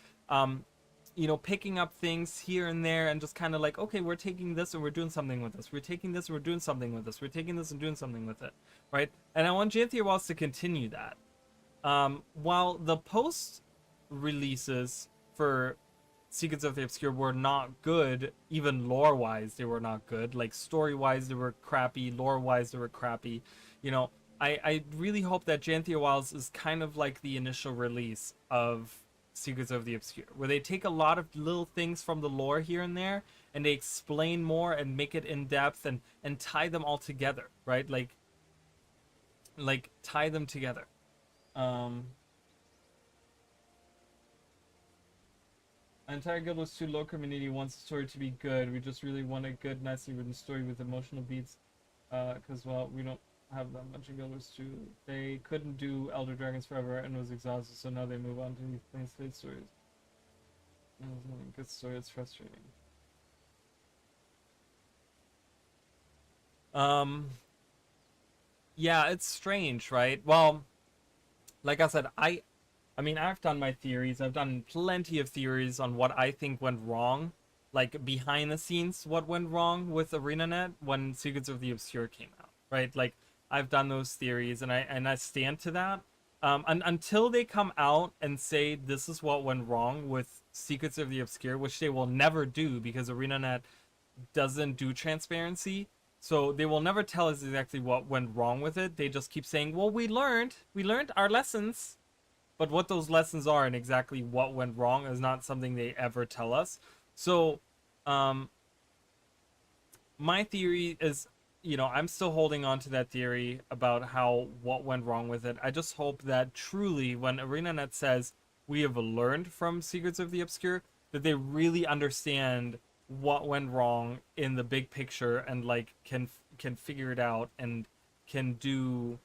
picking up things here and there, and just kind of like, okay, we're taking this and we're doing something with this, we're taking this and we're doing something with this, we're taking this and doing something with it, right? And I want Janthier Walls to continue that. While the post releases for Secrets of the Obscure were not good, even lore wise, they were not good. Like, story wise, they were crappy. Lore wise, they were crappy. I really hope that Janthier Wilds is kind of like the initial release of Secrets of the Obscure, where they take a lot of little things from the lore here and there, and they explain more and make it in depth, and tie them all together, right? Like tie them together. Um, entire guild was too low. Community wants the story to be good. We just really want a good, nicely written story with emotional beats. Because, well, we don't have that much in Guild Wars 2. They couldn't do Elder Dragons forever and was exhausted, so now they move on to these plain slate stories. Good story, it's frustrating. Yeah, it's strange, right? Well, like I said, I mean, I've done my theories. I've done plenty of theories on what I think went wrong, like behind the scenes, what went wrong with ArenaNet when Secrets of the Obscure came out, right? Like I've done those theories, and I stand to that. Until they come out and say this is what went wrong with Secrets of the Obscure, which they will never do because ArenaNet doesn't do transparency. So they will never tell us exactly what went wrong with it. They just keep saying, "Well, we learned our lessons." But what those lessons are and exactly what went wrong is not something they ever tell us. So, um, my theory is, I'm still holding on to that theory about how what went wrong with it. I just hope that truly, when ArenaNet says we have learned from Secrets of the Obscure, that they really understand what went wrong in the big picture and like can figure it out and can do,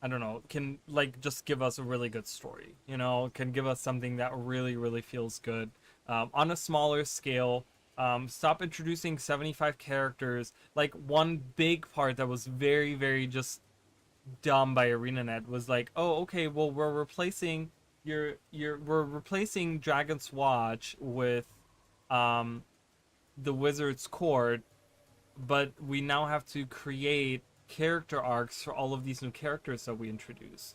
I don't know, can like just give us a really good story, can give us something that really, really feels good. On a smaller scale, stop introducing 75 characters. Like, one big part that was very, very just dumb by ArenaNet was like, oh, okay, well, we're replacing Dragon's Watch with um, the Wizard's Court, but we now have to create character arcs for all of these new characters that we introduce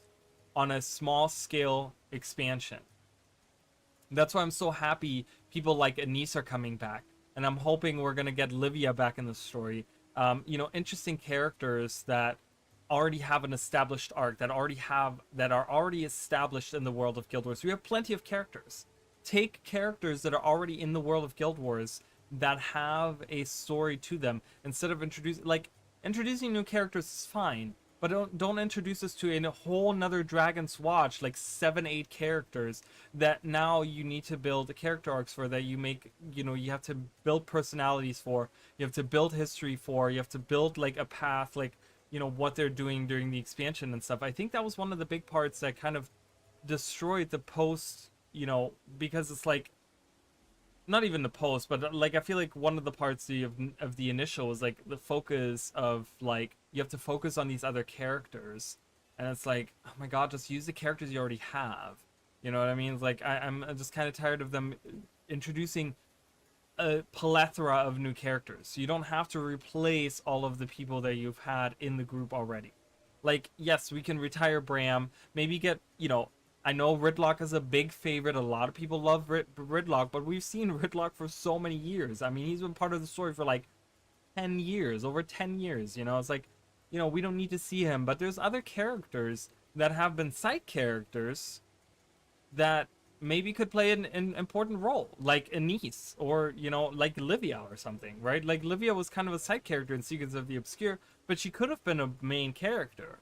on a small scale expansion. That's why I'm so happy people like Anise are coming back, and I'm hoping we're gonna get Livia back in the story. Interesting characters that already have an established arc, that are already established in the world of Guild Wars. We have plenty of characters. Take characters that are already in the world of Guild Wars that have a story to them instead of introducing new characters is fine, but don't introduce us to a whole nother Dragon's Watch, like 7-8 characters that now you need to build character arcs for, that you have to build personalities for, you have to build history for, you have to build like a path, like what they're doing during the expansion and stuff. I think that was one of the big parts that kind of destroyed the post, because it's like, not even the post, but like I feel like one of the parts of the initial was like the focus of like you have to focus on these other characters, and it's like, oh my god, just use the characters you already have. You know what I mean? It's like I'm just kind of tired of them introducing a plethora of new characters. You don't have to replace all of the people that you've had in the group already. Like, yes, we can retire Bram, maybe get, I know Ridlock is a big favorite. A lot of people love Ridlock, but we've seen Ridlock for so many years. I mean, he's been part of the story for like 10 years, over 10 years, It's like, we don't need to see him, but there's other characters that have been side characters that maybe could play an important role, like Anise, or like Livia or something, right? Like Livia was kind of a side character in Secrets of the Obscure, but she could have been a main character,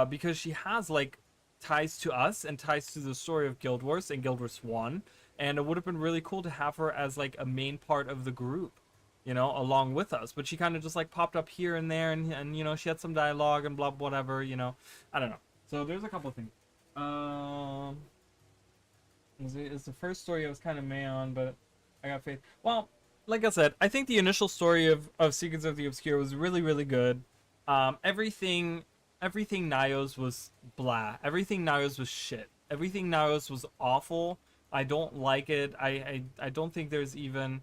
because she has like ties to us and ties to the story of Guild Wars and Guild Wars 1, and it would have been really cool to have her as like a main part of the group, along with us. But she kind of just like popped up here and there, and she had some dialogue and blah whatever, I don't know. So there's a couple of things. It's the first story I was kind of meh on, but I got faith. Well, like I said, I think the initial story of Secrets of the Obscure was really, really good. Everything Nios was blah. Everything Nios was shit. Everything Nios was awful. I don't like it. I don't think there's even...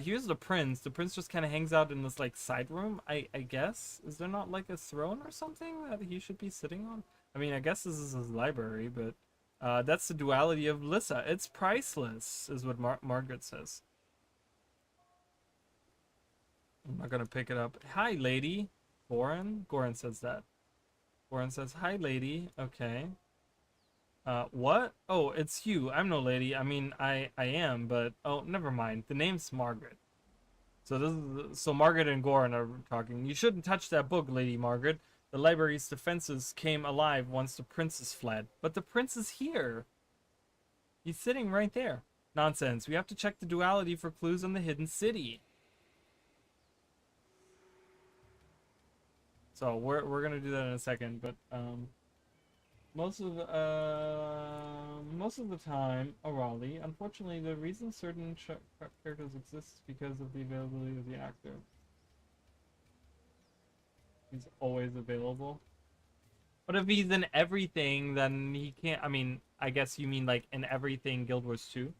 here's the prince. The prince just kind of hangs out in this, like, side room, I guess. Is there not, like, a throne or something that he should be sitting on? I mean, I guess this is his library, but... that's the duality of Lissa. It's priceless, is what Margaret says. I'm not gonna pick it up. Hi, lady. Goran? Goran says that. Goran says, hi, lady. Okay. What? Oh, it's you. I'm no lady. I mean, I am, but... Oh, never mind. The name's Margaret. So Margaret and Goran are talking. You shouldn't touch that book, Lady Margaret. The library's defenses came alive once the princess fled. But the prince is here. He's sitting right there. Nonsense. We have to check the duality for clues on the hidden city. So we're gonna do that in a second, but most of the time, Raleigh. Unfortunately, the reason certain characters exist is because of the availability of the actor. He's always available. But if he's in everything, then he can't. I mean, I guess you mean like in everything Guild Wars 2?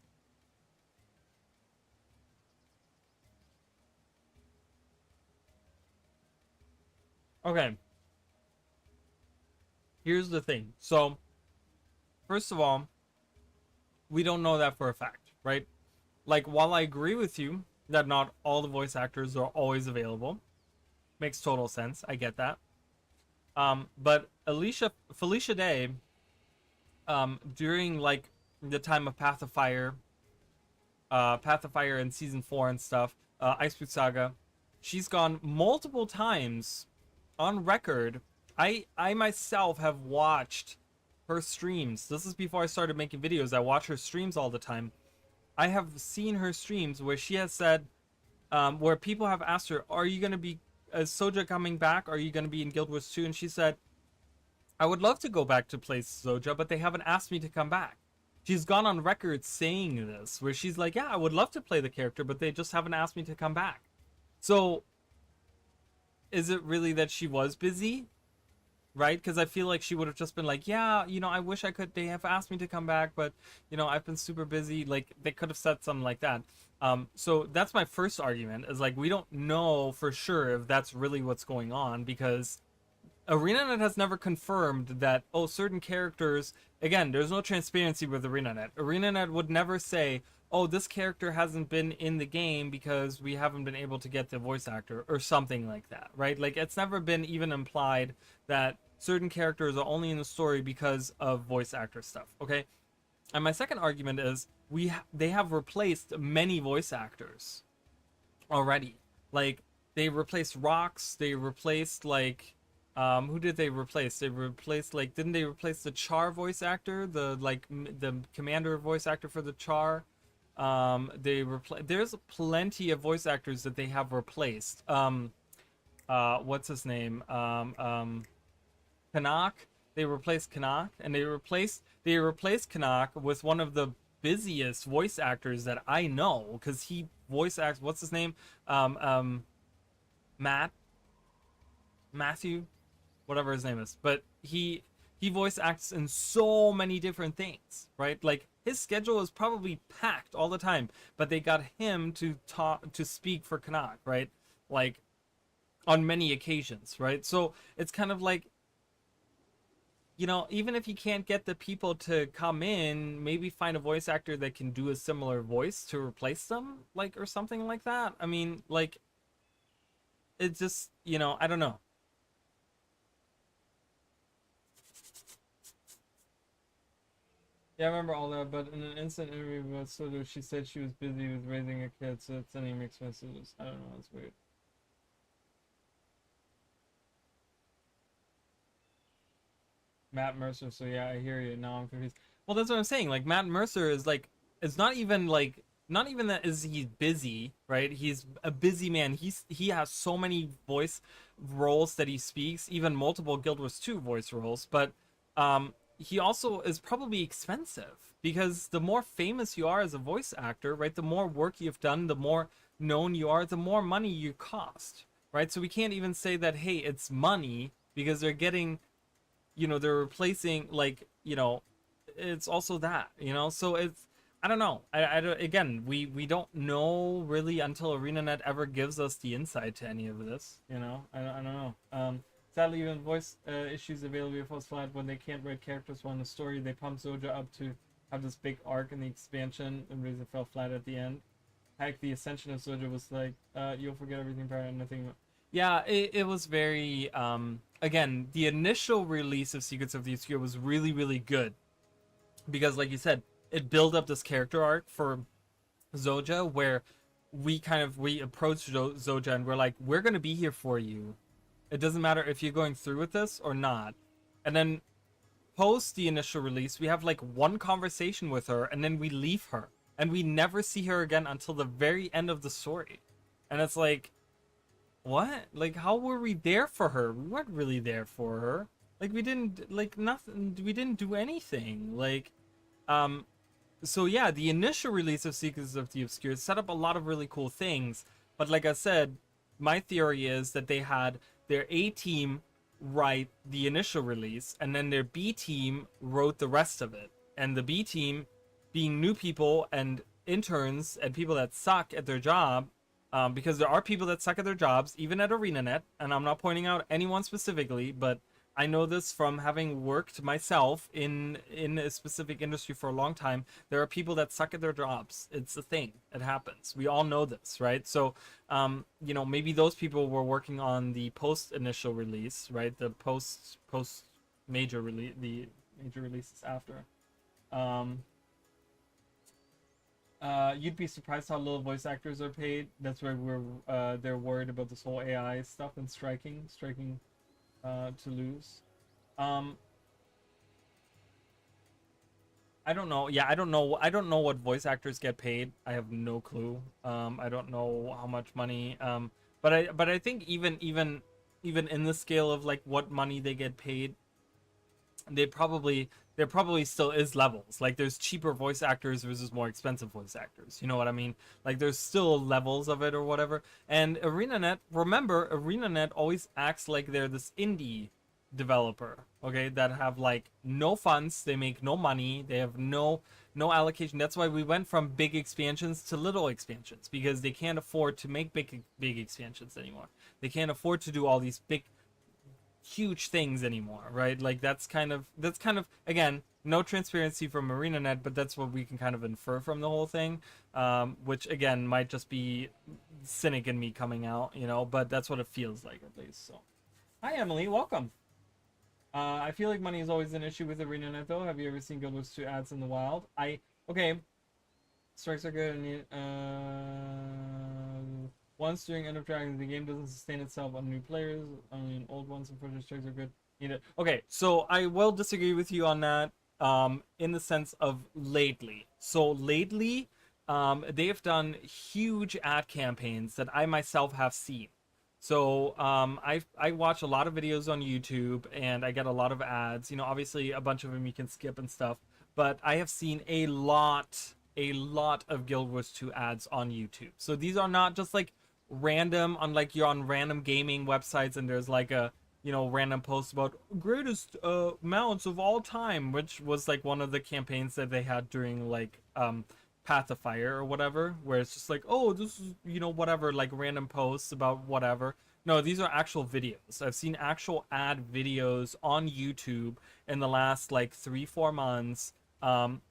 Okay, here's the thing. So, first of all, we don't know that for a fact, right? Like, while I agree with you that not all the voice actors are always available, makes total sense. I get that. But Felicia Day, during like the time of Path of Fire in season 4 and stuff, Ice Boot Saga, she's gone multiple times on record. I myself have watched her streams. This is before I started making videos. I watch her streams all the time. I have seen her streams where she has said, where people have asked her, "Are you gonna be Soja coming back? Are you gonna be in Guild Wars 2?" And she said, "I would love to go back to play Soja, but they haven't asked me to come back." She's gone on record saying this, where she's like, "Yeah, I would love to play the character, but they just haven't asked me to come back." So, is it really that she was busy? Right? Because I feel like she would have just been like, "Yeah, I wish I could. They have asked me to come back, but I've been super busy." Like they could have said something like that. So that's my first argument. Is like we don't know for sure if that's really what's going on because ArenaNet has never confirmed that certain characters. Again, there's no transparency with ArenaNet. ArenaNet would never say, "Oh, this character hasn't been in the game because we haven't been able to get the voice actor," or something like that, right? Like it's never been even implied that certain characters are only in the story because of voice actor stuff. Okay, and my second argument is they have replaced many voice actors already. Like they replaced Rocks. They replaced like who did they replace? They replaced like didn't they replace the Char voice actor, the commander voice actor for the Char? There's plenty of voice actors that they have replaced. What's his name? Canuck. They replaced Canuck, and they replaced Canuck with one of the busiest voice actors that I know, because he voice acts. What's his name? Matthew, whatever his name is. But he voice acts in so many different things, right? Like his schedule is probably packed all the time, but they got him to speak for Canuck, right? Like on many occasions, right? So it's kind of like, even if you can't get the people to come in, maybe find a voice actor that can do a similar voice to replace them, like, or something like that. I mean, like, it just, I don't know. Yeah, I remember all that, but in an instant interview with Soto, she said she was busy with raising a kid, so it's sending mixed messages. I don't know, it's weird. Matt Mercer. So yeah, I hear you. Now I'm confused. Well, that's what I'm saying. Like Matt Mercer is like, it's not even like, not even that is he's busy, right? He's a busy man. He has so many voice roles that he speaks, even multiple Guild Wars 2 voice roles. But he also is probably expensive because the more famous you are as a voice actor, right? The more work you've done, the more known you are, the more money you cost, right? So we can't even say that, hey, it's money because they're getting they're replacing like it's also that so it's I don't know. I don't, again, we don't know really until ArenaNet ever gives us the insight to any of this. I don't know. Sadly, even voice issues available for flat when they can't write characters on the story. They pump Zoja up to have this big arc in the expansion, and Razor fell flat at the end. Heck, the ascension of Zoja was like, you'll forget everything prior and nothing. Yeah, it was very again, the initial release of Secrets of the Obscure was really, really good because, like you said, it built up this character arc for Zoja where we approached Zoja and we're like, we're gonna be here for you. It doesn't matter if you're going through with this or not. And then post the initial release, we have like one conversation with her and then we leave her and we never see her again until the very end of the story. And it's like, what? Like, how were we there for her? We weren't really there for her. Like, we didn't, like, nothing, we didn't do anything. Like, so yeah, the initial release of Secrets of the Obscure set up a lot of really cool things. But like I said, my theory is that they had their A team write the initial release, and then their B team wrote the rest of it. And the B team, being new people and interns and people that suck at their job, because there are people that suck at their jobs, even at ArenaNet, and I'm not pointing out anyone specifically, but I know this from having worked myself in a specific industry for a long time. There are people that suck at their jobs. It's a thing. It happens. We all know this, right? So, maybe those people were working on the post initial release, right? The post major release, the major releases after. You'd be surprised how little voice actors are paid. That's why they're worried about this whole AI stuff and striking to lose. I don't know. Yeah, I don't know. I don't know what voice actors get paid. I have no clue. I don't know how much money. But I think even in the scale of like what money they get paid, there probably still is levels. Like there's cheaper voice actors versus more expensive voice actors. You know what I mean? Like there's still levels of it or whatever. And ArenaNet, remember, ArenaNet always acts like they're this indie developer, okay, that have like no funds, they make no money, they have no allocation. That's why we went from big expansions to little expansions, because they can't afford to make big expansions anymore. They can't afford to do all these big huge things anymore, right? Like that's kind of again, no transparency from ArenaNet, but that's what we can kind of infer from the whole thing, which again might just be cynic in me coming out, but that's what it feels like at least. So hi Emily, welcome. I feel like money is always an issue with ArenaNet though. Have you ever seen Guild Wars 2 ads in the wild? Okay, strikes are good. Once during end of dragons, the game doesn't sustain itself on new players. Only in old ones, and further strikes are good. Okay, so I will disagree with you on that. In the sense of lately. So lately, they have done huge ad campaigns that I myself have seen. So I watch a lot of videos on YouTube, and I get a lot of ads. Obviously a bunch of them you can skip and stuff. But I have seen a lot of Guild Wars 2 ads on YouTube. So these are not just like random, unlike you're on random gaming websites and there's like a random post about greatest mounts of all time, which was like one of the campaigns that they had during like Path of Fire or whatever, where it's just like, oh, this is whatever, like random posts about whatever. No, these are actual videos. I've seen actual ad videos on YouTube in the last like 3-4 months.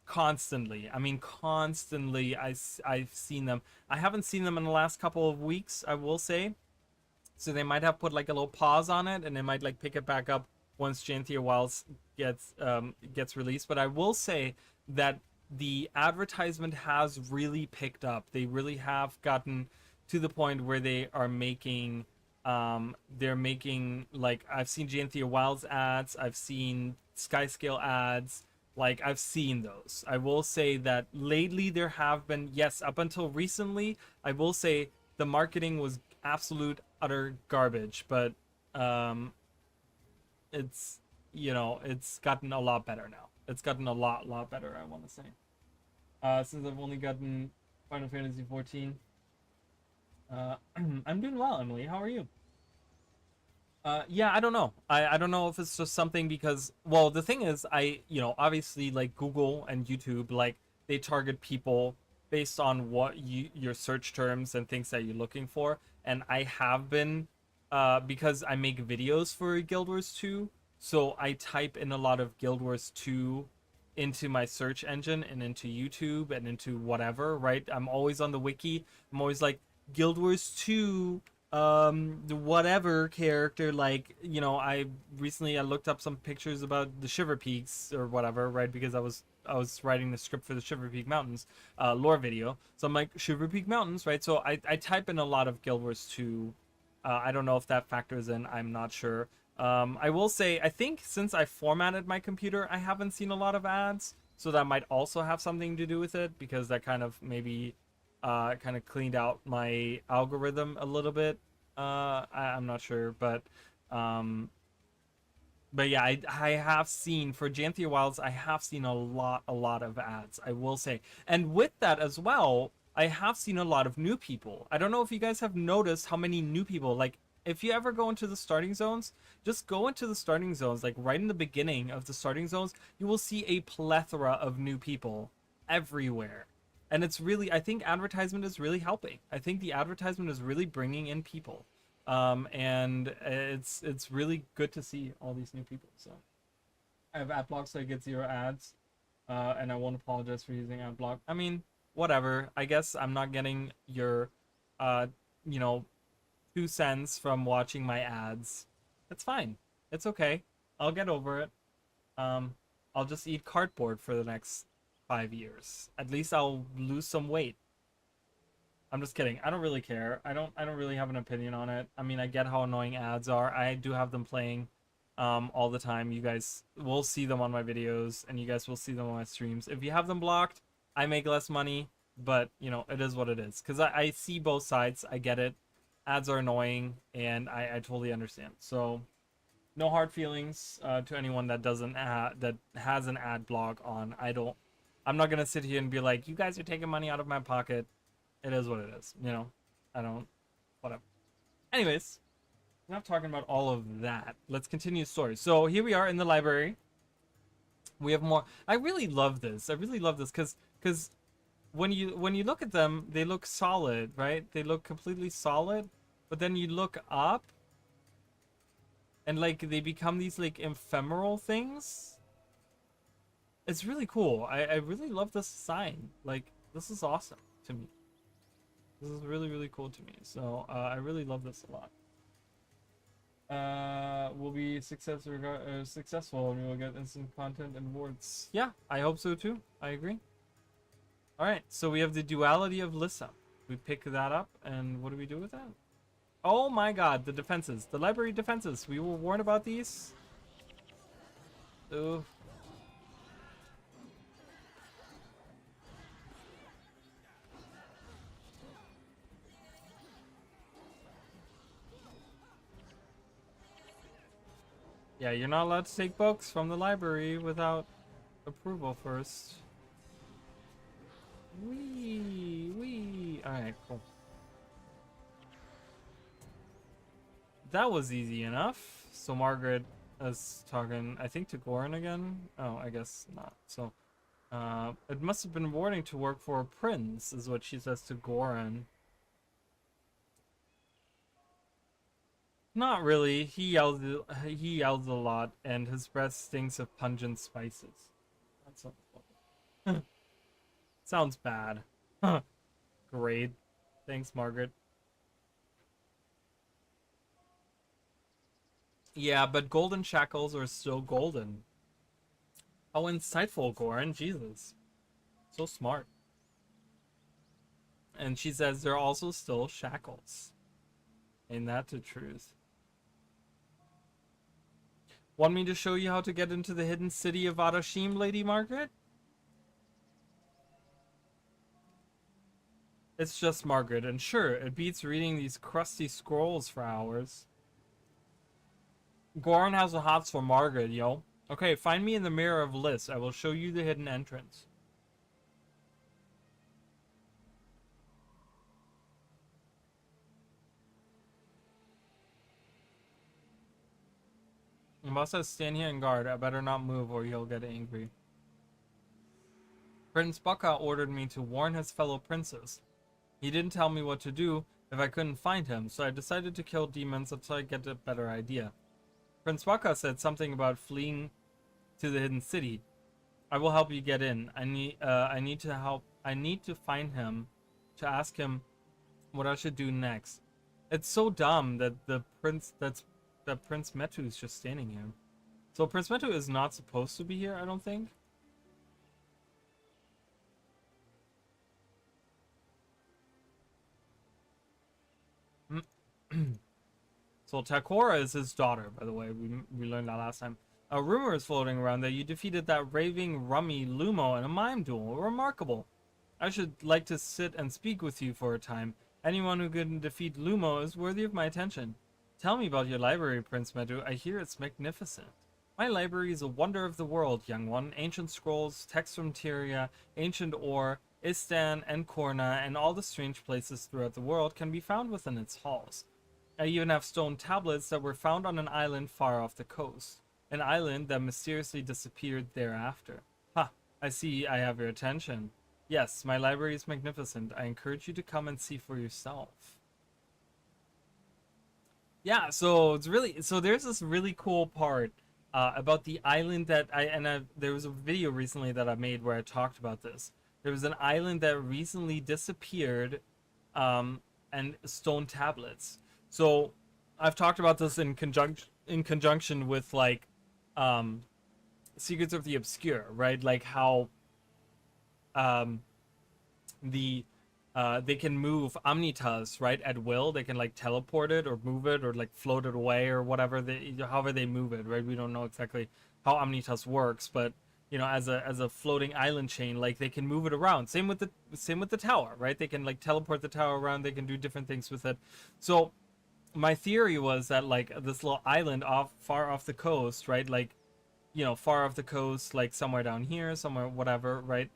Constantly. I mean, constantly I've seen them. I haven't seen them in the last couple of weeks, I will say. So they might have put like a little pause on it, and they might like pick it back up once Janthia Wilds gets released. But I will say that the advertisement has really picked up. They really have gotten to the point where they are making they're making, like, I've seen Janthia Wilds ads, I've seen Skyscale ads. Like, I've seen those. I will say that lately there have been, yes, up until recently, I will say the marketing was absolute utter garbage, but it's it's gotten a lot better now. It's gotten a lot better, I want to say. Since I've only gotten Final Fantasy 14. I'm doing well, Emily. How are you? Yeah, I don't know. I don't know if it's just something because, well, the thing is, obviously, like, Google and YouTube, like, they target people based on what your search terms and things that you're looking for. And I have been, because I make videos for Guild Wars 2, so I type in a lot of Guild Wars 2 into my search engine and into YouTube and into whatever, right? I'm always on the wiki. I'm always like, Guild Wars 2, the whatever character, like, I recently looked up some pictures about the Shiver Peaks or whatever, right? Because I was writing the script for the Shiver Peak Mountains lore video. So I'm like, Shiver Peak Mountains, right? So I type in a lot of Guild Wars 2. I don't know if that factors in. I'm not sure. I will say, I think since I formatted my computer, I haven't seen a lot of ads. So that might also have something to do with it, because that kind of maybe kind of cleaned out my algorithm a little bit. I'm not sure, but yeah, I have seen, for Janthia Wilds, I have seen a lot of ads, I will say. And with that as well, I have seen a lot of new people. I don't know if you guys have noticed how many new people, like, if you ever go into the starting zones, just go into the starting zones, like right in the beginning of the starting zones, you will see a plethora of new people everywhere. And it's really, I think advertisement is really helping. I think the advertisement is really bringing in people. And it's really good to see all these new people. So I have ad block so I get 0 ads. And I won't apologize for using ad block. I mean, whatever. I guess I'm not getting your, you know, 2 cents from watching my ads. It's fine. It's okay. I'll get over it. I'll just eat cardboard for the next 5 years. At least I'll lose some weight. I'm just kidding. I don't really care. I don't really have an opinion on it. I mean, I get how annoying ads are. I do have them playing all the time. You guys will see them on my videos, and you guys will see them on my streams. If you have them blocked, I make less money, but you know, it is what it is. Because I see both sides. I get it. Ads are annoying, and I totally understand. So no hard feelings to anyone that doesn't that has an ad block on. I'm not gonna sit here and be like, you guys are taking money out of my pocket. It is what it is, you know. Whatever. Anyways, enough talking about all of that. Let's continue the story. So here we are in the library. We have more. I really love this. I really love this because when you look at them, they look solid, right? They look completely solid. But then you look up, and like they become these like ephemeral things. It's really cool. I really love this design. Like, this is awesome to me. This is really, really cool to me. So I really love this a lot. We'll be successful and we will get instant content and rewards. Yeah, I hope so too. I agree. Alright, so we have the duality of Lissa. We pick that up, and what do we do with that? Oh my god, the defenses. The library defenses. We were warned about these. Ooh. Yeah, you're not allowed to take books from the library without approval first. Wee. Alright, cool. That was easy enough. So Margaret is talking, I think, to Goran again. Oh, I guess not. So, it must have been rewarding to work for a prince, is what she says to Goran. Not really. He yells a lot, and his breath stinks of pungent spices. That sounds funny. Sounds bad. Great. Thanks, Margaret. Yeah, but golden shackles are still golden. Oh, insightful, Goran. Jesus. So smart. And she says there are also still shackles. Ain't that the truth? Want me to show you how to get into the hidden city of Adashim, Lady Margaret? It's just Margaret, and sure, it beats reading these crusty scrolls for hours. Goran has the hots for Margaret, yo. Okay, find me in the Mirror of Liss. I will show you the hidden entrance. The boss says stand here and guard. I better not move or he'll get angry. Prince Baka ordered me to warn his fellow princes. He didn't tell me what to do if I couldn't find him, so I decided to kill demons until I get a better idea. Prince Baka said something about fleeing to the hidden city. I will help you get in. I need to help. I need to find him to ask him what I should do next. It's so dumb that Prince Metu is just standing here. So Prince Metu is not supposed to be here, I don't think. So Takora is his daughter, by the way. We learned that last time. A rumor is floating around that you defeated that raving rummy Lumo in a mime duel. Remarkable. I should like to sit and speak with you for a time. Anyone who can defeat Lumo is worthy of my attention. Tell me about your library, Prince Medu. I hear it's magnificent. My library is a wonder of the world, young one. Ancient scrolls, texts from Tyria, ancient ore, Istan and Korna, and all the strange places throughout the world can be found within its halls. I even have stone tablets that were found on an island far off the coast. An island that mysteriously disappeared thereafter. Ha! I see I have your attention. Yes, my library is magnificent. I encourage you to come and see for yourself. Yeah, so it's really so there's this really cool part about the island that there was a video recently that I made where I talked about this. There was an island that recently disappeared, and stone tablets. So I've talked about this in conjunction with like um, Secrets of the Obscure, right? Like how um, the they can move Omnitas, right, at will. They can like teleport it or move it or like float it away or whatever however they move it, right? We don't know exactly how Omnitas works, but you know, as a floating island chain, like they can move it around. Same with the tower, right? They can like teleport the tower around. They can do different things with it. So my theory was that like this little island far off the coast, right? Like, you know, far off the coast, like somewhere down here, somewhere whatever, right?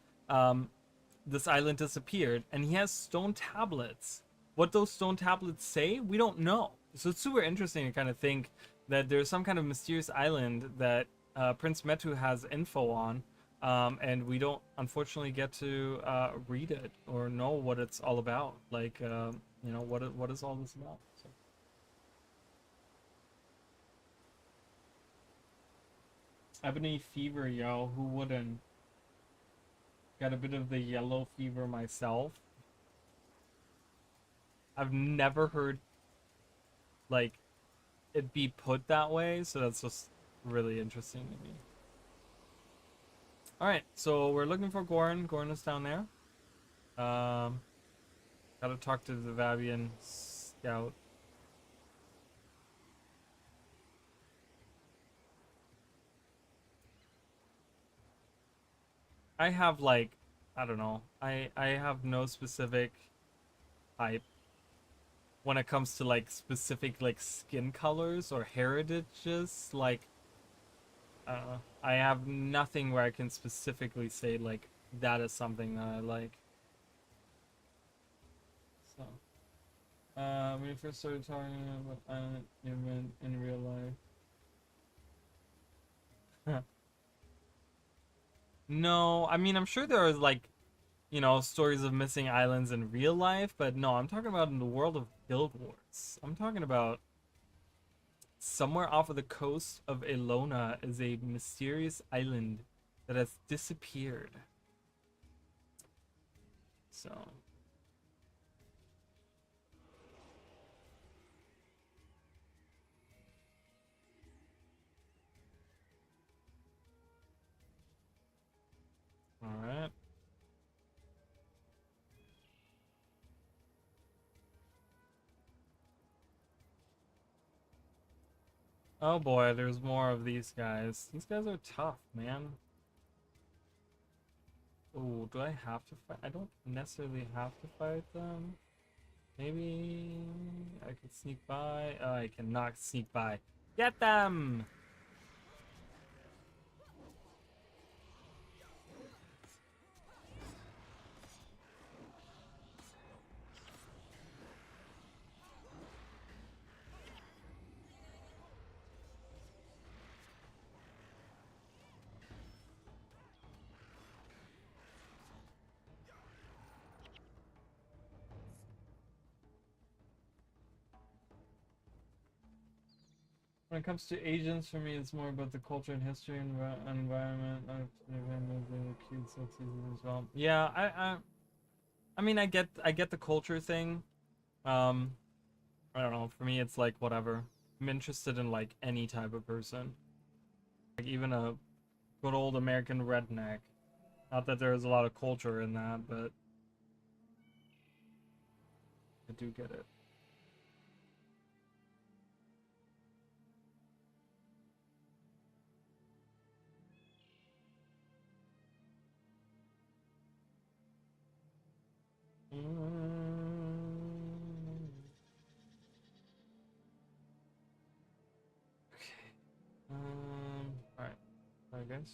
This island disappeared, and he has stone tablets. What those stone tablets say, we don't know. So it's super interesting to kind of think that there's some kind of mysterious island that Prince Metu has info on, and we don't unfortunately get to read it or know what it's all about. Like, you know, what is all this about? So. Ebony fever, yo. Who wouldn't? Got a bit of the yellow fever myself. I've never heard like it be put that way, so that's just really interesting to me. All right, so we're looking for Goran. Goran is down there. Gotta talk to the Vabian scout. I have like, I don't know. I have no specific type when it comes to like specific like skin colors or heritages. Like, I have nothing where I can specifically say like that is something that I like. So, when you first started talking about island event in real life. No, I mean I'm sure there are like, you know, stories of missing islands in real life, but no, I'm talking about in the world of Guild Wars. I'm talking about somewhere off of the coast of Elona is a mysterious island that has disappeared. So, all right. Oh boy, there's more of these guys. These guys are tough, man. Oh, do I have to fight? I don't necessarily have to fight them. Maybe I could sneak by. Oh, I cannot sneak by. Get them! When it comes to agents, for me, it's more about the culture and history and environment. As well. Yeah, I mean, I get the culture thing. Um, I don't know. For me, it's like whatever. I'm interested in like any type of person, like even a good old American redneck. Not that there's a lot of culture in that, but I do get it. Okay. All right. I guess.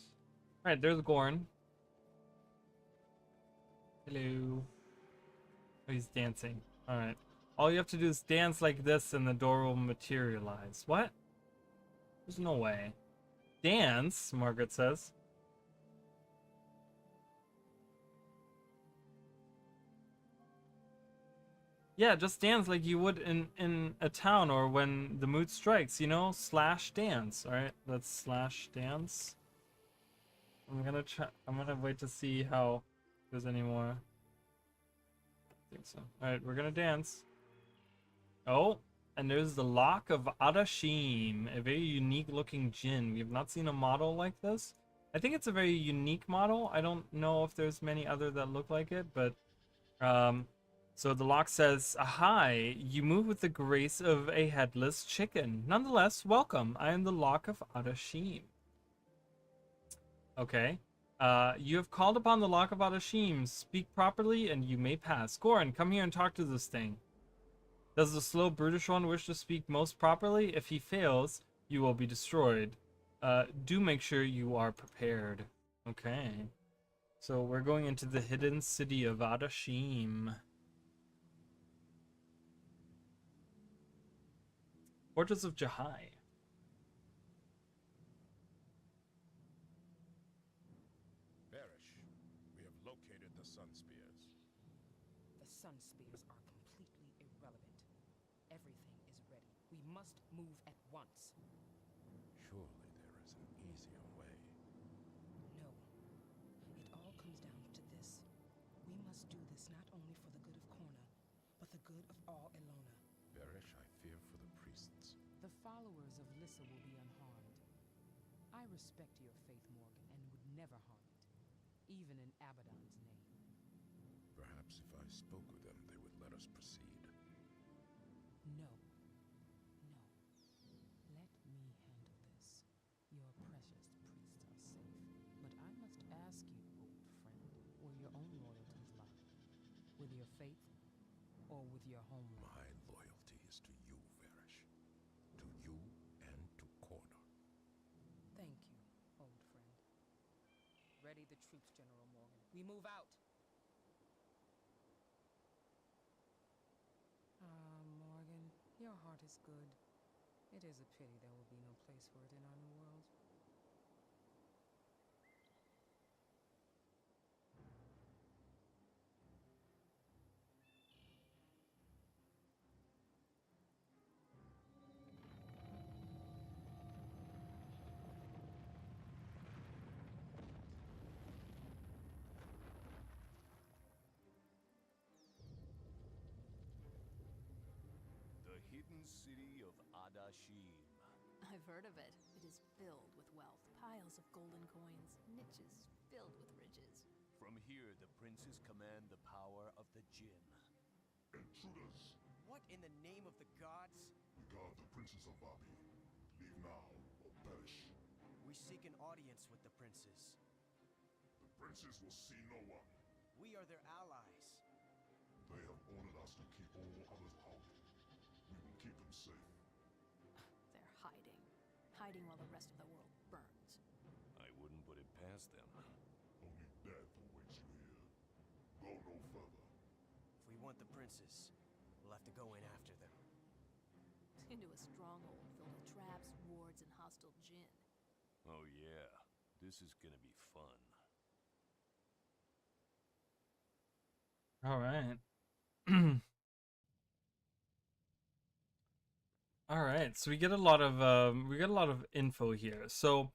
All right. There's Gorn. Hello. Oh, he's dancing. All right. All you have to do is dance like this and the door will materialize. What? There's no way. Dance, Margaret says. Yeah, just dance like you would in a town or when the mood strikes, you know? Slash dance. Alright, let's slash dance. I'm gonna wait to see how there's any more. I think so. Alright, we're gonna dance. Oh, and there's the Lock of Adashim, a very unique looking djinn. We have not seen a model like this. I think it's a very unique model. I don't know if there's many other that look like it, but so the lock says, "Hi, you move with the grace of a headless chicken. Nonetheless, welcome. I am the Lock of Adashim." Okay. You have called upon the Lock of Adashim. Speak properly and you may pass. Goran, come here and talk to this thing. Does the slow brutish one wish to speak most properly? If he fails, you will be destroyed. Do make sure you are prepared. Okay. So we're going into the hidden city of Adashim. Fortress of Jahai. Barish, we have located the Sun Spears. The Sun Spears are completely irrelevant. Everything is ready. We must move at once. Surely there is an easier way. No. It all comes down to this. We must do this not only for the good of Korna, but the good of all Elona. Barish, I fear for the priests. The followers of Lissa will be unharmed. I respect your faith, Morgan, and would never harm it, even in Abaddon's name. Perhaps if I spoke with them, they would let us proceed. No. No. Let me handle this. Your precious priests are safe. But I must ask you, old friend, where your own loyalties lie. With your faith, or with your homeland? My loyalty is to you, Barish. To you and to Korna. Thank you, old friend. Ready the troops, General Morgan. We move out! Ah, Morgan, your heart is good. It is a pity there will be no place for it in our new world. The hidden city of Adashim. I've heard of it. It is filled with wealth, piles of golden coins, niches filled with riches. From here, the princes command the power of the Jinn. Intruders! What in the name of the gods? We guard the Princess of Babi. Leave now, or perish. We seek an audience with the princes. The princes will see no one. We are their allies. They have ordered us to keep all others out. We will keep them safe. They're hiding. Hiding while the rest of the world burns. I wouldn't put it past them. Only death awaits you here. Go no further. If we want the princes, we'll have to go in after them. Into a stronghold filled with traps, wards, and hostile djinn. Oh yeah, this is gonna be fun. All right. All right. So we get a lot of info here. So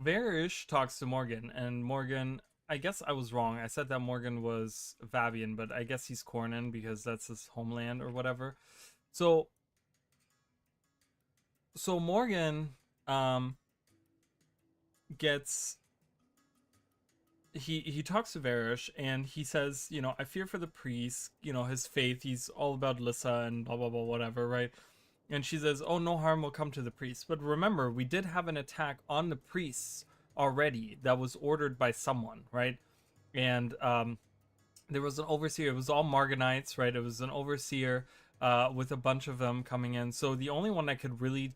Varish talks to Morgan, and Morgan, I guess I was wrong. I said that Morgan was Vavian, but I guess he's Cornan because that's his homeland or whatever. So Morgan gets he talks to Varish and he says, you know, I fear for the priest, you know, his faith, he's all about Lissa and blah blah blah whatever, right? And she says, oh, no harm will come to the priests. But remember, we did have an attack on the priests already that was ordered by someone, right? And there was an overseer. It was all Morganites, right? It was an overseer with a bunch of them coming in. So the only one that could really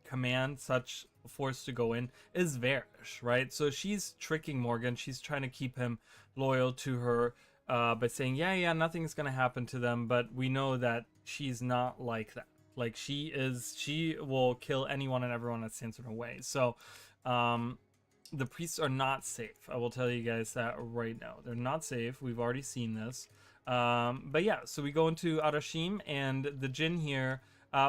command such force to go in is Varish, right? So she's tricking Morgan. She's trying to keep him loyal to her by saying, yeah, nothing's going to happen to them. But we know that she's not like that. Like she will kill anyone and everyone that stands in her way. So the priests are not safe. I will tell you guys that right now. They're not safe. We've already seen this. But yeah, so we go into Arashim, and the Jinn here,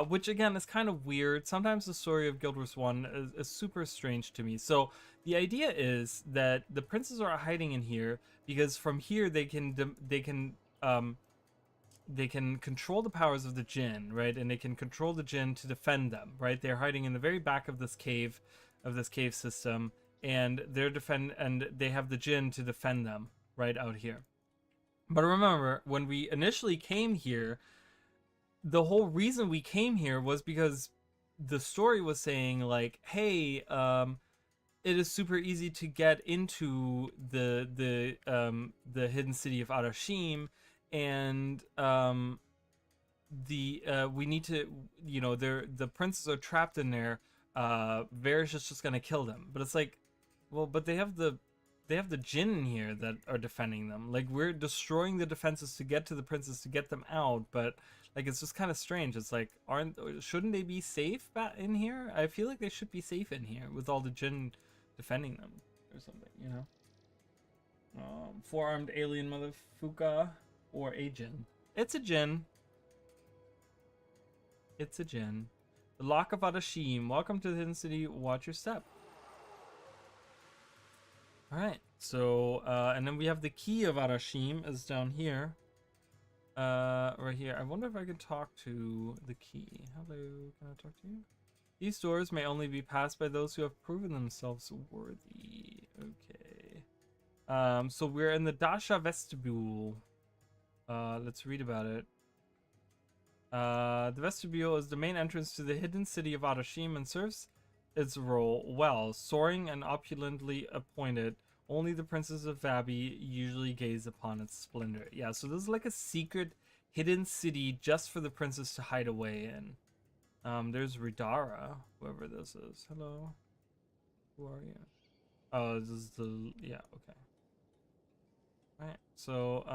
which again is kind of weird. Sometimes the story of Guild Wars 1 is super strange to me. So the idea is that the princes are hiding in here because from here they can control the powers of the Jinn, right? And they can control the Jinn to defend them, right? They're hiding in the very back of this cave system, and they have the Jinn to defend them right out here. But remember, when we initially came here, the whole reason we came here was because the story was saying like, hey, it is super easy to get into the hidden city of Arashim, and we need to, the princes are trapped in there. Varys is just gonna kill them, but it's like, well, but they have the Jinn in here that are defending them. Like, we're destroying the defenses to get to the princes to get them out, but like, it's just kind of strange. It's like, shouldn't they be safe in here? I feel like they should be safe in here with all the Jinn defending them or something, you know? Four-armed alien motherfucker or a Jinn. It's a Jinn. It's a Jinn. The Lock of Adashim. Welcome to the Hidden City. Watch your step. Alright, so, and then we have the key of Arashim is down here. Right here. I wonder if I can talk to the key. Hello, can I talk to you? These doors may only be passed by those who have proven themselves worthy. Okay. So we're in the Dasha vestibule. Let's read about it. The vestibule is the main entrance to the hidden city of Arashim and serves its role well. Soaring and opulently appointed, only the princes of Vabi usually gaze upon its splendor. Yeah, so this is like a secret hidden city just for the princes to hide away in. There's Ridara, whoever this is. Hello. Who are you? Oh, this is the, yeah, okay. Alright, so,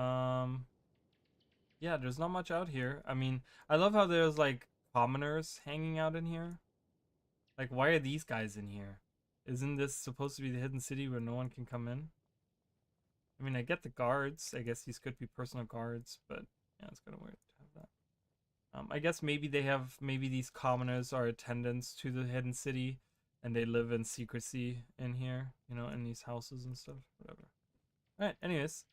yeah, there's not much out here. I mean, I love how there's like commoners hanging out in here. Like, why are these guys in here? Isn't this supposed to be the hidden city where no one can come in? I mean, I get the guards. I guess these could be personal guards, but yeah, it's kind of weird to have that. I guess maybe these commoners are attendants to the hidden city and they live in secrecy in here, you know, in these houses and stuff, whatever. All right, anyways.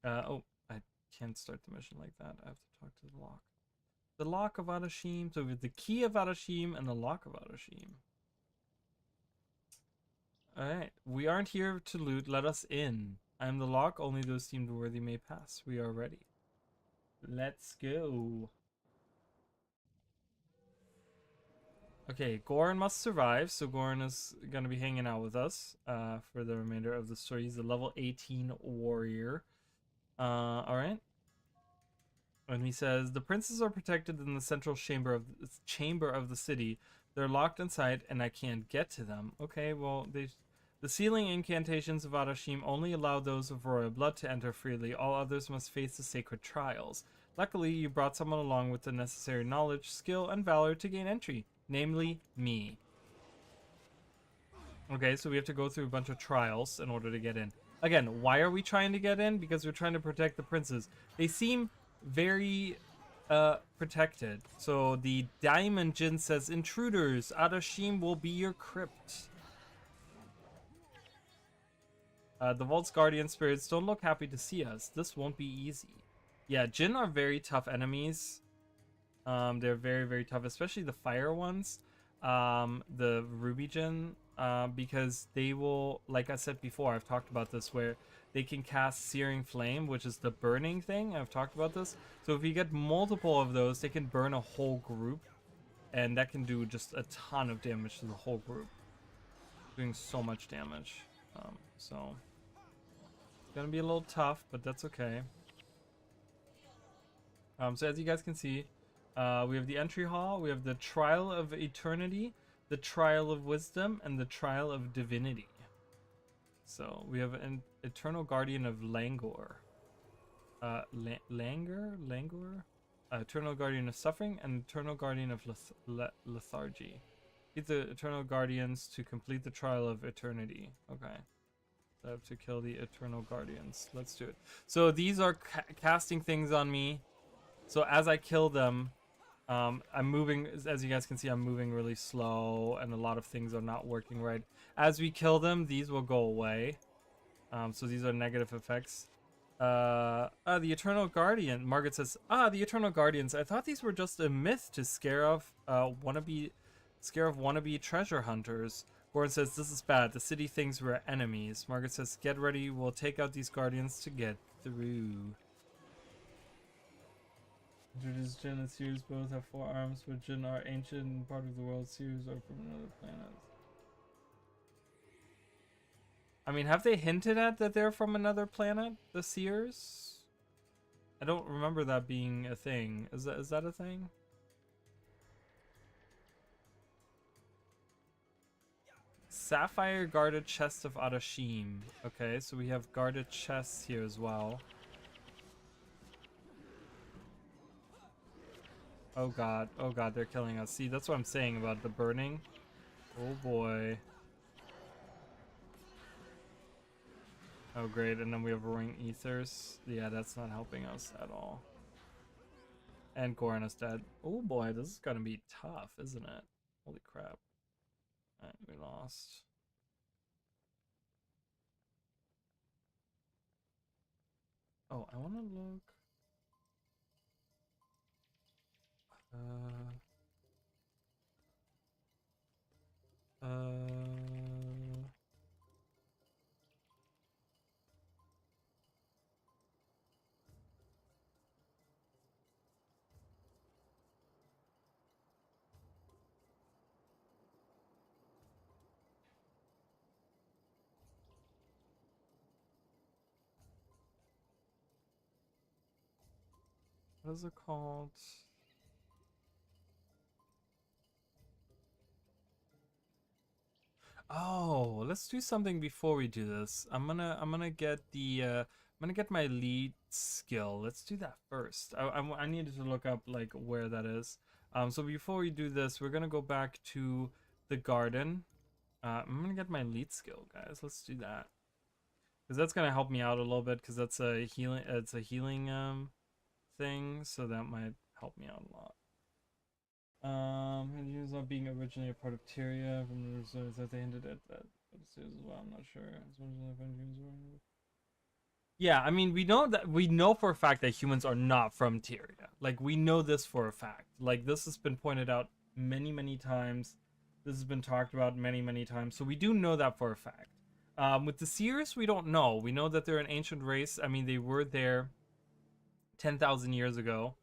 Oh, I can't start the mission like that. I have to talk to the lock. The Lock of Adashim. So we have the key of Adashim and the Lock of Adashim. Alright, we aren't here to loot. Let us in. I am the lock. Only those deemed worthy may pass. We are ready. Let's go. Okay, Goran must survive. So Goran is going to be hanging out with us for the remainder of the story. He's a level 18 warrior. Alright. And he says, the princes are protected in the central chamber of the city. They're locked inside and I can't get to them. Okay, well, the sealing incantations of Adashim only allow those of royal blood to enter freely. All others must face the sacred trials. Luckily, you brought someone along with the necessary knowledge, skill, and valor to gain entry. Namely, me. Okay, so we have to go through a bunch of trials in order to get in. Again, why are we trying to get in? Because we're trying to protect the princes. They seem very protected. So the Diamond Jinn says, intruders, Adashim will be your crypt. The Vault's guardian spirits don't look happy to see us. This won't be easy. Yeah, Jinn are very tough enemies. They're very, very tough, especially the fire ones. The Ruby Jinn, because they will, like I said before, I've talked about this, where they can cast Searing Flame, which is the burning thing. I've talked about this. So if you get multiple of those, they can burn a whole group. And that can do just a ton of damage to the whole group. Doing so much damage. So it's going to be a little tough, but that's okay. So as you guys can see, we have the entry hall. We have the Trial of Eternity, the Trial of Wisdom, and the Trial of Divinity. So we have an Eternal Guardian of Langor. Langor? Eternal Guardian of Suffering and Eternal Guardian of Lethargy. Beat the Eternal Guardians to complete the Trial of Eternity. Okay. I have to kill the Eternal Guardians. Let's do it. So these are casting things on me. So as I kill them, I'm moving, as you guys can see, I'm moving really slow and a lot of things are not working right. As we kill them, these will go away. So these are negative effects. The Eternal Guardian, Margaret says, the Eternal Guardians. I thought these were just a myth to scare off wannabe treasure hunters. Gordon says, this is bad. The city thinks we're enemies. Margaret says, get ready. We'll take out these guardians to get through. Judges, Jinn, and Seers both have 4 arms, but Jinn are ancient and part of the world. Seers are from another planet. I mean, have they hinted at that they're from another planet? The Seers? I don't remember that being a thing. Is that a thing? Sapphire guarded chest of Adashim. Okay, so we have guarded chests here as well. Oh god, they're killing us. See, that's what I'm saying about the burning. Oh boy. Oh great, and then we have roaring ethers. Yeah, that's not helping us at all. And Goran is dead. Oh boy, this is gonna be tough, isn't it? Holy crap. Alright, we lost. Oh, I wanna look. What is it called? Oh, let's do something before we do this. I'm gonna get the I'm gonna get my lead skill. Let's do that first. I needed to look up like where that is. So before we do this, we're gonna go back to the garden. I'm gonna get my lead skill, guys. Let's do that because that's gonna help me out a little bit because that's a healing. It's a healing thing, so that might help me out a lot. And he was not being originally a part of Tyria from the reserves that they hinted at that as well. I'm not sure. Yeah, I mean, we know for a fact that humans are not from Tyria. Like, we know this for a fact. Like, this has been pointed out many, many times. This has been talked about many, many times. So we do know that for a fact. With the Seers, we don't know. We know that they're an ancient race. I mean, they were there 10,000 years ago.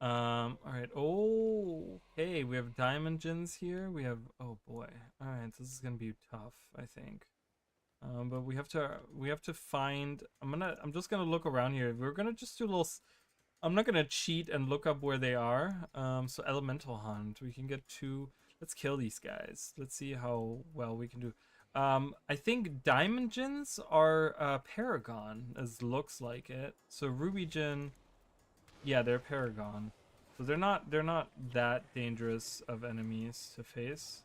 All right. Oh, hey, we have diamond gins here. We have, oh boy. All right, this is gonna be tough, I think. But we have to find. I'm just gonna look around here. We're gonna just do a little. I'm not gonna cheat and look up where they are. So elemental hunt. We can get 2. Let's kill these guys. Let's see how well we can do. I think diamond gins are Paragon, as looks like it. So ruby gin. Yeah, they're Paragon. So they're not that dangerous of enemies to face.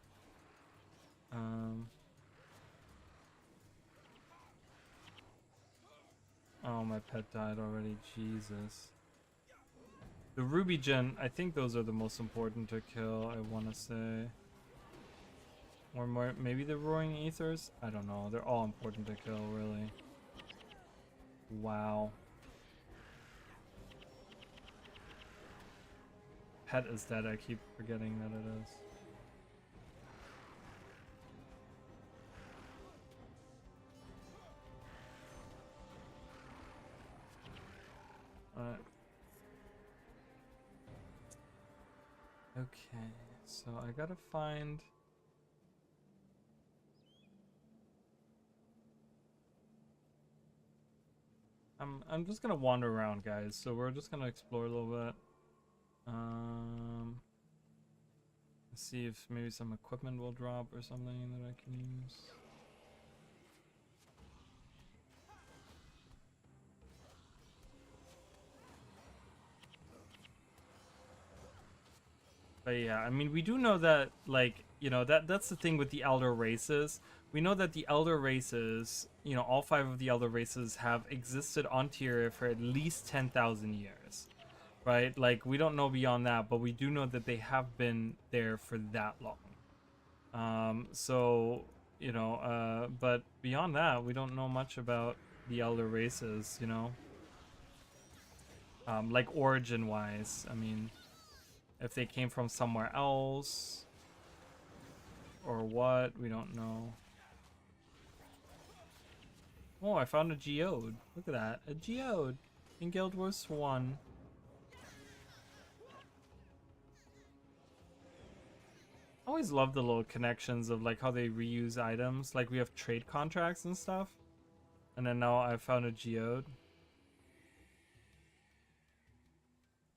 Oh, my pet died already. Jesus. The ruby gin, I think those are the most important to kill, I want to say. Or more, maybe the roaring ethers? I don't know. They're all important to kill, really. Wow. Pet is dead. I keep forgetting that it is. Okay, so I gotta find. I'm just gonna wander around, guys. So we're just gonna explore a little bit. Let's see if maybe some equipment will drop or something that I can use. But yeah, I mean, we do know that, like, you know, that's the thing with the elder races. We know that the elder races, you know, all 5 of the elder races have existed on Tyria for at least 10,000 years, right? Like, we don't know beyond that, but we do know that they have been there for that long. So, you know, but beyond that, we don't know much about the elder races, you know? Like, origin-wise, I mean, if they came from somewhere else or what, we don't know. Oh, I found a geode. Look at that, a geode in Guild Wars 1. I always love the little connections of like how they reuse items. Like we have trade contracts and stuff. And then now I found a geode.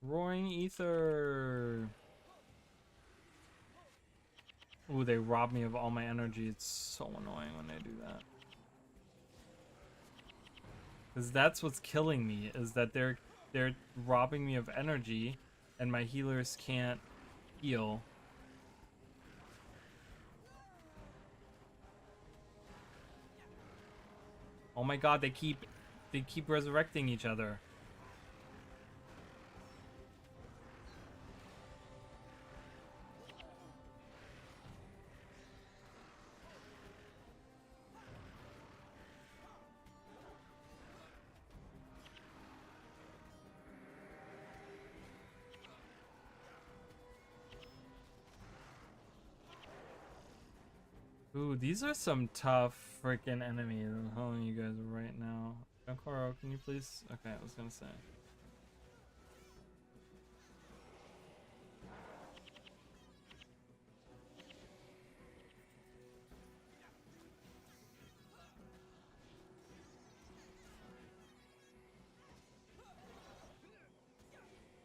Roaring Ether. Ooh, they rob me of all my energy. It's so annoying when they do that. Because that's what's killing me, is that they're robbing me of energy and my healers can't heal. Oh my god, they keep resurrecting each other. Ooh, these are some tough freaking enemies. I'm telling you guys right now. Koro, can you please? Okay, I was gonna say.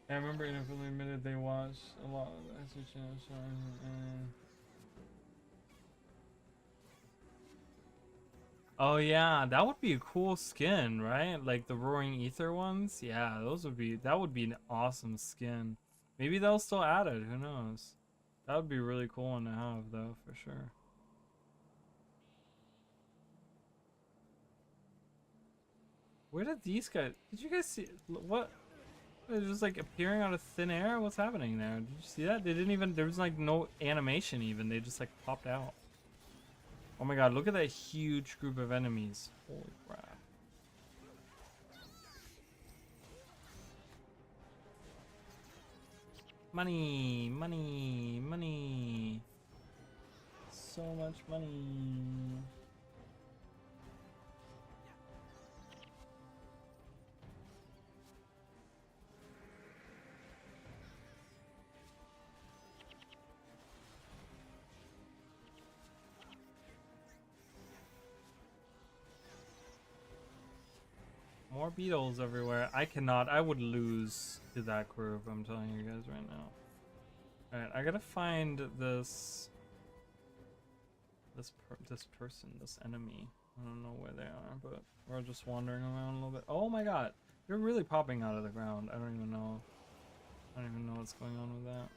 I remember Infinitely admitted they watched a lot of the extra channel showing. Oh yeah, that would be a cool skin, right? Like the Roaring Ether ones. Yeah, that would be an awesome skin. Maybe they'll still add it, who knows? That would be a really cool one to have though, for sure. Where did these guys, did you guys see, what? They're just like appearing out of thin air? What's happening there? Did you see that? They didn't even, there was like no animation even, they just like popped out. Oh my god, look at that huge group of enemies. Holy crap. Money, money, money. So much money. More beetles everywhere. I cannot. I would lose to that group. I'm telling you guys right now. Alright, I gotta find this person, this enemy. I don't know where they are, but we're just wandering around a little bit. Oh my god, they're really popping out of the ground. I don't even know. I don't even know what's going on with that.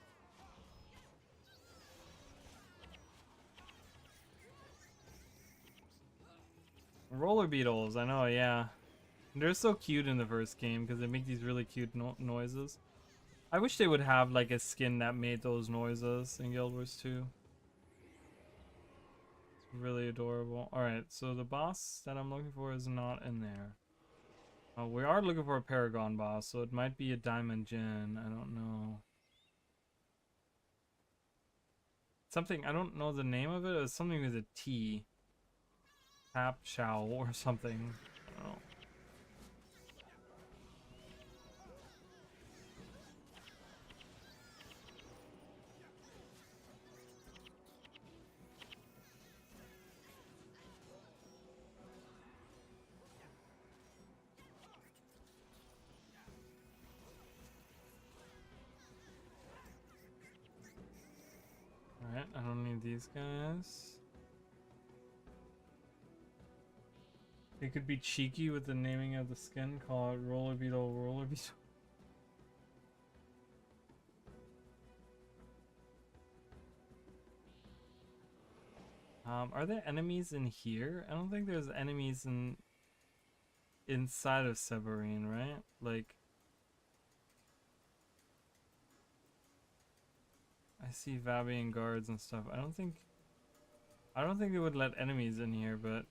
Roller beetles, I know, yeah. They're so cute in the first game because they make these really cute noises. I wish they would have like a skin that made those noises in Guild Wars 2. It's really adorable. Alright, so the boss that I'm looking for is not in there. We are looking for a Paragon boss, so it might be a Diamond Djinn. I don't know. Something, I don't know the name of it. It's something with a T. Tap Chow or something. I don't know. Alright, I don't need these guys. They could be cheeky with the naming of the skin, call it Roller Beetle, Roller Beetle. Are there enemies in here? I don't think there's enemies inside of Severine, right? Like, I see Vabian guards and stuff. I don't think they would let enemies in here, but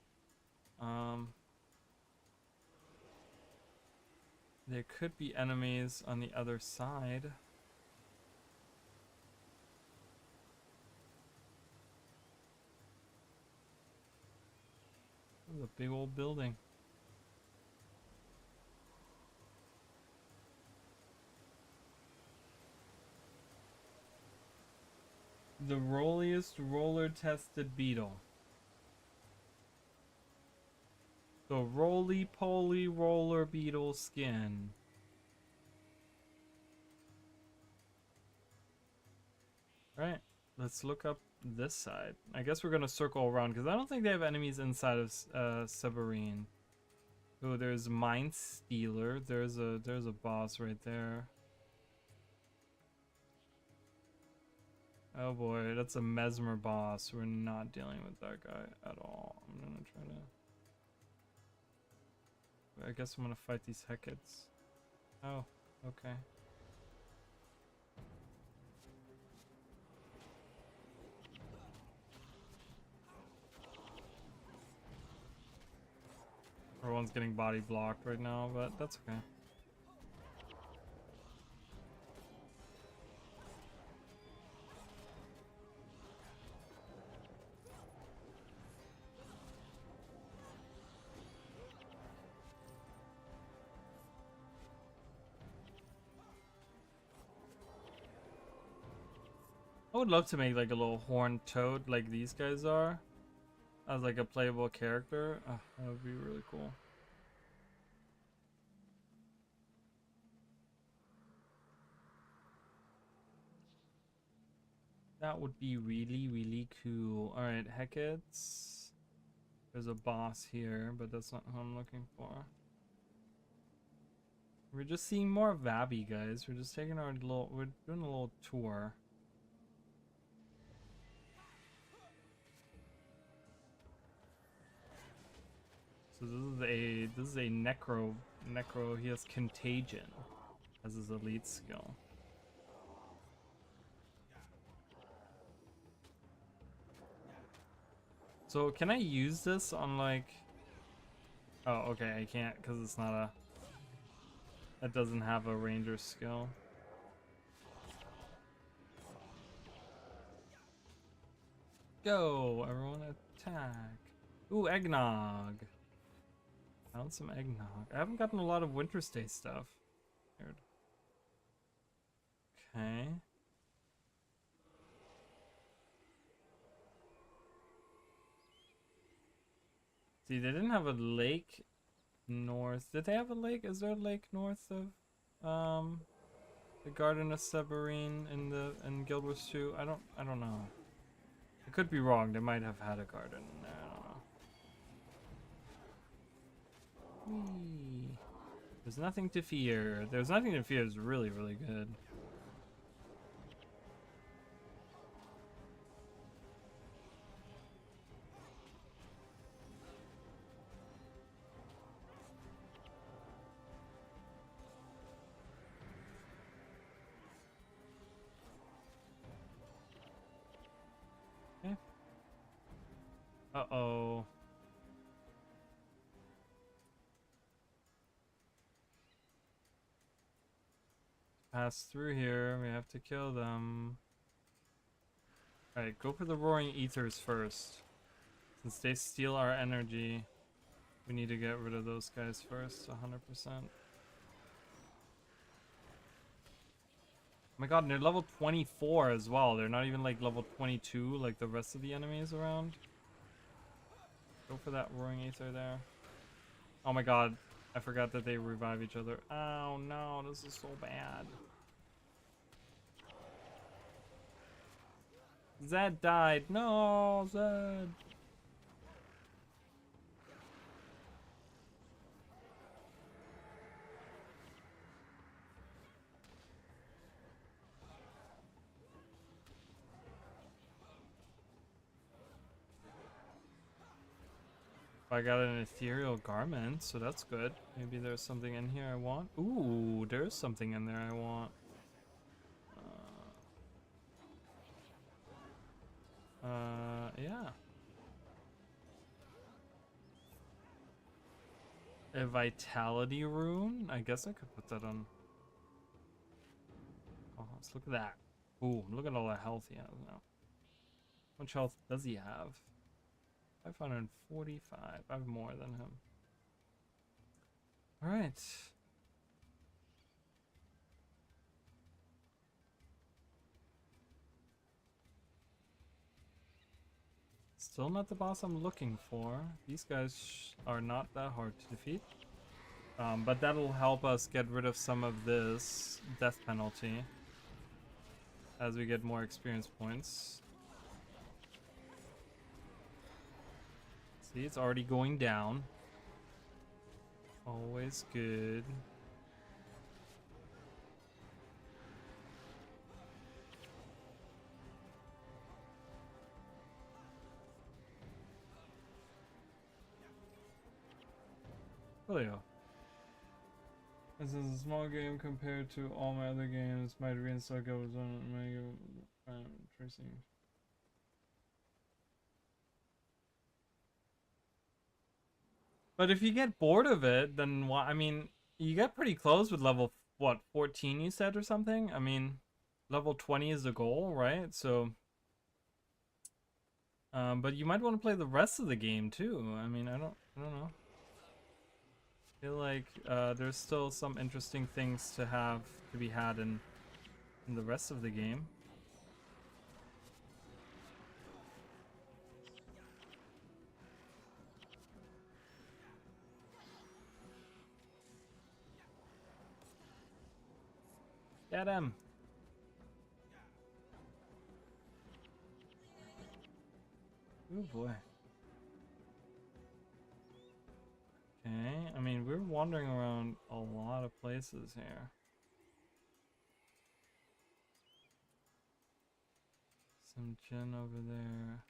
there could be enemies on the other side. This is a big old building. The rolliest roller-tested beetle. The roly-poly roller beetle skin. Right, let's look up this side. I guess we're gonna circle around because I don't think they have enemies inside of Severine. Oh, there's Mind Stealer. There's a boss right there. Oh boy, that's a Mesmer boss. We're not dealing with that guy at all. I'm gonna try to... I guess I'm gonna fight these Hecates. Oh, okay. Everyone's getting body blocked right now, but that's okay. I would love to make like a little horned toad like these guys are as like a playable character. Oh, that would be really cool. That would be really, really cool. Alright, Hecates. There's a boss here, but that's not who I'm looking for. We're just seeing more Vabi, guys. We're just taking our little... We're doing a little tour. So this is a necro. He has contagion as his elite skill. So can I use this on like... Oh, okay, I can't because it's not a... It doesn't have a ranger skill. Go, everyone attack. Ooh, eggnog. Found some eggnog. I haven't gotten a lot of Winter Stay stuff. Weird. Okay. See, they didn't have a lake north. Did they have a lake? Is there a lake north of the Garden of Severine in Guild Wars 2? I don't know. I could be wrong. They might have had a garden in there. I don't know. Whee. There's nothing to fear. There's nothing to fear is really, really good. Okay. Uh-oh. Pass through here, we have to kill them. Alright, go for the Roaring Ethers first. Since they steal our energy, we need to get rid of those guys first, 100%. Oh my god, and they're level 24 as well. They're not even like level 22 like the rest of the enemies around. Go for that Roaring Ether there. Oh my god, I forgot that they revive each other. Oh no, this is so bad. Zed died. No, Zed. I got an ethereal garment, so that's good. Maybe there's something in here I want. Ooh, there's something in there I want. Yeah. A vitality rune? I guess I could put that on. Oh, let's look at that. Boom, look at all the health he has now. How much health does he have? 545. I have more than him. Alright. Still not the boss I'm looking for. These guys are not that hard to defeat. But that'll help us get rid of some of this death penalty as we get more experience points. See, it's already going down. Always good. Julio. This is a small game compared to all my other games. Might reinstall goes on tracing. But if you get bored of it, then why? I mean, you get pretty close with level, what, 14 you said or something? I mean, level 20 is the goal, right? So, but you might want to play the rest of the game too. I mean, I don't know. I feel like there's still some interesting things to be had in the rest of the game. Get him! Oh boy. Okay, I mean, we're wandering around a lot of places here. Some gin over there.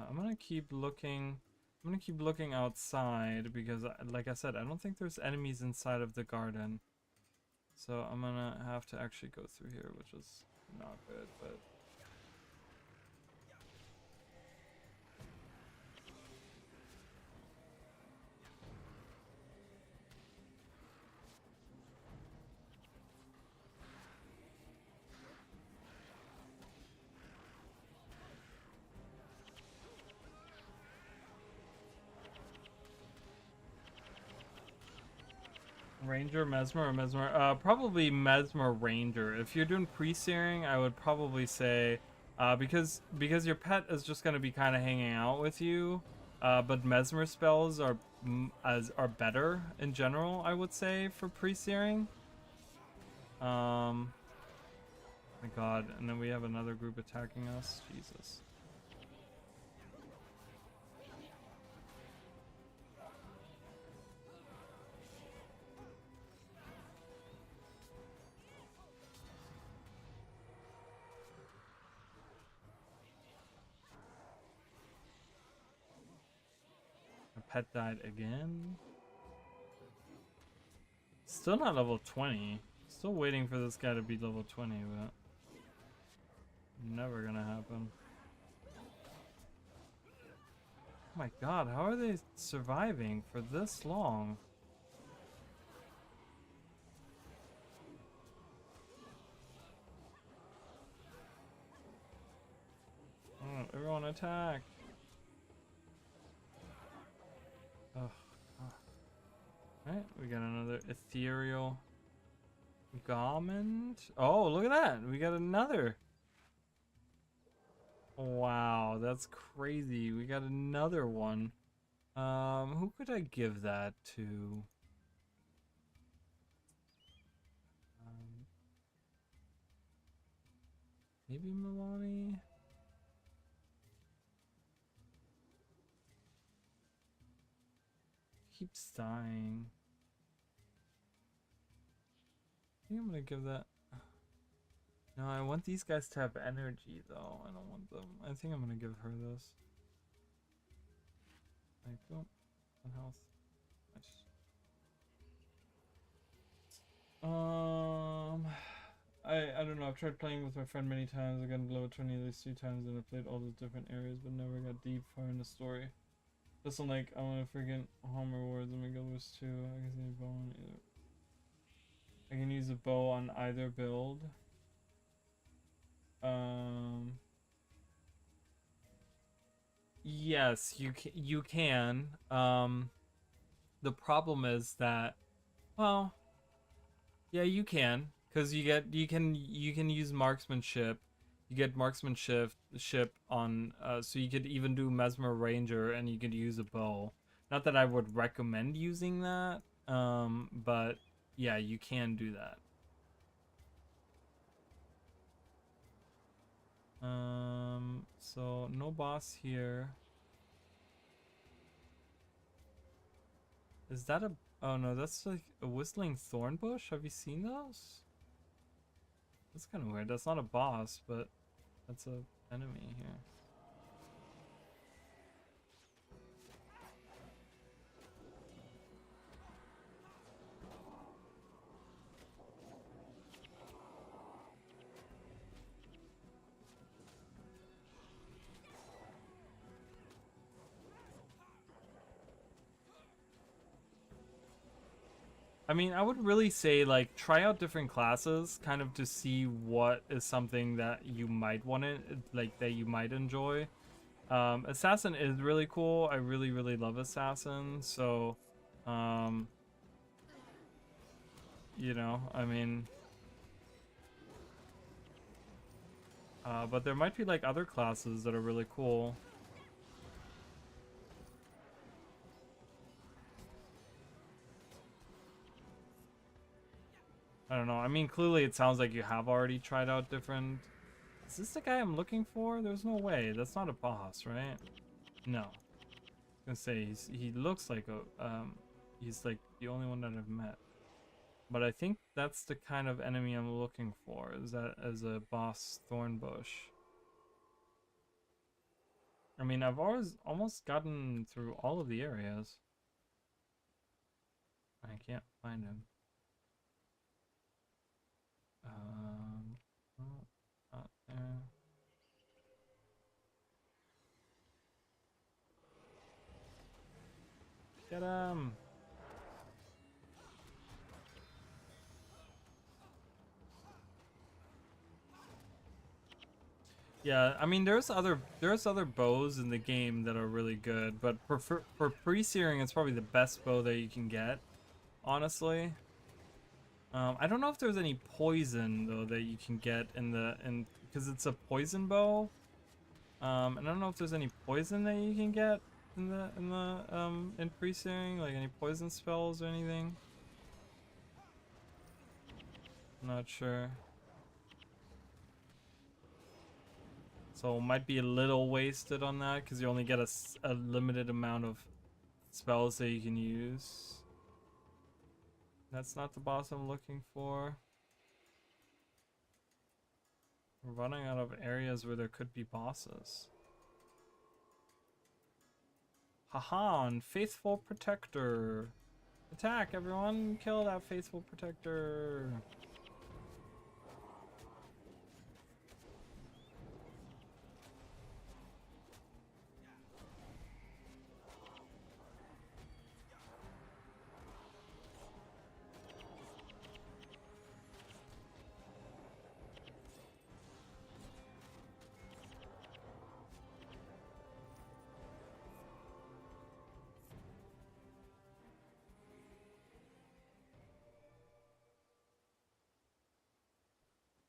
I'm gonna keep looking. I'm gonna keep looking outside because, like I said, I don't think there's enemies inside of the garden. So I'm gonna have to actually go through here, which is not good, but... Ranger, Mesmer, or Mesmer? Probably Mesmer Ranger. If you're doing pre-searing, I would probably say, because your pet is just gonna be kind of hanging out with you, but Mesmer spells are better in general, I would say, for pre-searing. My God, and then we have another group attacking us. Jesus. Pet died again. Still not level 20. Still waiting for this guy to be level 20, but never gonna happen. Oh my God, how are they surviving for this long? Oh, everyone attack! Oh, Alright, we got another ethereal garment. Oh, look at that! We got another. Wow, that's crazy. We got another one. Who could I give that to? Maybe Milani? Keeps dying. I think I'm gonna give that. No, I want these guys to have energy though. I don't want them. I think I'm gonna give her this. Like, boom, 1 health. Nice. I don't know. I've tried playing with my friend many times. I got below 20 at least 3 times, and I played all the different areas, but never got deep far in the story. Just like I want to freaking home rewards and my guild was too. I can see a bow on either. I can use a bow on either build. Yes, you can. The problem is that, well, yeah, you can, because you can use marksmanship. You get marksmanship on, so you could even do Mesmer Ranger, and you could use a bow. Not that I would recommend using that, but yeah, you can do that. So no boss here. Is that a? Oh no, that's like a whistling thorn bush. Have you seen those? That's kind of weird. That's not a boss, but that's a enemy here. I mean, I would really say, like, try out different classes, kind of to see what is something that you might want to, like, that you might enjoy. Assassin is really cool. I really, really love Assassin. So, you know, I mean, but there might be, like, other classes that are really cool. I don't know. I mean, clearly it sounds like you have already tried out different... Is this the guy I'm looking for? There's no way. That's not a boss, right? No. I was gonna say, he looks like a... he's like the only one that I've met. But I think that's the kind of enemy I'm looking for, is that as a boss Thornbush. I mean, I've almost gotten through all of the areas. I can't find him. Oh, not there. Get him! Yeah, I mean, there's other bows in the game that are really good, but for pre-searing, it's probably the best bow that you can get, honestly. I don't know if there's any poison though that you can get because it's a poison bow. I don't know if there's any poison that you can get in pre-searing, like any poison spells or anything. I'm not sure. So it might be a little wasted on that because you only get a limited amount of spells that you can use. That's not the boss I'm looking for. We're running out of areas where there could be bosses. Haha, and Faithful Protector. Attack, everyone! Kill that Faithful Protector!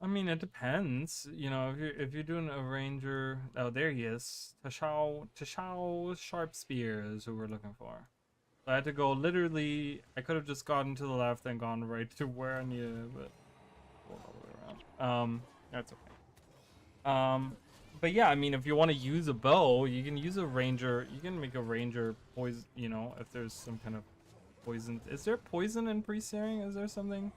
I mean, it depends. You know, if you're doing a ranger, oh, there he is. Tashao Sharp Spear is who we're looking for. So I had to go literally. I could have just gotten to the left and gone right to where I needed it, but all the way around. That's okay. But yeah, I mean, if you want to use a bow, you can use a ranger. You can make a ranger poison. You know, if there's some kind of poison. Is there poison in pre-searing? Is there something?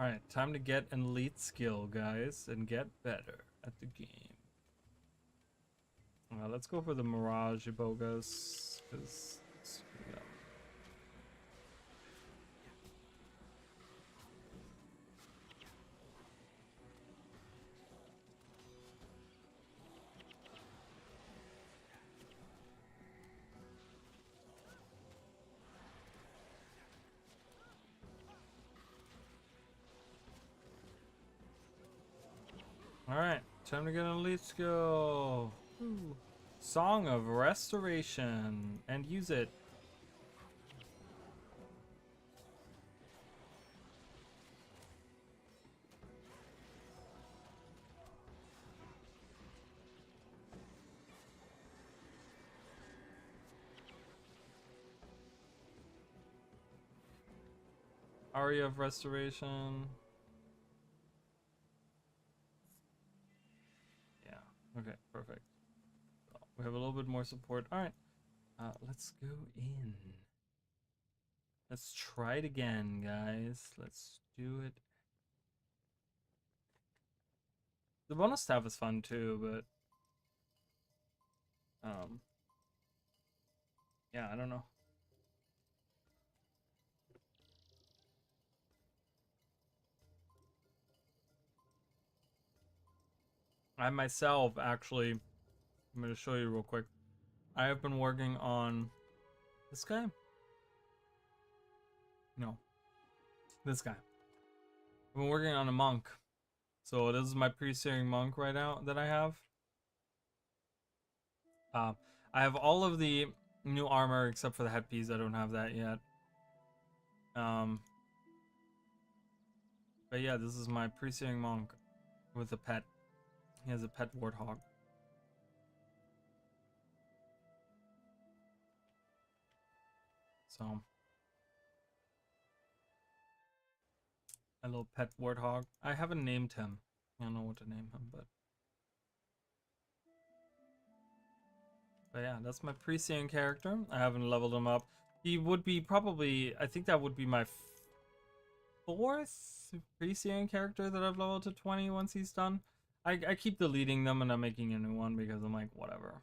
Alright, time to get an elite skill, guys, and get better at the game. Let's go for the Mirage Bogus, because screw them. Alright, time to get an elite skill. Ooh. Song of Restoration, and use it. Aria of Restoration. Yeah, okay, perfect. Well, we have a little bit more support. Alright, let's go in. Let's try it again, guys. Let's do it. The bonus staff is fun too, but yeah, I don't know. I myself actually, I'm going to show you real quick. I have been working on this guy. No, this guy. I've been working on a monk. So this is my pre-searing monk right now that I have. I have all of the new armor except for the headpiece. I don't have that yet. But yeah, this is my pre-searing monk with a pet. He has a pet warthog. So a little pet warthog. I haven't named him. I don't know what to name him, but yeah, that's my pre-seeing character. I haven't leveled him up. He would be probably, I think that would be my fourth pre-seeing character that I've leveled to 20 once he's done. I keep deleting them and I'm making a new one because I'm like, whatever.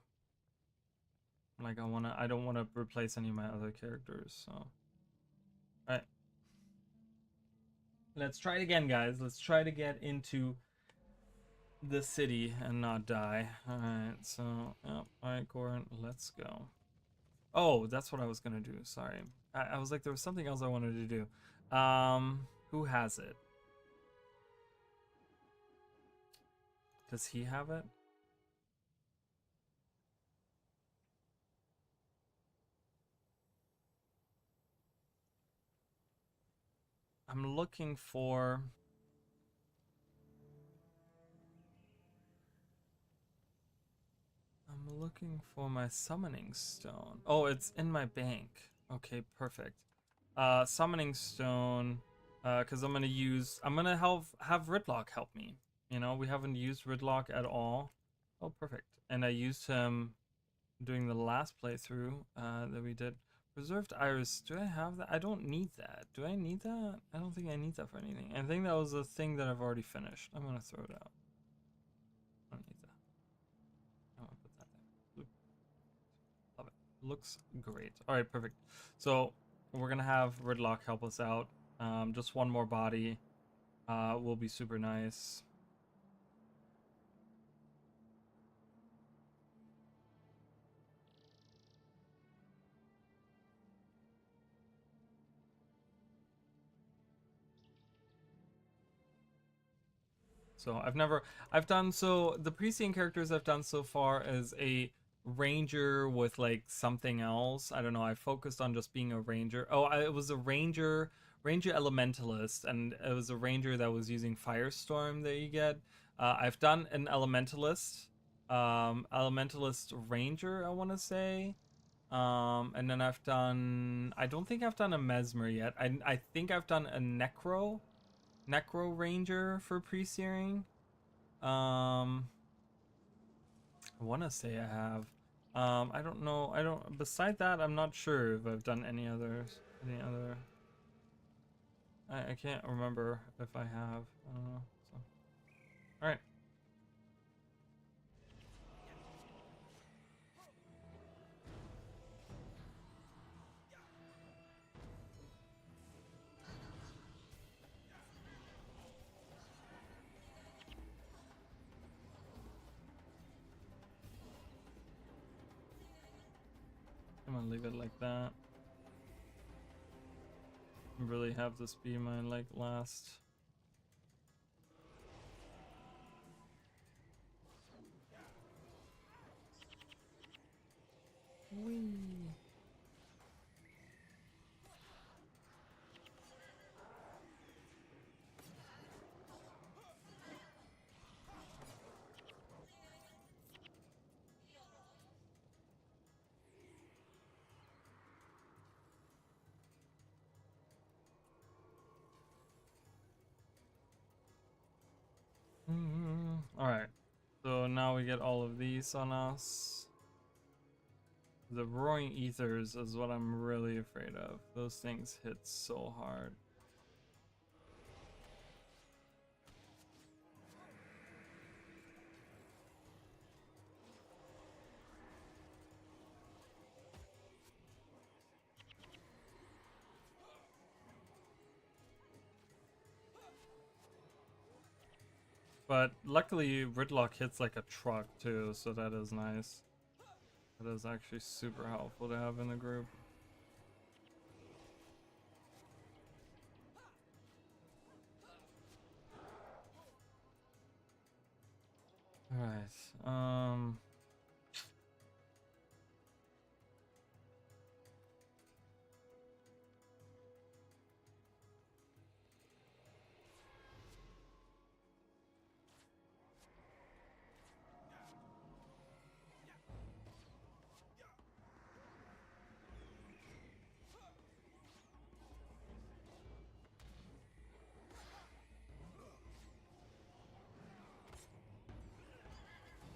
Like I don't want to replace any of my other characters, so. Alright. Let's try it again, guys. Let's try to get into the city and not die. Alright, so, yep. Alright, Goran, let's go. Oh, that's what I was gonna do. Sorry. I was like, there was something else I wanted to do. Who has it? Does he have it? I'm looking for... I'm looking for my summoning stone. Oh, it's in my bank. Okay, perfect. Summoning stone, because I'm gonna have Ridlock help me. You know, we haven't used Ridlock at all. Oh, perfect. And I used him doing the last playthrough that we did. Preserved Iris, do I have that? I don't need that. Do I need that? I don't think I need that for anything. I think that was a thing that I've already finished. I'm gonna throw it out. I don't need that. I'm gonna put that there. Love it. Looks great. Alright, perfect. So we're gonna have Ridlock help us out. Just one more body will be super nice. So the pre-scene characters I've done so far is a ranger with like something else. I don't know. I focused on just being a ranger. Oh, it was a ranger elementalist, and it was a ranger that was using Firestorm that you get. I've done an elementalist ranger, I want to say. And then I don't think I've done a mesmer yet. I think I've done a necro ranger for pre-searing. I want to say I have. I don't know. Beside that, I'm not sure if I've done any other I can't remember if I have. I don't know. So. Alright. I'm gonna leave it like that. Really have this be my like last. Whee. Alright, so now we get all of these on us. The roaring ethers is what I'm really afraid of. Those things hit so hard. But luckily, Ridlock hits like a truck too, so that is nice. That is actually super helpful to have in the group. Alright,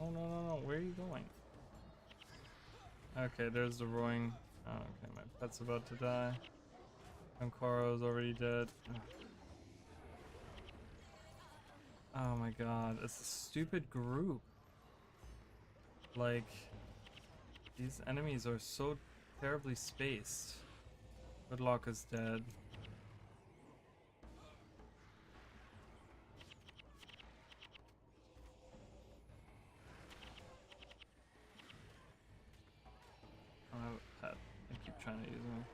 oh no, where are you going? Okay, there's the roaring. Oh, okay, my pet's about to die. Ankoro's already dead. Oh my god, it's a stupid group. Like, these enemies are so terribly spaced. Ridlock is dead. I don't have a pet. I keep trying to use him.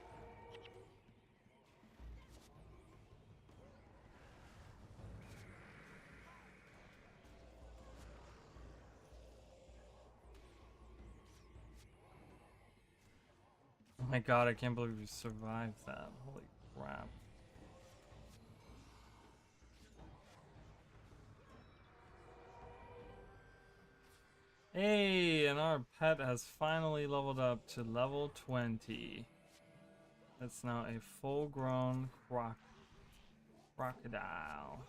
Oh my god, I can't believe we survived that. Holy crap. Hey, and our pet has finally leveled up to level 20. It's now a full-grown crocodile.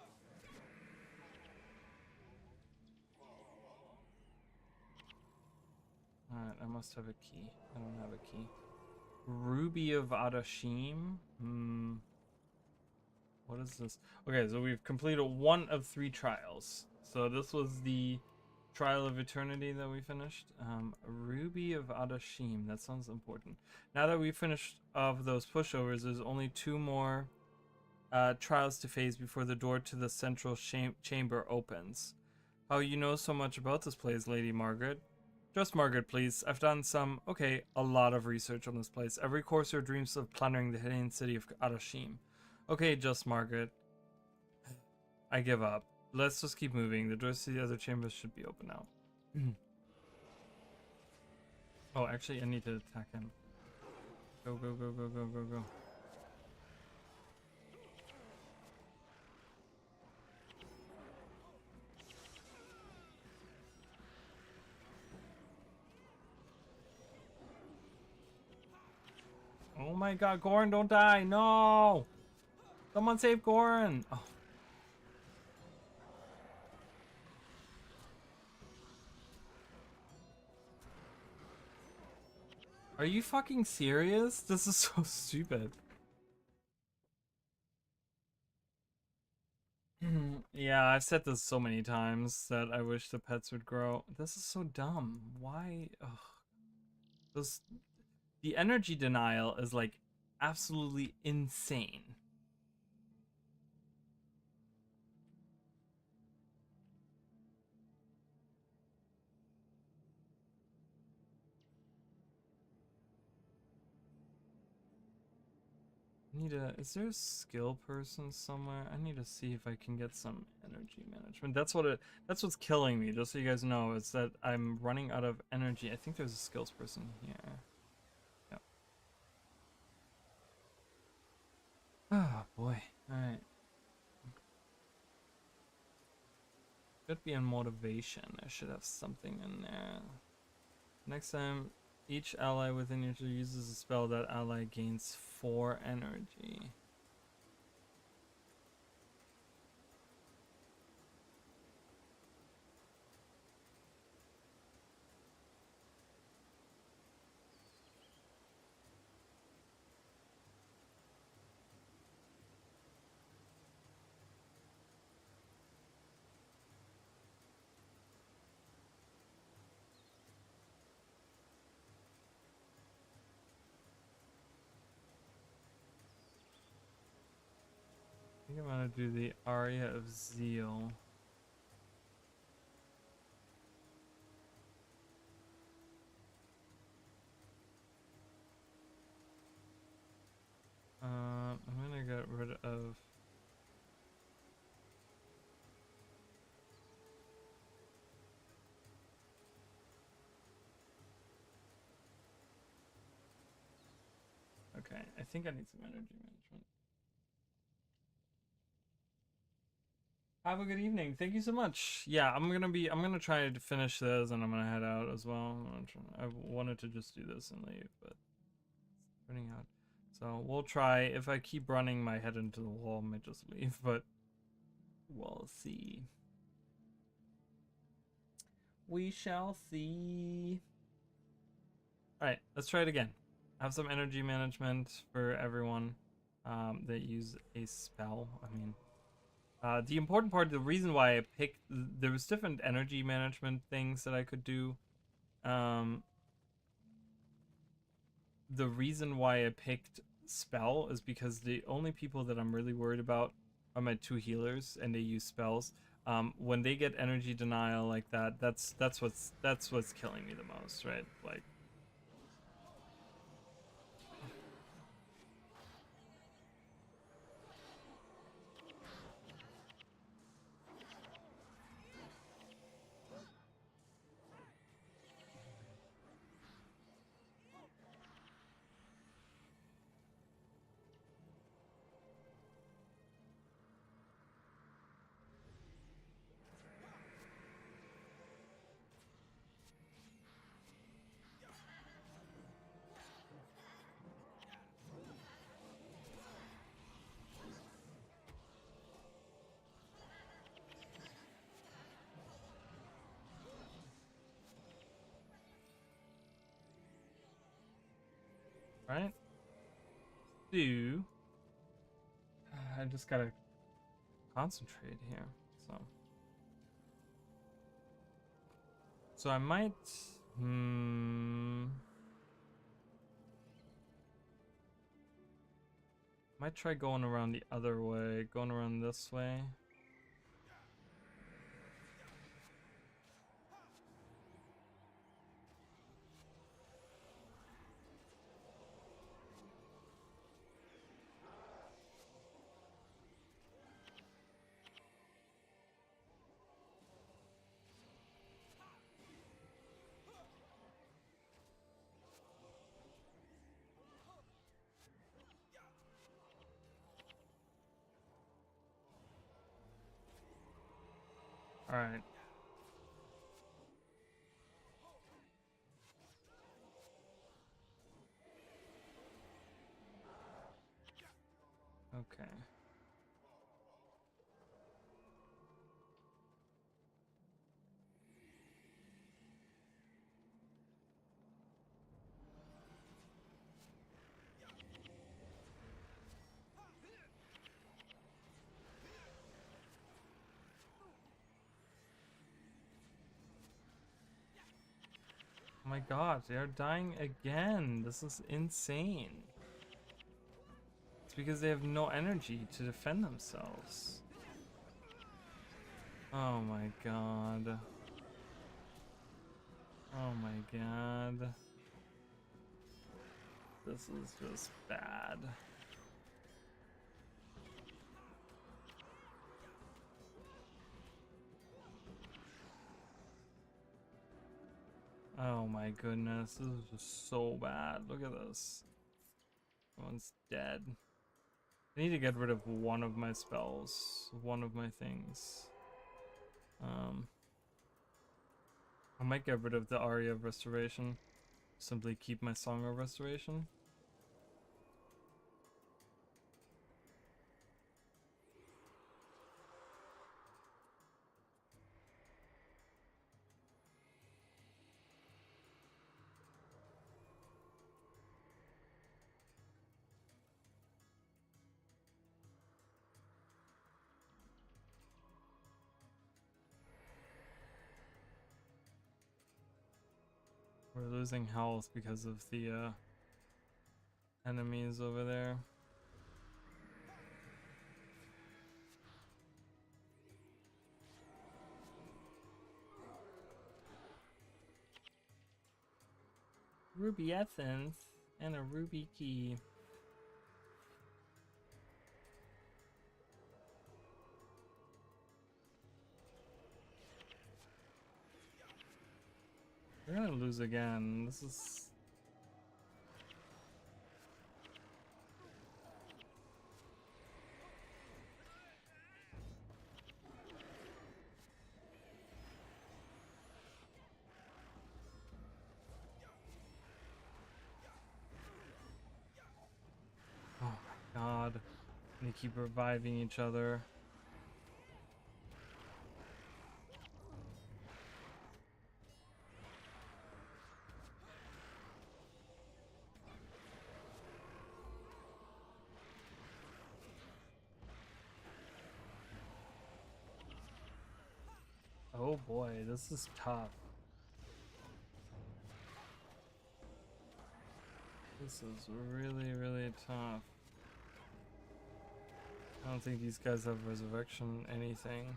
Alright, I must have a key. I don't have a key. Ruby of Adashim? What is this? Okay, so we've completed 1 of 3 trials. So this was the Trial of Eternity that we finished. Ruby of Adashim. That sounds important. Now that we've finished of those pushovers, there's only 2 more trials to face before the door to the central chamber opens. How you know so much about this place, Lady Margaret? Just Margaret, please. I've done a lot of research on this place. Every courser dreams of plundering the hidden city of Adashim. Okay, just Margaret. I give up. Let's just keep moving. The doors to the other chambers should be open now. Oh, actually, I need to attack him. Go, go, go, go, go, go, go. Oh my god, Goran, don't die! No! Someone save Goran! Oh. Are you fucking serious? This is so stupid. Yeah, I've said this so many times that I wish the pets would grow. This is so dumb. Why? Ugh. This, the energy denial is like absolutely insane. Is there a skill person somewhere? I need to see if I can get some energy management. That's what's killing me, just so you guys know, is that I'm running out of energy. I think there's a skills person here. Yep. Oh boy. Alright. Should be in motivation. I should have something in there. Next time each ally within your turn uses a spell, that ally gains 4 energy. I think I'm gonna do the Aria of Zeal. I'm gonna get rid of. Okay, I think I need some energy management. Have a good evening. Thank you so much. Yeah, I'm gonna try to finish this and I'm gonna head out as well. I wanted to just do this and leave, but it's turning out. So we'll try. If I keep running my head into the wall, I might just leave, but we'll see. We shall see. Alright, let's try it again. Have some energy management for everyone that use a spell. I mean, the important part, the reason why I picked, there was different energy management things that I could do. The reason why I picked spell is because the only people that I'm really worried about are my 2 healers, and they use spells. When they get energy denial like that, that's what's killing me the most, right? Like. Right? Do I just gotta concentrate here, so I might might try going around the other way, going around this way. All right. Okay. Oh my god, they are dying again. This is insane. It's because they have no energy to defend themselves. Oh my god. Oh my god. This is just bad. Oh my goodness, this is just so bad. Look at this. Everyone's dead. I need to get rid of one of my spells, one of my things. I might get rid of the Aria of Restoration. Simply keep my Song of Restoration. We're losing health because of the enemies over there. Ruby Essence and a Ruby Key. We're gonna lose again. This is... Oh my god. They keep reviving each other. Oh boy, this is tough. This is really, really tough. I don't think these guys have resurrection anything.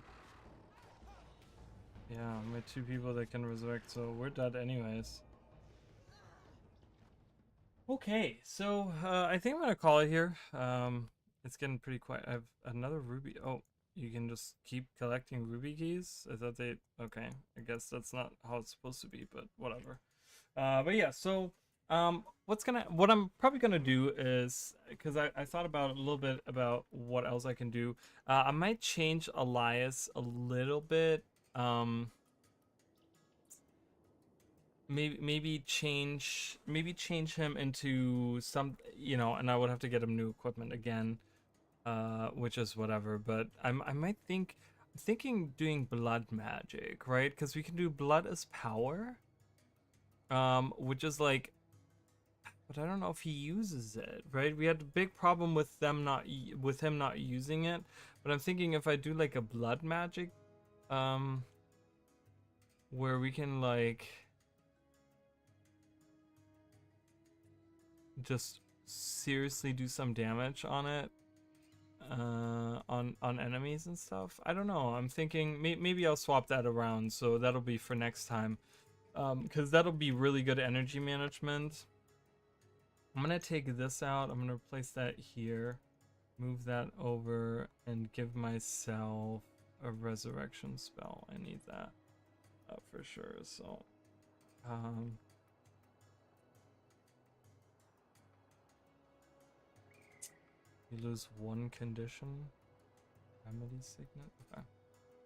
Yeah, I'm with two people that can resurrect, so we're dead anyways. Okay, so I think I'm gonna call it here. It's getting pretty quiet. I have another ruby. Oh, you can just keep collecting ruby keys? I thought they... Okay, I guess that's not how it's supposed to be, but whatever. But yeah, so what I'm probably gonna do is, because I thought about a little bit about what else I can do. I might change Elias a little bit. Maybe change him into some, you know, and I would have to get him new equipment again, which is whatever. But I'm thinking doing blood magic, right? Because we can do blood as power, which is like, but I don't know if he uses it, right? We had a big problem with him not using it, but I'm thinking if I do like a blood magic, where we can like just seriously do some damage on it, on enemies and stuff. I don't know. I'm thinking maybe I'll swap that around, so that'll be for next time, because that'll be really good energy management. I'm gonna take this out. I'm gonna replace that here, move that over, and give myself a resurrection spell. I need that for sure. So you lose one condition. Remedy signet. Okay.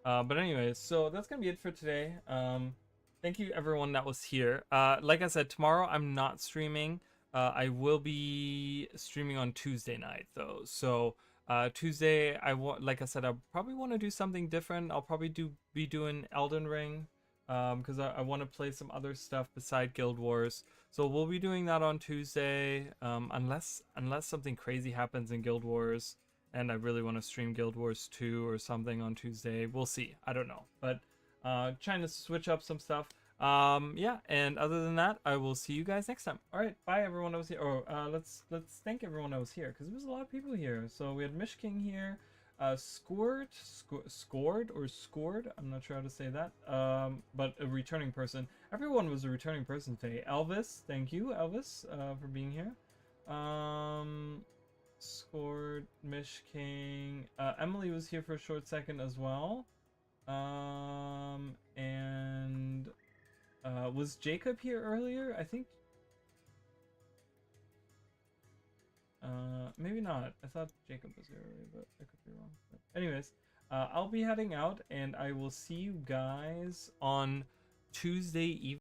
But anyways, so that's gonna be it for today. Thank you everyone that was here. Like I said, tomorrow I'm not streaming. I will be streaming on Tuesday night though. So Tuesday, like I said, I probably want to do something different. I'll probably be doing Elden Ring, because I want to play some other stuff beside Guild Wars. So we'll be doing that on Tuesday, unless something crazy happens in Guild Wars and I really want to stream Guild Wars 2 or something on Tuesday. We'll see. I don't know, but trying to switch up some stuff. Yeah, and other than that, I will see you guys next time. All right, bye everyone that was here. Or let's thank everyone that was here because there was a lot of people here. So we had Mish King here, scored. I'm not sure how to say that. But a returning person. Everyone was a returning person today. Elvis, thank you, Elvis, for being here. Scored, Mish King. Emily was here for a short second as well. And was Jacob here earlier? I think. Maybe not. I thought Jacob was here earlier, but I could be wrong. But anyways, I'll be heading out, and I will see you guys on Tuesday evening.